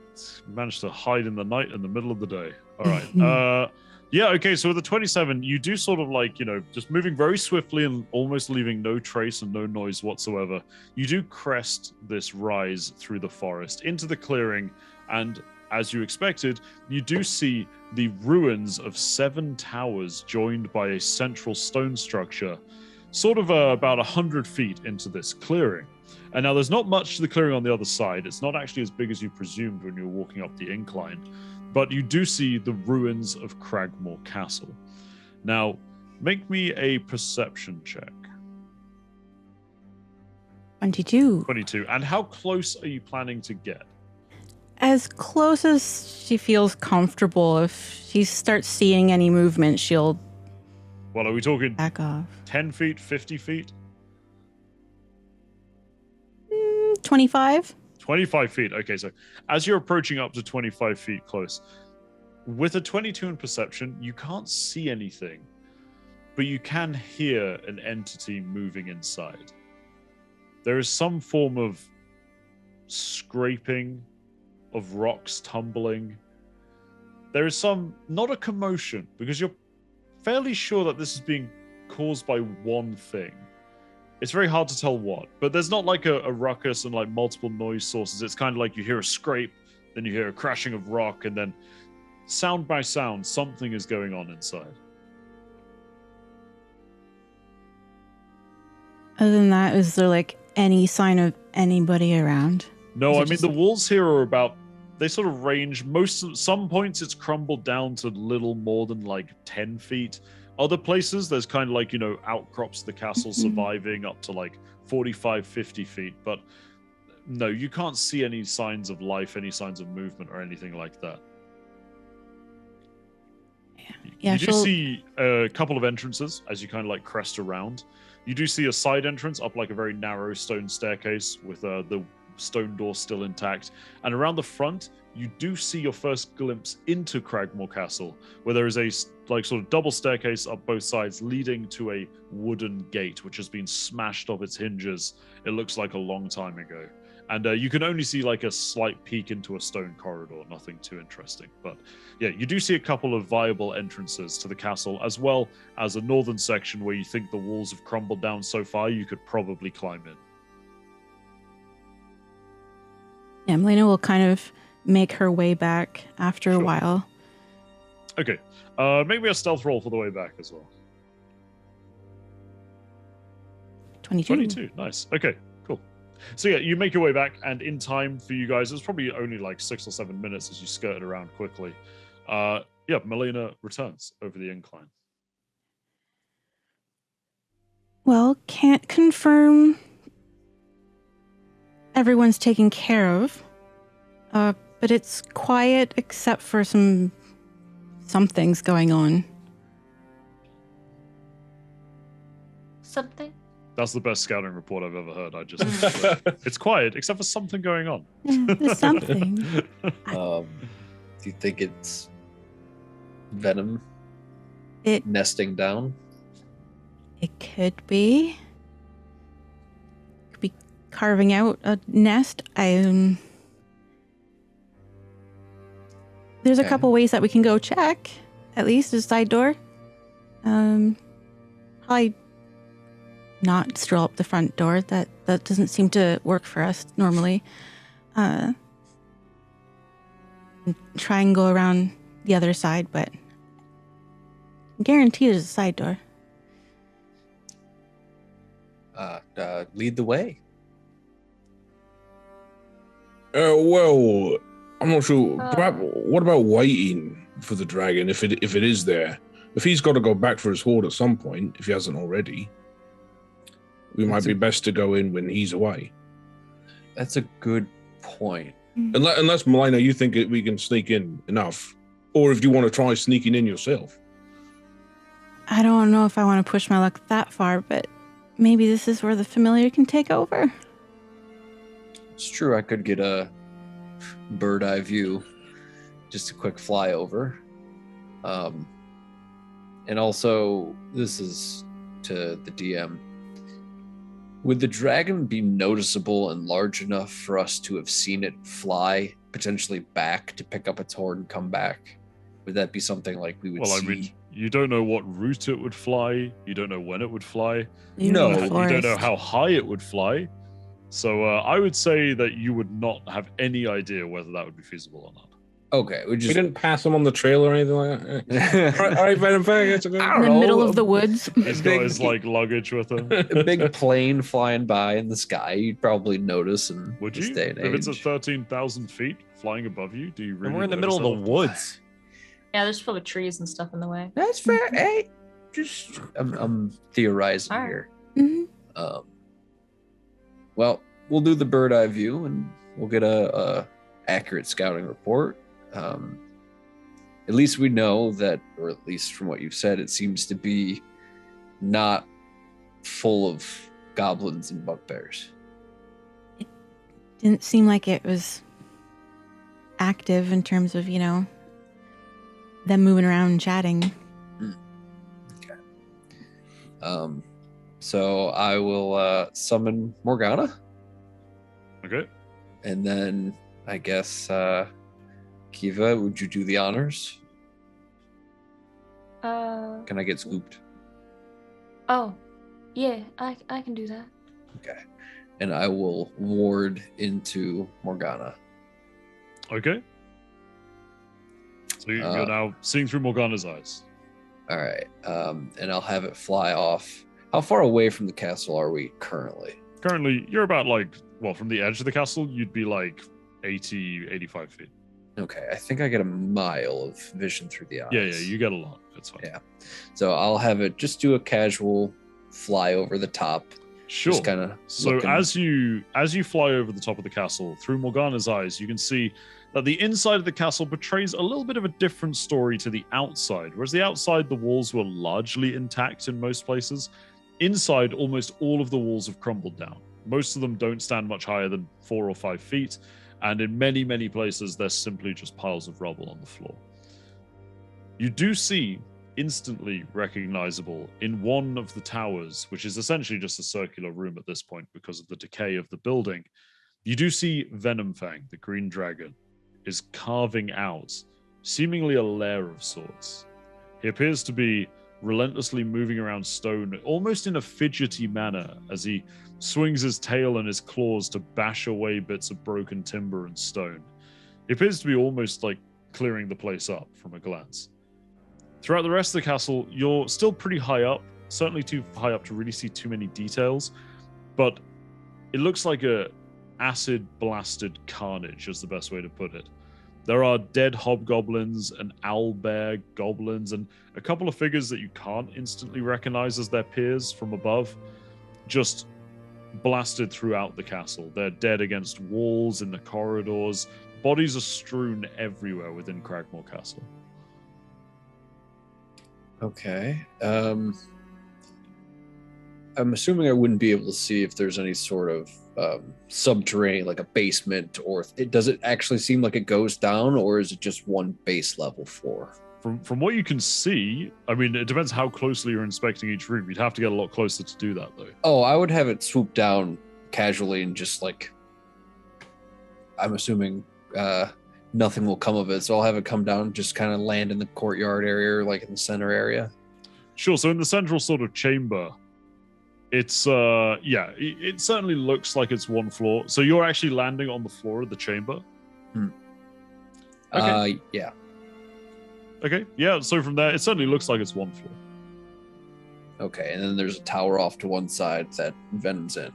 Managed to hide in the night in the middle of the day. All right. Yeah, okay, so with the 27, you do sort of like, just moving very swiftly and almost leaving no trace and no noise whatsoever. You do crest this rise through the forest into the clearing, and as you expected, you do see the ruins of 7 towers joined by a central stone structure, sort of about 100 feet into this clearing. And now there's not much to the clearing on the other side. It's not actually as big as you presumed when you were walking up the incline. But you do see the ruins of Cragmore Castle. Now, make me a perception check. 22. 22. And how close are you planning to get? As close as she feels comfortable. If she starts seeing any movement, she'll Well, are we talking back off. 10 feet, 50 feet? 25? 25 feet. Okay, so as you're approaching up to 25 feet close, with a 22 in perception, you can't see anything, but you can hear an entity moving inside. There is some form of scraping, of rocks tumbling. There is not a commotion, because you're fairly sure that this is being caused by one thing. It's very hard to tell what, but there's not like a ruckus and like multiple noise sources. It's kind of like you hear a scrape, then you hear a crashing of rock, and then sound by sound, something is going on inside. Other than that, is there like any sign of anybody around? No, Is it I mean just- the walls here are about. They sort of range. Some points it's crumbled down to little more than like 10 feet. Other places there's kind of like outcrops of the castle surviving up to like 45, 50 feet. But no, you can't see any signs of life, any signs of movement, or anything like that. Yeah, You do see a couple of entrances as you kind of like crest around. You do see a side entrance up like a very narrow stone staircase with the stone door still intact. And around the front, you do see your first glimpse into Cragmore Castle, where there is a like sort of double staircase up both sides leading to a wooden gate, which has been smashed off its hinges. It looks like a long time ago. And you can only see like a slight peek into a stone corridor, nothing too interesting. But yeah, you do see a couple of viable entrances to the castle, as well as a northern section where you think the walls have crumbled down so far you could probably climb in. Yeah, Melina will kind of make her way back after a while. Okay. Make me a stealth roll for the way back as well. 22. 22. Nice. Okay, cool. So yeah, you make your way back, and in time for you guys, it's probably only like 6 or 7 minutes as you skirt around quickly. Yeah, Melina returns over the incline. Well, can't confirm everyone's taken care of. But it's quiet except for some things going on. Something? That's the best scouting report I've ever heard. It's quiet except for something going on. Yeah, there's something. Do you think it's venom It nesting down? It could be. Could be carving out a nest. There's a Okay. couple ways that we can go check. At least a side door. Probably not stroll up the front door. That doesn't seem to work for us normally. Try and go around the other side, but guarantee there's a side door. Lead the way. Well, I'm not sure. Uh. What about waiting for the dragon if it is there? If he's got to go back for his hoard at some point, if he hasn't already, we might be best to go in when he's away. That's a good point. Unless Melina, you think we can sneak in enough, or if you want to try sneaking in yourself. I don't know if I want to push my luck that far, but maybe this is where the familiar can take over. It's true. I could get a bird eye view, just a quick flyover. And also, this is to the DM. Would the dragon be noticeable and large enough for us to have seen it fly, potentially back to pick up its hoard and come back? Would that be something like we would Well, see? I mean, you don't know what route it would fly. You don't know when it would fly. No, In the You don't know forest. how high it would fly. So I would say that you would not have any idea whether that would be feasible or not. Okay, we We just didn't pass him on the trail or anything like that. All right, Venom Fang, it's okay. I In don't the know. middle of the woods. He's got his like luggage with him. a big plane flying by in the sky. You'd probably notice in Would this you? day and If it's at age. 13,000 feet flying above you, do you really? And we're in the notice middle of that? the woods. Yeah, there's probably trees and stuff in the way. That's fair. Hey, just I'm theorizing All right. here. Mhm. Well, we'll do the bird eye view and we'll get a accurate scouting report. At least we know that, or at least from what you've said, it seems to be not full of goblins and bugbears. Didn't seem like it was active in terms of, them moving around and chatting. So I will summon Morgana, Okay. and then I guess Kiva, would you do the honors? Can I get scooped? Oh, yeah, I can do that. Okay. And I will ward into Morgana. Okay. So you're now seeing through Morgana's eyes. All right. And I'll have it fly off. How far away from the castle are we currently? Currently, you're about from the edge of the castle, you'd be 80, 85 feet. Okay, I think I get a mile of vision through the eyes. Yeah, you get a lot. That's fine. Yeah. So I'll have it just do a casual fly over the top. Sure. Just kind of so as you fly over the top of the castle, through Morgana's eyes, you can see that the inside of the castle portrays a little bit of a different story to the outside. Whereas the outside, the walls were largely intact in most places. Inside, almost all of the walls have crumbled down. Most of them don't stand much higher than 4 or 5 feet. And in many, many places, they're simply just piles of rubble on the floor. You do see, instantly recognizable, in one of the towers, which is essentially just a circular room at this point because of the decay of the building, you do see Venomfang, the green dragon, is carving out seemingly a lair of sorts. He appears to be relentlessly moving around stone, almost in a fidgety manner, as he swings his tail and his claws to bash away bits of broken timber and stone. He appears to be almost clearing the place up from a glance. Throughout the rest of the castle, you're still pretty high up, certainly too high up to really see too many details, but it looks like a acid-blasted carnage is the best way to put it. There are dead hobgoblins and owlbear goblins and a couple of figures that you can't instantly recognize as their peers from above, just blasted throughout the castle. They're dead against walls, in the corridors. Bodies are strewn everywhere within Cragmore Castle. Okay. I'm assuming I wouldn't be able to see if there's any sort of subterranean, like a basement, or does it actually seem like it goes down, or is it just one base level floor? From what you can see, I mean, it depends how closely you're inspecting each room. You'd have to get a lot closer to do that, though. Oh, I would have it swoop down casually and just I'm assuming nothing will come of it. So I'll have it come down, just kind of land in the courtyard area, or in the center area. Sure. So in the central sort of chamber, it's it certainly looks like it's one floor. So you're actually landing on the floor of the chamber. Okay. Yeah. Okay. Yeah. So from there, it certainly looks like it's one floor. Okay, and then there's a tower off to one side that Venom's in.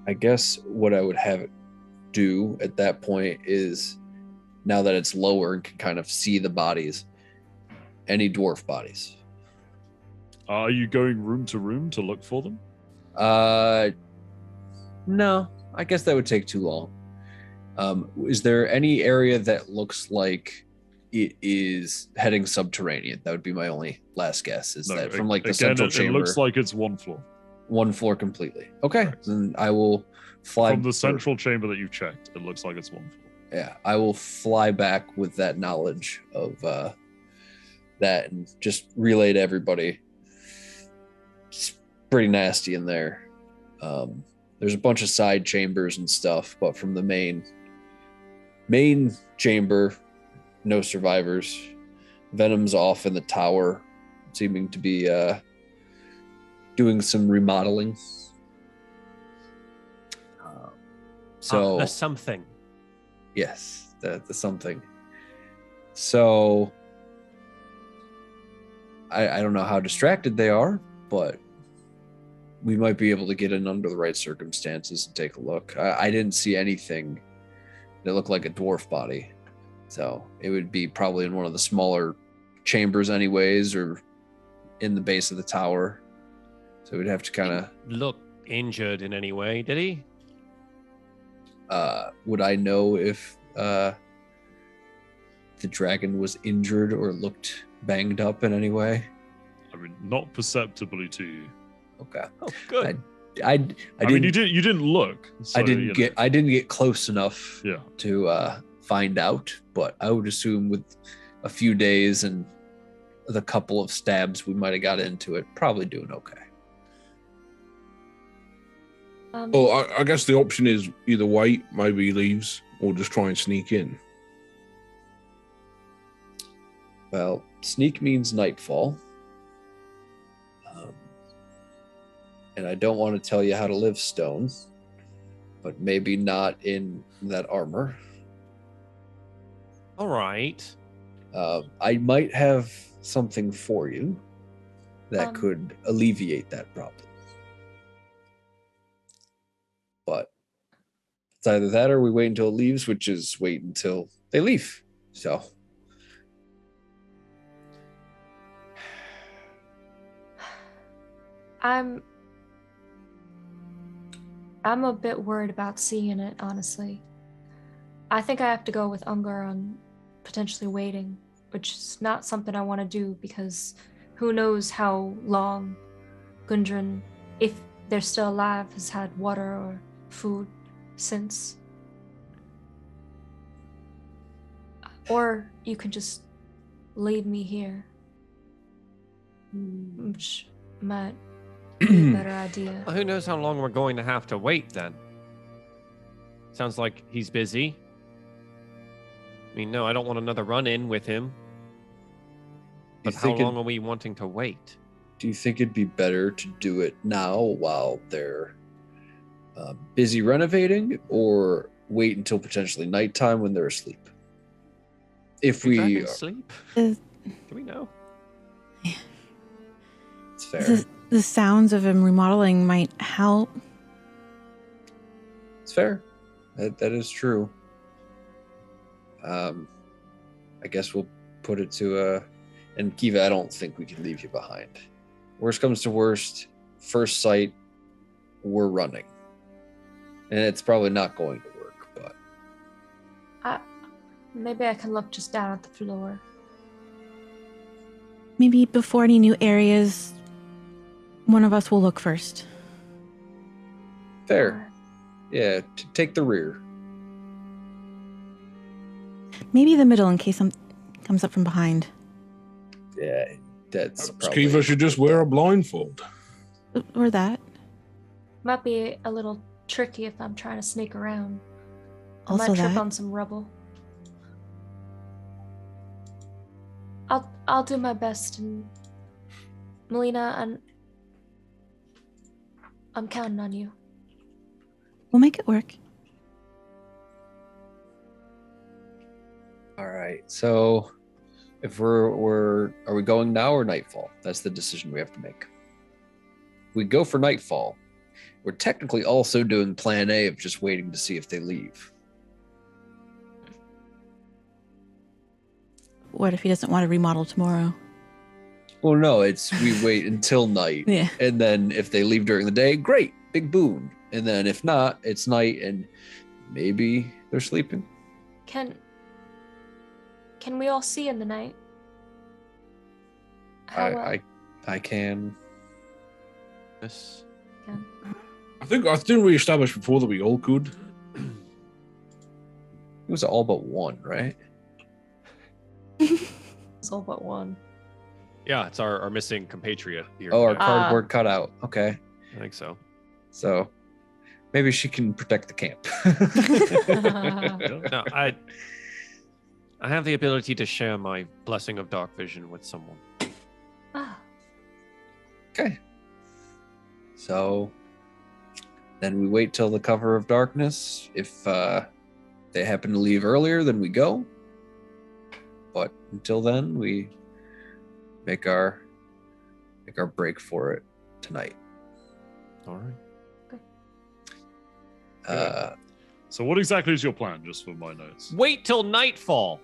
I guess what I would have it do at that point is, now that it's lower and can kind of see the bodies, any dwarf bodies. Are you going room to room to look for them? No, I guess that would take too long. Is there any area that looks like it is heading subterranean? That would be my only last guess. Is that from the central chamber? It looks like it's one floor. One floor completely. Okay, correct. Then I will fly from the central chamber that you've checked. It looks like it's one floor. Yeah, I will fly back with that knowledge of that and just relay to everybody. It's pretty nasty in there. There's a bunch of side chambers and stuff, but from the main chamber, no survivors. Venom's off in the tower, seeming to be doing some remodeling. The something. Yes, the something. So I don't know how distracted they are, but we might be able to get in under the right circumstances and take a look. I didn't see anything that looked like a dwarf body. So it would be probably in one of the smaller chambers anyways, or in the base of the tower. So we'd have to kind of... Look injured in any way, did he? Would I know if the dragon was injured or looked banged up in any way? I mean, not perceptibly to you. Okay. Oh, good. I mean, you didn't look. So, I didn't get close enough yeah. to find out, but I would assume with a few days and the couple of stabs we might have got into it, probably doing okay. Well, I guess the option is either wait, maybe he leaves, or just try and sneak in. Well, sneak means nightfall. And I don't want to tell you how to live stone, but maybe not in that armor. All right. I might have something for you that could alleviate that problem. But it's either that or we wait until it leaves, which is wait until they leave. So. I'm a bit worried about seeing it, honestly. I think I have to go with Ungar on potentially waiting, which is not something I want to do because who knows how long Gundren, if they're still alive, has had water or food since. Or you can just leave me here, which might be a better idea. Well, who knows how long we're going to have to wait then? Sounds like he's busy. I mean, no, I don't want another run-in with him. But how long are we wanting to wait? Do you think it'd be better to do it now while they're busy renovating, or wait until potentially nighttime when they're asleep? If we sleep, do we know? Yeah. It's fair. The sounds of him remodeling might help. It's fair. That is true. I guess we'll put it to and Kiva, I don't think we can leave you behind. Worst comes to worst, first sight, we're running. And it's probably not going to work, but maybe I can look just down at the floor. Maybe before any new areas, one of us will look first. Fair. Yeah, take the rear. Maybe the middle in case something comes up from behind. Yeah, that's probably... Kiva should just wear a blindfold. Or that. Might be a little tricky if I'm trying to sneak around. I Also might trip that. on some rubble. I'll do my best, and Melina, and I'm counting on you. We'll make it work. All right, so if are we going now or nightfall? That's the decision we have to make. If we go for nightfall, we're technically also doing plan A of just waiting to see if they leave. What if he doesn't want to remodel tomorrow? Well, no, it's we wait until night. Yeah. And then if they leave during the day, great, big boon. And then if not, it's night and maybe they're sleeping. Can we all see in the night? I can. Yes. I think we established before that we all could. It was all but one, right? It's all but one. Yeah, it's our missing compatriot here. Oh, our cardboard cutout. Okay. I think so. So maybe she can protect the camp. No, I have the ability to share my blessing of dark vision with someone. Okay. So then we wait till the cover of darkness. If they happen to leave earlier, then we go. But until then, we make our break for it tonight. All So right. what exactly is your plan, just for my notes? Wait till nightfall.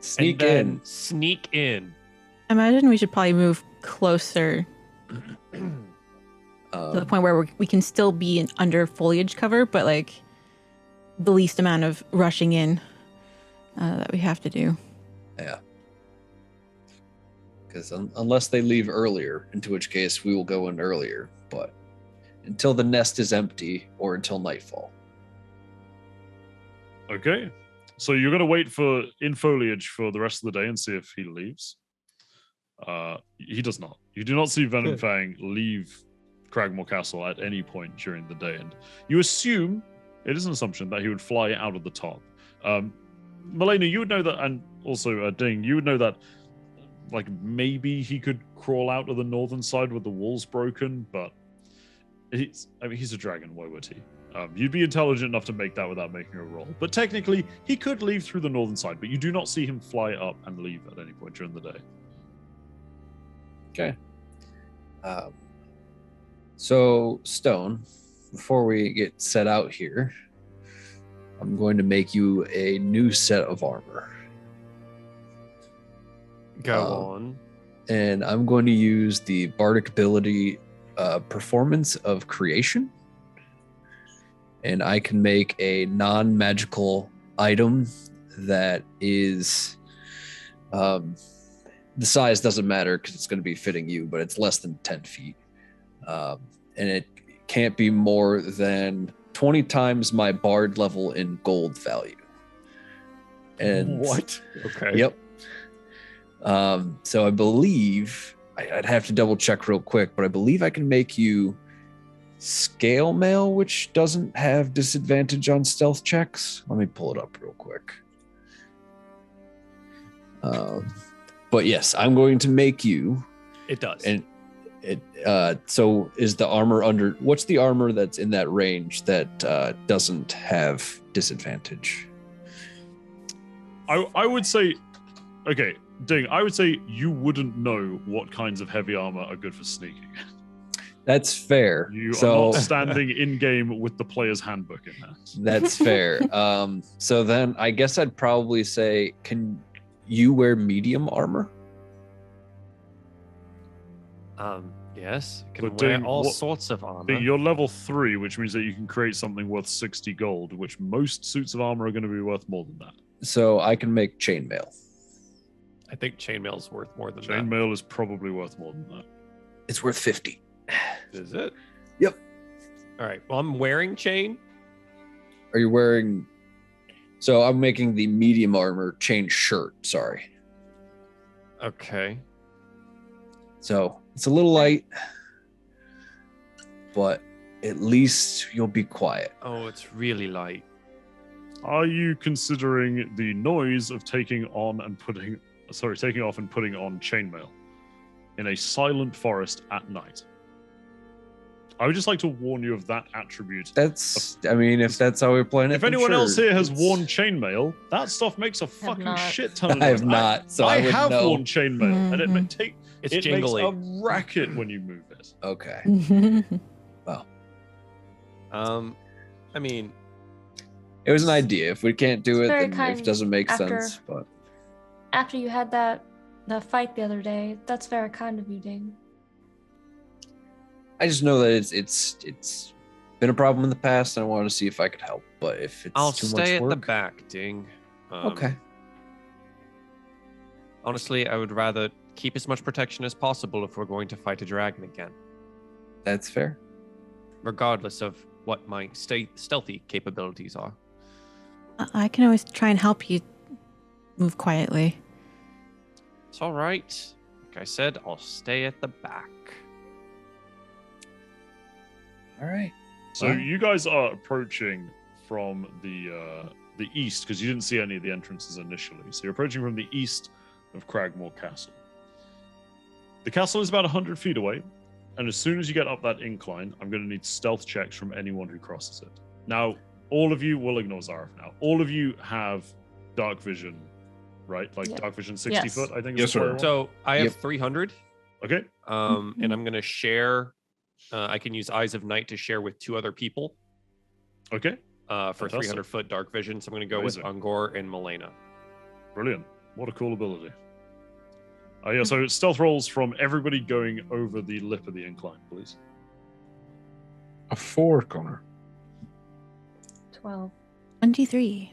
Sneak and then in. Sneak in. I imagine we should probably move closer to the point where we can still be under foliage cover, but like the least amount of rushing in that we have to do. Yeah. Because unless they leave earlier, into which case we will go in earlier, but until the nest is empty or until nightfall. Okay. So you're going to wait in foliage for the rest of the day and see if he leaves. He does not. You do not see Venom Fang leave Cragmore Castle at any point during the day, and you assume, it is an assumption, that he would fly out of the top. Malena, you would know that, and also Ding, you would know that, like, maybe he could crawl out of the northern side with the walls broken, but he's a dragon, why would he? You'd be intelligent enough to make that without making a roll. But technically, he could leave through the northern side, but you do not see him fly up and leave at any point during the day. Okay. So, Stone, before we get set out here, I'm going to make you a new set of armor. Go on. And I'm going to use the bardic ability Performance of Creation. And I can make a non-magical item that is... the size doesn't matter because it's going to be fitting you, but it's less than 10 feet. And it can't be more than 20 times my bard level in gold value. And what? Okay. Yep. So I believe I'd have to double check real quick, but I believe I can make you scale mail, which doesn't have disadvantage on stealth checks. Let me pull it up real quick. But yes, I'm going to make you. It does. And it. So is the armor under? What's the armor that's in that range that doesn't have disadvantage? I would say, okay, Ding. I would say you wouldn't know what kinds of heavy armor are good for sneaking. That's fair. You are not standing in game with the player's handbook in hand. That's fair. So then I guess I'd probably say, can you wear medium armor? Yes. Can But wear Ding, all what- sorts of armor. Ding, you're level 3, which means that you can create something worth 60 gold, which most suits of armor are going to be worth more than that. So I can make chainmail. I think chainmail's worth more than that. Chainmail is probably worth more than that. It's worth 50. Is it? Yep. All right. Well, I'm wearing chain. Are you wearing... So I'm making the medium armor chain shirt, sorry. Okay. So it's a little light, but at least you'll be quiet. Oh, it's really light. Are you considering the noise of taking off and putting on chainmail in a silent forest at night? I would just like to warn you of that attribute. That's, I mean, if that's how we're playing it. If then anyone sure. else here has It's- worn chainmail, that stuff makes a fucking not. shit ton of noise. I have not, so I would have know. worn chainmail, and it It's makes jingly. a racket when you move it. Okay. I mean, It was an idea. If we can't do It's it, very then kind it doesn't make after- sense. But After you had that fight the other day, that's very kind of you, Ding. I just know that it's been a problem in the past, and I want to see if I could help. But if it's I'll too stay much at work, the back, Ding. Okay. Honestly, I would rather keep as much protection as possible if we're going to fight a dragon again, That's fair. regardless of what my stealthy capabilities are. I can always try and help you move quietly. It's all right. Like I said, I'll stay at the back. All right. So you guys are approaching from the east, because you didn't see any of the entrances initially. So you're approaching from the east of Cragmore Castle. The castle is about 100 feet away, and as soon as you get up that incline, I'm going to need stealth checks from anyone who crosses it. Now, all of you will ignore Zara for now. All of you have dark vision, right? Like Yep. dark vision 60 Yes. foot, I think. Yes, is the player sir. one. So I have Yep. 300, Okay. and I'm going to share. I can use Eyes of Night to share with 2 other people Okay. for Fantastic. 300-foot dark vision. So I'm going to go with Amazing. Ungor and Milena. Brilliant. What a cool ability. Yeah, so stealth rolls from everybody going over the lip of the incline, please. A 4, Connor. 12. 23.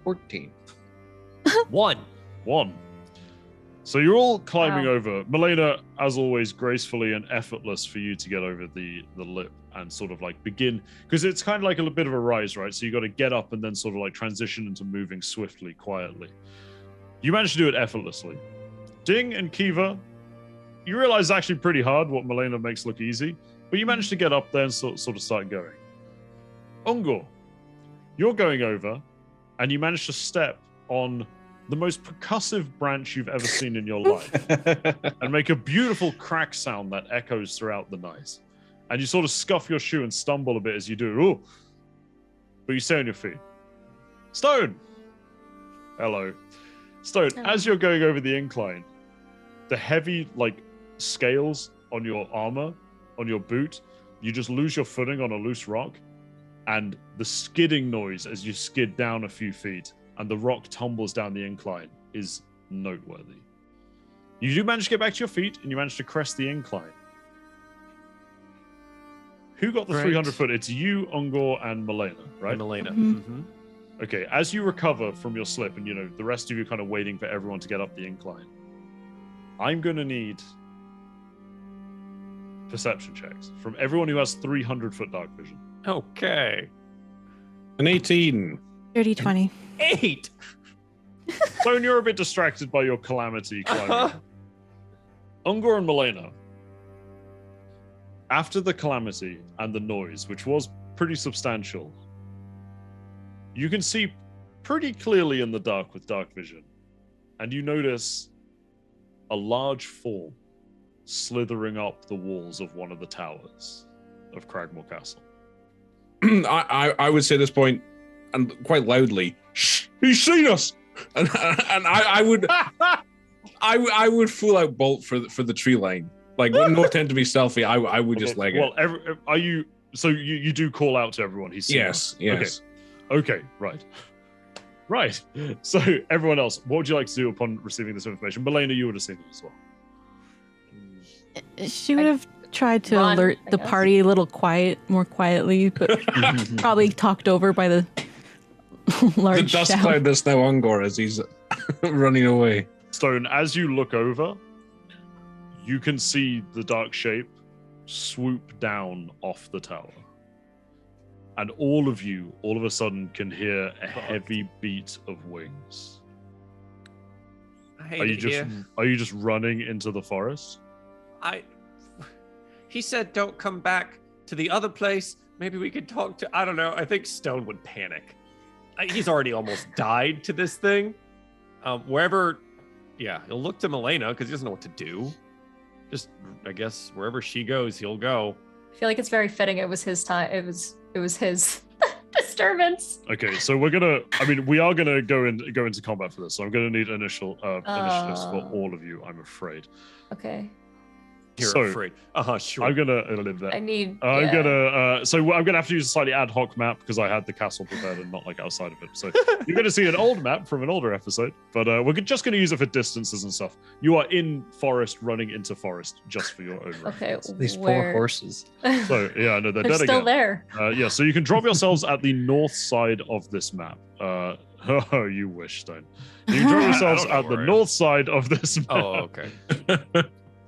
14. 1. 1. So you're all climbing Wow. over. Milena, as always, gracefully and effortless for you to get over the lip and sort of like begin, because it's kind of like a bit of a rise, right? So you got to get up and then sort of like transition into moving swiftly, quietly. You managed to do it effortlessly. Ding and Kiva, you realize it's actually pretty hard what Milena makes look easy, but you managed to get up there and sort of start going. Ungor, you're going over and you managed to step on the most percussive branch you've ever seen in your life and make a beautiful crack sound that echoes throughout the night. and you sort of scuff your shoe and stumble a bit as you do. Ooh. But you stay on your feet. Stone! Hello. Stone, as you're going over the incline, the heavy, scales on your armor, on your boot, you just lose your footing on a loose rock, and the skidding noise as you skid down a few feet and the rock tumbles down the incline is noteworthy. You do manage to get back to your feet, and you manage to crest the incline. Who got the 300 foot? It's you, Ungor, and Milena, right? Milena. Mm-hmm. Okay, as you recover from your slip, and the rest of you kind of waiting for everyone to get up the incline, I'm going to need perception checks from everyone who has 300 foot dark vision. Okay. An 18. 30, 20. 8. Stone, you're a bit distracted by your calamity climbing. Ungor and Milena, after the calamity and the noise, which was pretty substantial, you can see pretty clearly in the dark with dark vision, and you notice a large form slithering up the walls of one of the towers of Cragmore Castle. I would say at this point, and quite loudly, "Shh! He's seen us!" And I would full out bolt for the tree line. No attempt to be stealthy. I would just leg it. Well, are you? So you do call out to everyone. He's seen us. Yes. Okay. Right. So everyone else, what would you like to do upon receiving this information? Milena, you would have seen it as well. She would have tried to alert the party a little more quietly, but probably talked over by the large the dust shout. cloud that's now Ungor as he's running away. Stone, as you look over, you can see the dark shape swoop down off the tower. And all of you, all of a sudden, can hear a heavy beat of wings. Are you just running into the forest? He said don't come back to the other place. Maybe we could talk to, I don't know. I think Stone would panic. He's already almost died to this thing. He'll look to Milena because he doesn't know what to do. Just, I guess, wherever she goes, he'll go. I feel like it's very fitting. It was his time. It was his disturbance. Okay, so we are gonna go into combat for this. So I'm gonna need initiatives for all of you, I'm afraid. Okay. You're afraid. Sure. I'm gonna live there. I'm gonna have to use a slightly ad hoc map because I had the castle prepared and not outside of it. So you're gonna see an old map from an older episode, but we're just gonna use it for distances and stuff. You are in forest, running into forest, just for your own reference. Okay. These poor horses. So yeah, no, they're They're dead still again. there. Yeah, so you can drop yourselves at the north side of this map. Oh, you wish, Stone. You can drop yourselves at the north side of this map. Oh, okay.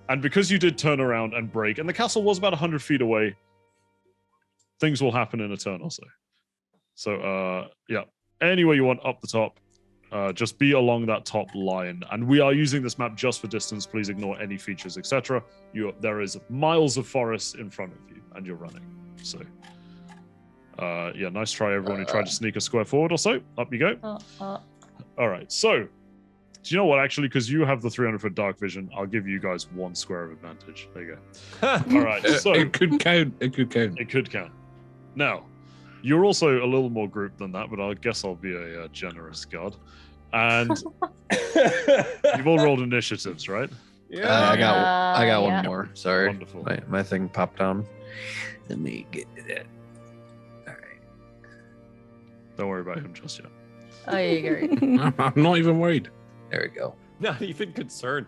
And because you did turn around and break, and the castle was about 100 feet away, things will happen in a turn or so. So, anywhere you want up the top, just be along that top line. And we are using this map just for distance. Please ignore any features, etc. There is miles of forest in front of you, and you're running. So, nice try, everyone who tried to sneak a square forward or so. Up you go. All right, so... Do you know what, actually, because you have the 300 foot dark vision, I'll give you guys 1 square of advantage. There you go. All right, so... It could count. It could count. Now, you're also a little more grouped than that, but I guess I'll be a generous god. And you've all rolled initiatives, right? Yeah. I got one yeah. more. Sorry. Wonderful. My thing popped down. Let me get it. All right. Don't worry about him just yet. Oh, yeah, great. I'm not even worried. There we go. Not even concerned.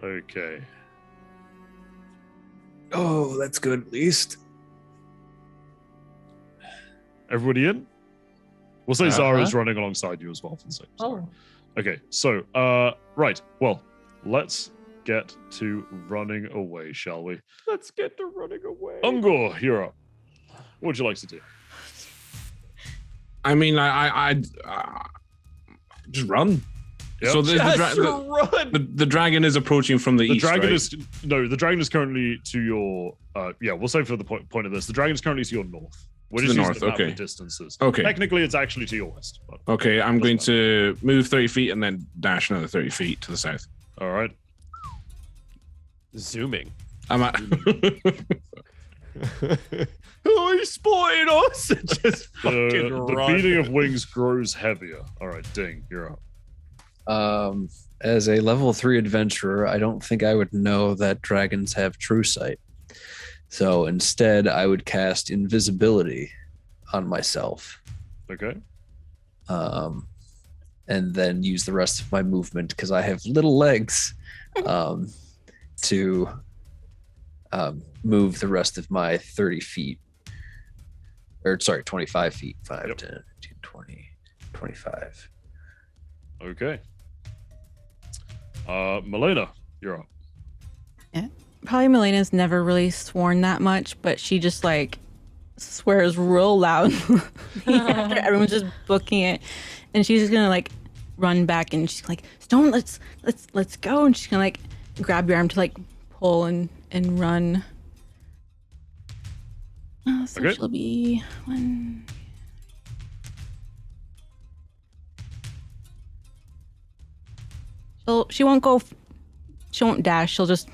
Okay. Oh, that's good at least. Everybody in? We'll say Zara's running alongside you as well for the sake. Oh. Okay, so, right. Well, let's get to running away, shall we? Let's get to running away. Ungor, you're up. What would you like to do? I mean, I just run. Yep. So run. the dragon is approaching from the east. The dragon is currently to your. We'll say for the point of this, the dragon is currently to your north. We're just using the map for distances. Okay. Technically, it's actually to your west. But okay, I'm going to move 30 feet and then dash another 30 feet to the south. All right. Zooming. I'm at. Oh, he's spotting us! Just fucking The run. beating of wings grows heavier. All right, Ding, you're up. As a level 3 adventurer, I don't think I would know that dragons have true sight. So instead, I would cast invisibility on myself. Okay. And then use the rest of my movement because I have little legs to move the rest of my 30 feet. Or sorry, 25 feet. 5, Yep. 10, 15, 20, 25. Okay. Milena, you're up. Probably Melena's never really sworn that much, but she just like swears real loud. After everyone's just booking it, and she's just gonna like run back, and she's like, "Stone, let's go!" And she's gonna like grab your arm to like pull and run. So Okay. she'll be one. She won't go. She won't dash. She'll just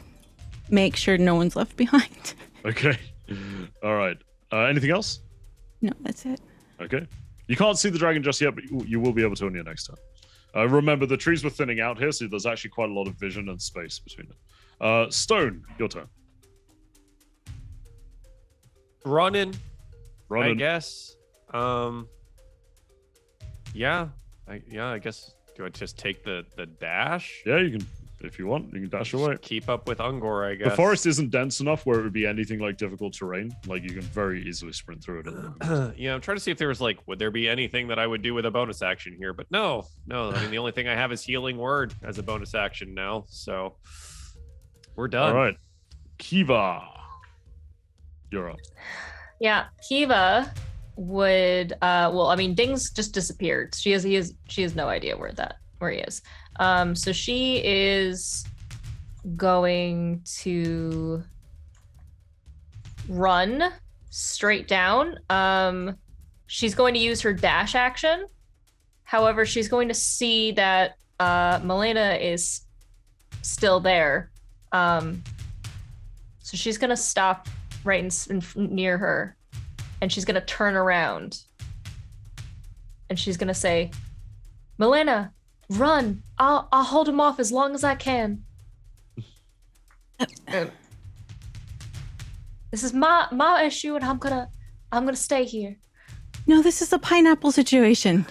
make sure no one's left behind. Okay. All right. Anything else? No, that's it. Okay. You can't see the dragon just yet, but you will be able to on your next turn. Remember, the trees were thinning out here, so there's actually quite a lot of vision and space between them. Stone, your turn. Running, I Running. guess. Yeah. I guess. Do I just take the dash? Yeah, you can, if you want, you can dash away. Just keep up with Ungor, I guess. The forest isn't dense enough where it would be anything like difficult terrain. Like, you can very easily sprint through it. Yeah, I'm trying to see if there was like, would there be anything that I would do with a bonus action here? But no. I mean, the only thing I have is Healing Word as a bonus action now. So we're done. All right. Kiva, you're up. Yeah, Kiva would well, I mean, Ding's just disappeared. She has no idea where he is. So she is going to run straight down. She's going to use her dash action. However, she's going to see that Milena is still there. So she's going to stop right near her, and she's going to turn around. And she's going to say, Milena, run. I'll hold him off as long as I can. This is my issue, and I'm gonna stay here. No, this is a pineapple situation.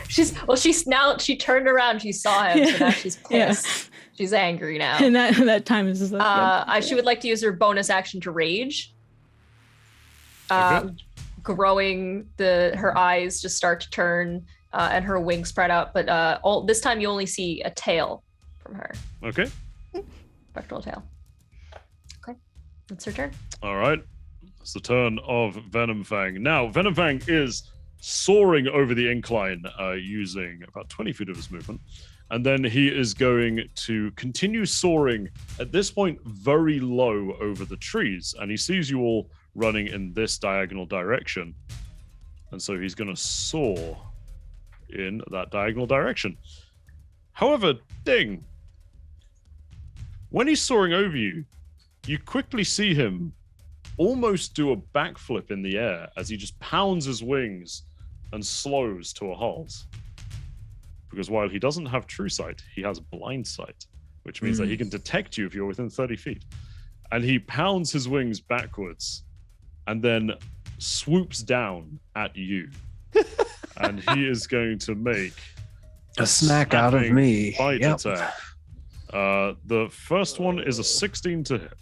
She turned around, she saw him, so now she's pissed. Yeah. She's angry now. And that time is just like, She would like to use her bonus action to rage. Okay. Growing her eyes just start to turn, and her wings spread out. But this time you only see a tail from her. Okay. Spectral tail. Okay, that's her turn. All right. It's the turn of Venom Fang. Now, Venom Fang is soaring over the incline using about 20 feet of his movement. And then he is going to continue soaring, at this point, very low over the trees. And he sees you all running in this diagonal direction. And so he's going to soar in that diagonal direction. However, Ding, when he's soaring over you, you quickly see him almost do a backflip in the air as he just pounds his wings and slows to a halt. Because while he doesn't have true sight, he has blind sight, which means that he can detect you if you're within 30 feet. And he pounds his wings backwards and then swoops down at you. And he is going to make A snack out of snapping me. bite Yep. attack. The first one is a 16 to hit.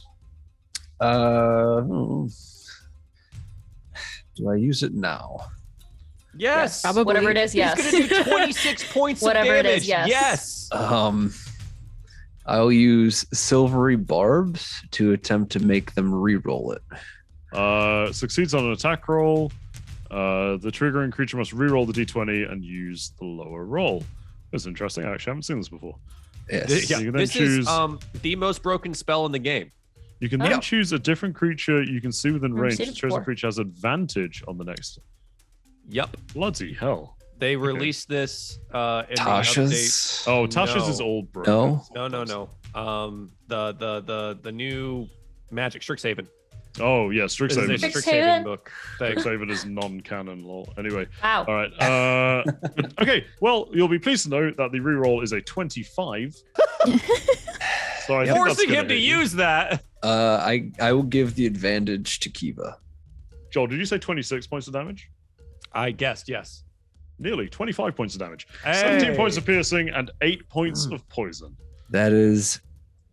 Do I use it now? Yes. Probably. Whatever it is, yes. He's going to do 26 points Whatever of it damage. is, yes. I'll use silvery barbs to attempt to make them re-roll it. Succeeds on an attack roll. The triggering creature must re-roll the d20 and use the lower roll. That's interesting. I actually haven't seen this before. Yes. You can then This choose. is the most broken spell in the game. You can then choose a different creature you can see within Never range. seen The it chosen before. creature has advantage on the next. Yep. Bloody hell! They released this in Tasha's. the Oh, Tasha's No. is old, bro. No. update. No. The new Magic Strixhaven. Oh, yeah, Strixhaven. This is a Strixhaven? Strixhaven book. Thing. Strixhaven is non-canon, lol. Anyway, Wow. all right. Okay, well, you'll be pleased to know that the reroll is a 25. So I think that's Forcing gonna him to hit you. use that. I will give the advantage to Kiva. Joel, did you say 26 points of damage? I guessed, yes. Nearly 25 points of damage. Hey. 17 points of piercing and 8 points of poison. That is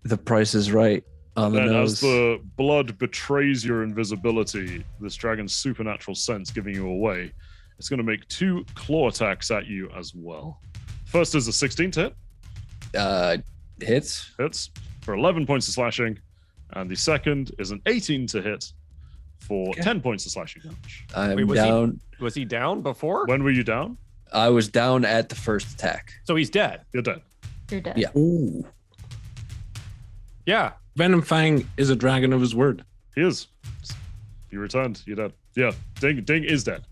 the Price is Right on the Then, nose. as the blood betrays your invisibility, this dragon's supernatural sense giving you away, it's going to make 2 claw attacks at you as well. First is a 16 to hit. Hits. Hits for 11 points of slashing. And the second is an 18 to hit for Okay. 10 points of slashing damage. I'm Wait, was he- down. Was he down before? When were you down? I was down at the first attack. So he's dead. You're dead. You're dead. Yeah. Ooh. Yeah. Venom Fang is a dragon of his word. He is. You returned. You're dead. Yeah, Ding is dead.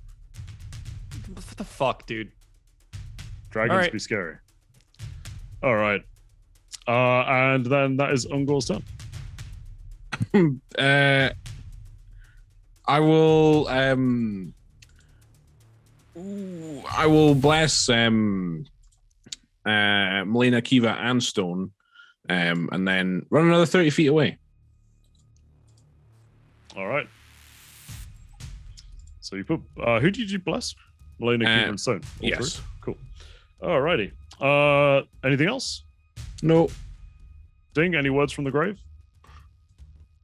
What the fuck, dude? Dragons All right. be scary. All right. And then that is Ungor's turn. I will bless Melina, Kiva, and Stone, and then run another 30 feet away. All right. So you put who did you bless? Melina, Kiva, and Stone. All yes. three? Cool. Alrighty. Anything else? No. Ding, any words from the grave?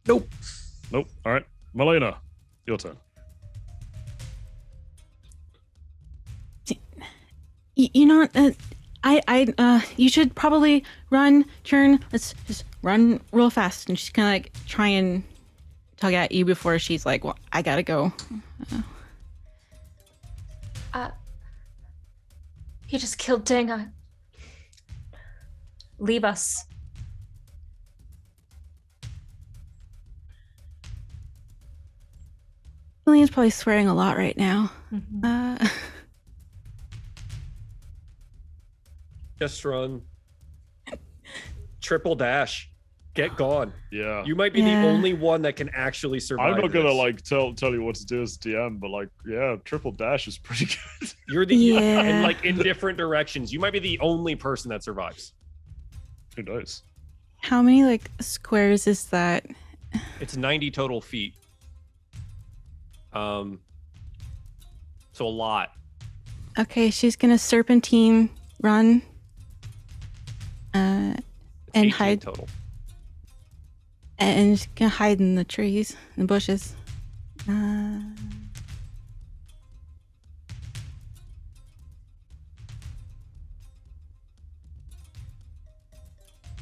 Nope. Nope. All right. Melina, your turn. You know, you should probably run, turn. Let's just run real fast, and she's kind of like try and tug at you before she's like, "Well, I gotta go." He just killed Ding. Leave us. Lillian's probably swearing a lot right now. Just run. Triple dash. Get gone. Yeah. You might be Yeah. the only one that can actually survive. I'm not gonna this. like tell you what to do as DM, but like, yeah, triple dash is pretty good. You're the Yeah. and like in different directions. You might be the only person that survives. Who knows? How many like squares is that? It's 90 total feet. So a lot. Okay, she's gonna serpentine run. It's And 18 hide. total. And she's gonna hide in the trees and bushes.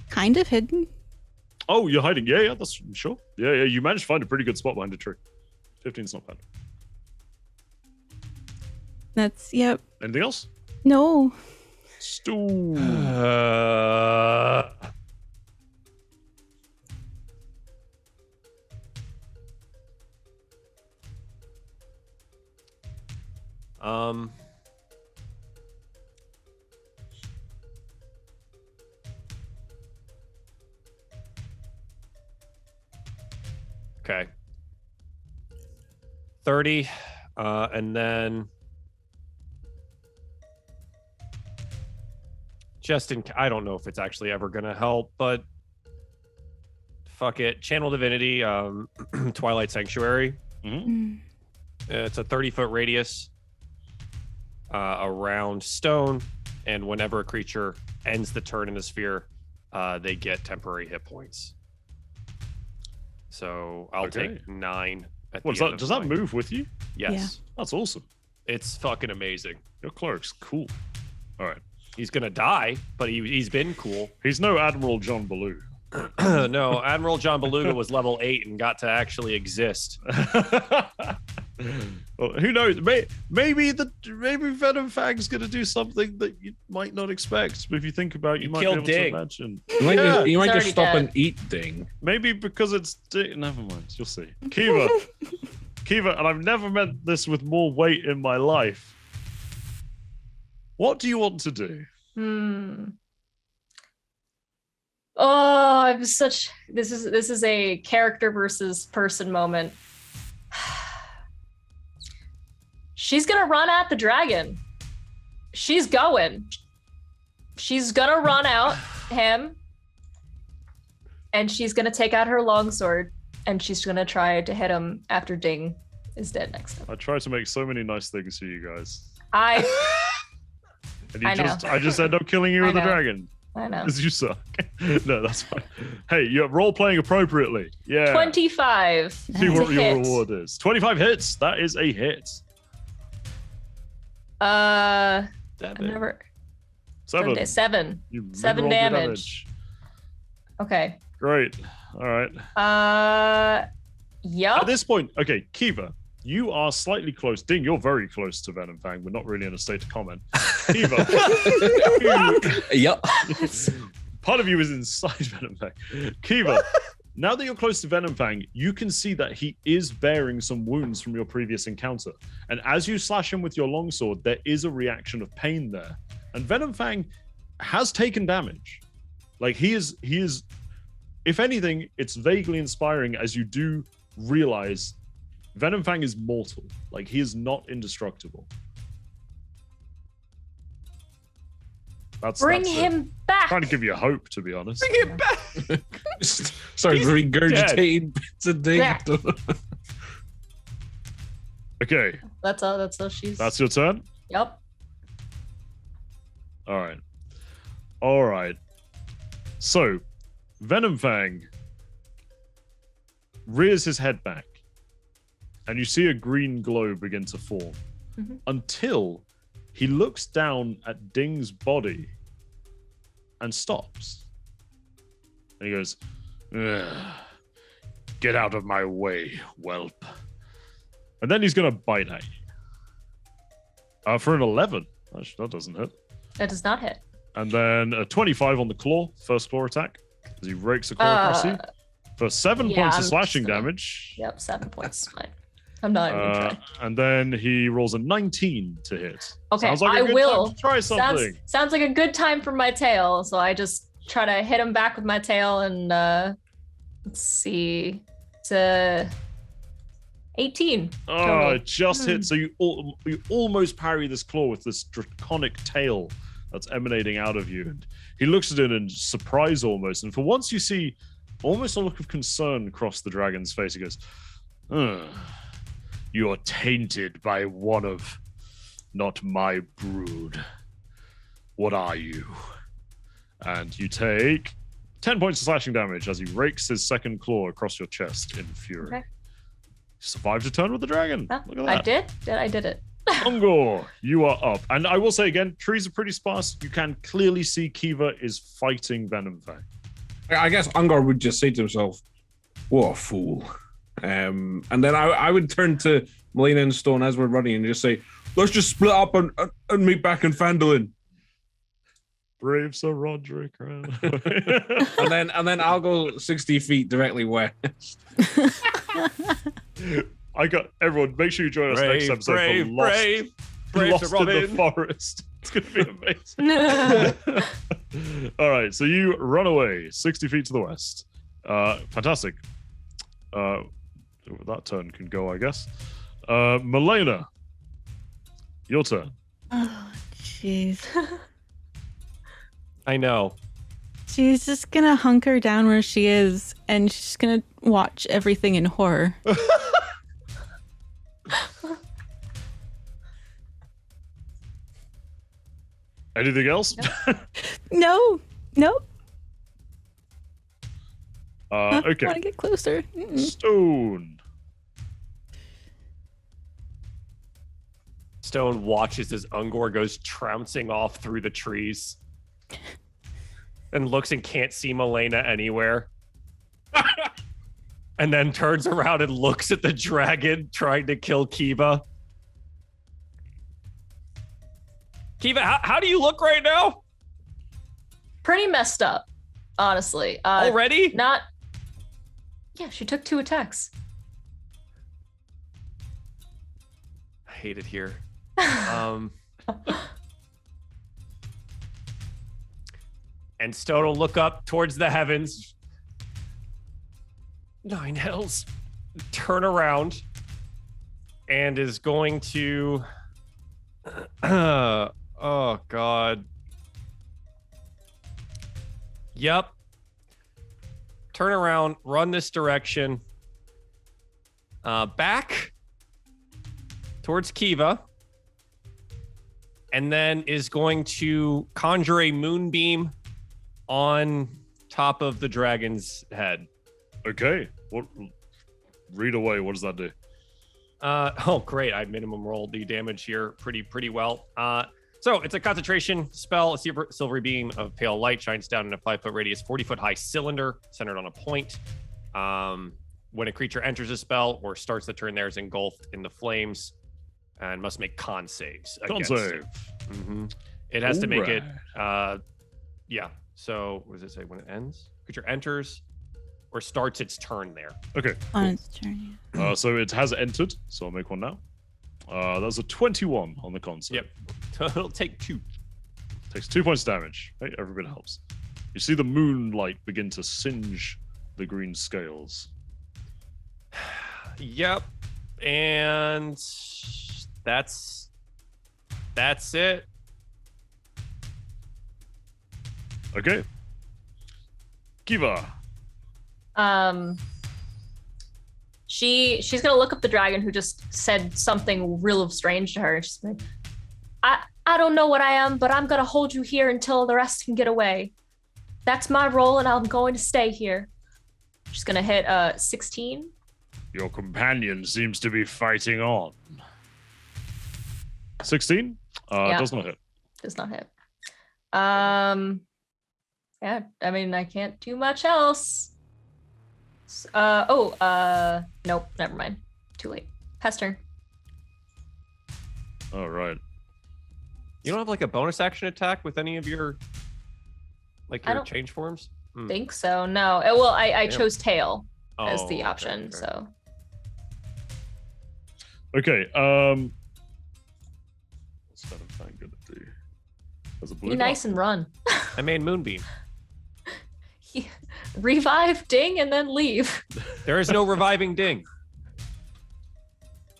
Kind of hidden. Oh, you're hiding. Yeah, that's sure. Yeah. You managed to find a pretty good spot behind a tree. 15's not bad. That's yep. Anything else? No. Stu. Um. Okay. 30, and then I don't know if it's actually ever gonna help, but fuck it. Channel Divinity, Twilight Sanctuary. It's a 30-foot radius around stone, and whenever a creature ends the turn in the sphere, they get temporary hit points. So I'll Okay. take 9. At What is the that? end of Does that mine. move with you? Yes, That's awesome. it's fucking amazing. Your cleric's cool. All right. He's gonna die, but he's been cool. He's no Admiral John Ballou. No, Admiral John Beluga was level 8 and got to actually exist. Well, who knows? Maybe Venom Fang's gonna do something that you might not expect. But if you think about it, you He might be killed able Dig. to imagine. You might just, he's already stop dead. and eat Ding. Maybe because it's never mind. You'll see. Kiva, and I've never meant this with more weight in my life. What do you want to do? Oh, I'm such. This is a character versus person moment. She's gonna run at the dragon. She's going. She's gonna run out him, and she's gonna take out her longsword, and she's gonna try to hit him after Ding is dead next time. I try to make so many nice things for you guys. I just end up killing you with a dragon. I know. Because you suck. No, that's fine. Hey, you're role playing appropriately. Yeah. 25. See what your reward is. 25 hits. That is a hit. I've Seven. never. 7. 7. You 7 mid-rolled your damage. Okay. Great. All right. Yup. At this point, okay, Kiva, you are slightly close. Ding, you're very close to Venom Fang. We're not really in a state to comment. Kiva. Yep. Part of you is inside Venom Fang. Kiva, now that you're close to Venom Fang, you can see that he is bearing some wounds from your previous encounter. And as you slash him with your longsword, there is a reaction of pain there. And Venom Fang has taken damage. Like he is, if anything, it's vaguely inspiring as you do realize Venom Fang is mortal. Like he is not indestructible. Bring him back. Trying to give you hope, to be honest. Bring him back. Start regurgitating bits of Ding. Yeah. Okay. That's all she's. That's your turn? Yep. All right. So, Venom Fang rears his head back, and you see a green glow begin to form until he looks down at Ding's body and stops. And he goes, "Ugh, get out of my way, whelp." And then he's going to bite at you. For an 11. That doesn't hit. That does not hit. And then a 25 on the claw, first claw attack, as he rakes a claw across you. For 7 points of slashing damage. Yep, 7 points. Fine. I'm not even trying. And then he rolls a 19 to hit. Okay, Sounds like I will. Time to try something. Sounds like a good time for my tail. So I just try to hit him back with my tail and let's see. It's 18. Oh, it just hit. So you almost parry this claw with this draconic tail that's emanating out of you. And he looks at it in surprise almost. And for once you see almost a look of concern cross the dragon's face. He goes, "You are tainted by one of not my brood. What are you?" And you take 10 points of slashing damage as he rakes his second claw across your chest in fury. Okay. Survived a turn with the dragon. Oh, Look at that. I did it. Ungor, you are up. And I will say again, trees are pretty sparse. You can clearly see Kiva is fighting Venom Fang. I guess Ungor would just say to himself, "What a fool." And then I would turn to Melina and Stone as we're running and just say, "Let's just split up and meet back in Phandelver." Brave Sir Roderick. Right? and then I'll go 60 feet directly west. I got everyone. Make sure you join us next episode for Lost in the Forest. It's gonna be amazing. All right, so you run away 60 feet to the west. Fantastic. That turn can go, I guess. Melina, your turn. Oh, jeez. I know. She's just gonna hunker down where she is, and she's gonna watch everything in horror. Anything else? No. Nope. Okay. I want to get closer. Mm-mm. Stone. Stone watches as Ungor goes trouncing off through the trees and looks and can't see Melina anywhere. And then turns around and looks at the dragon trying to kill Kiva. Kiva, how do you look right now? Pretty messed up, honestly. Already? Yeah, she took 2 attacks. I hate it here. And Stone will look up towards the heavens. 9 hells. Turn around. And is going to... oh, God. Yep. Turn around. Run this direction. Back towards Kiva. And then is going to conjure a moonbeam on top of the dragon's head. Okay. What? Read away. What does that do? Oh, great. I minimum rolled the damage here pretty well. So it's a concentration spell. A silvery beam of pale light shines down in a 5-foot radius, 40-foot high cylinder centered on a point. When a creature enters a spell or starts the turn, there is engulfed in the flames and must make con saves. Con save. Mm-hmm. It has to make it. Yeah. So what does it say when it ends? Creature enters or starts its turn there. Okay. On its turn. So it has entered. So I'll make one now. That's a 21 on the con save. Yep. It'll take 2. Takes 2 points damage. Hey, every bit helps. You see the moonlight begin to singe the green scales. Yep. And that's it. Okay. Kiva. She's gonna look up the dragon who just said something real strange to her. She's like, I don't know what I am, but I'm gonna hold you here until the rest can get away. That's my role, and I'm going to stay here. She's gonna hit 16. Your companion seems to be fighting on. 16? Yeah. Does not hit. Does not hit. Yeah, I mean, I can't do much else. Nope, never mind. Too late. Pass turn. All right. You don't have like a bonus action attack with any of your change forms? Think so. No. Well, I chose tail as the okay, option, okay. so. Okay. What's that thing gonna do? As a blue Be nice and run. I made Moonbeam. Revive Ding and then leave. There is no reviving Ding.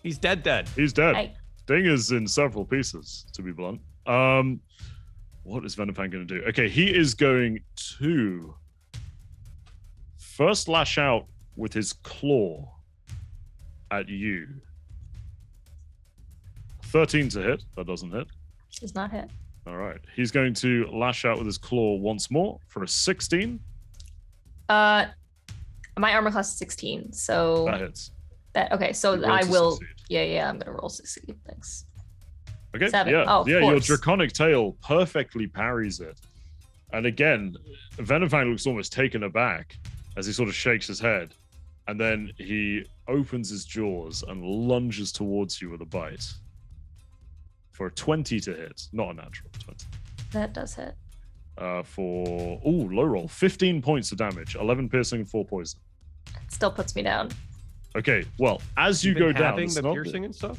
He's dead. He's dead. Ding is in several pieces, to be blunt. What is Venomfang going to do? Okay, he is going to first lash out with his claw at you. 13 to hit. That doesn't hit. Does not hit. All right. He's going to lash out with his claw once more for a 16. My armor class is 16, so That hits. Okay, so You roll I to will. succeed. Yeah, I'm gonna roll succeed. Thanks. Okay. 7. Yeah. Oh, of yeah. Your course. draconic tail perfectly parries it. And again, Venomfang looks almost taken aback as he sort of shakes his head, and then he opens his jaws and lunges towards you with a bite for a 20 to hit, not a natural 20. That does hit. For low roll, 15 points of damage, 11 piercing and 4 poison. It still puts me down. Okay. Well, as you You've go been down, having it's the not piercing and stuff.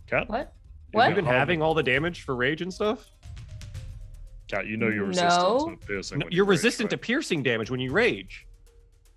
Cat. What? You've been having all the damage for rage and stuff. Cat, you know you're resistant to piercing. No, when you're you rage, resistant to right? piercing damage when you rage.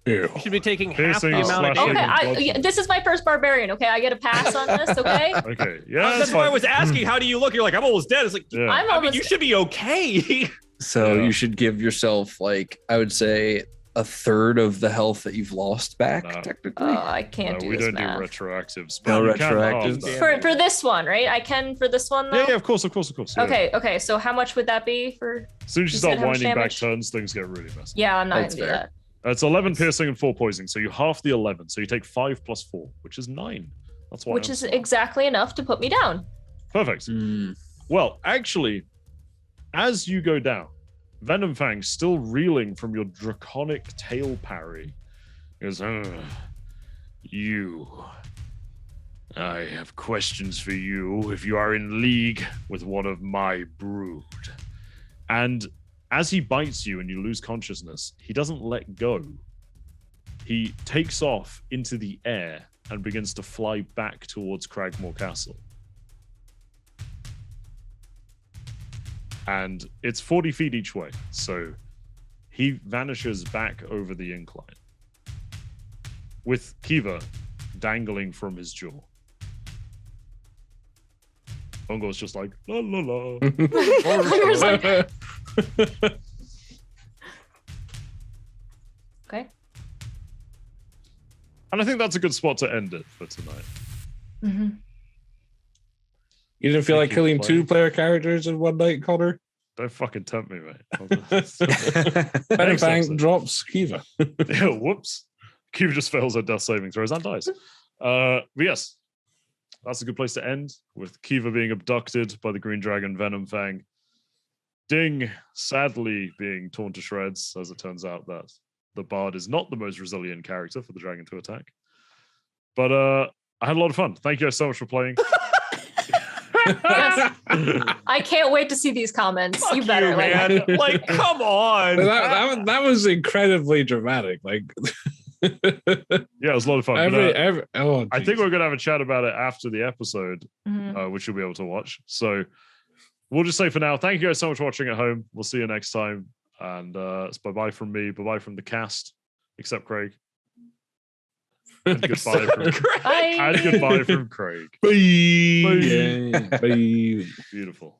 Ew. You should be taking half Piercing the is amount of slashing. damage. Okay, this is my first barbarian. Okay, I get a pass on this. Okay. Okay. Yeah. That's why I was asking, how do you look? You're like, I'm almost dead. It's like, Yeah. I'm I mean, almost. you should be okay. So Yeah. you should give yourself, like, I would say, a third of the health that you've lost back, No. technically. I can't do we this don't math. do retroactives. No but you can retroactives? halve that. For this one, right? I can for this one though. Yeah, of course. Yeah. Okay. So how much would that be for? As soon as you You start said how much winding back damage? turns, things get really messy. Yeah, I'm not That's gonna do fair. that. It's 11 piercing and 4 poisoning, so you half the 11. So you take 5 plus 4, which is 9. That's why. Which is exactly enough to put me down. perfect. Mm. Well, actually, as you go down, Venomfang, still reeling from your draconic tail parry, goes, you. I have questions for you if you are in league with one of my brood. And as he bites you and you lose consciousness, he doesn't let go. He takes off into the air and begins to fly back towards Cragmore Castle. and it's 40 feet each way. So he vanishes back over the incline with Kiva dangling from his jaw. Ungo's just like, la la la. Hunger's like, okay. And I think that's a good spot to end it for tonight. Mm-hmm. You didn't feel like Thank you, killing player. 2-player characters in one night, Connor? Don't fucking tempt me, mate. Bang episode. drops Kiva. Yeah, whoops. Kiva just fails her death saving throws and dies. But yes, that's a good place to end, with Kiva being abducted by the Green Dragon Venom Fang. Ding, sadly, being torn to shreds, as it turns out that the Bard is not the most resilient character for the dragon to attack. But I had a lot of fun. Thank you guys so much for playing. Yes. I can't wait to see these comments. Fuck You better, man. Like, come on. That was incredibly dramatic. Like, Yeah, it was a lot of fun. I think geez. we're going to have a chat about it after the episode, Mhm. which you'll be able to watch. So we'll just say for now, thank you guys so much for watching at home. We'll see you next time. And it's bye-bye from me. Bye-bye from the cast, except Craig. And goodbye from Bye. and goodbye from Craig. Bye. Bye. Beautiful.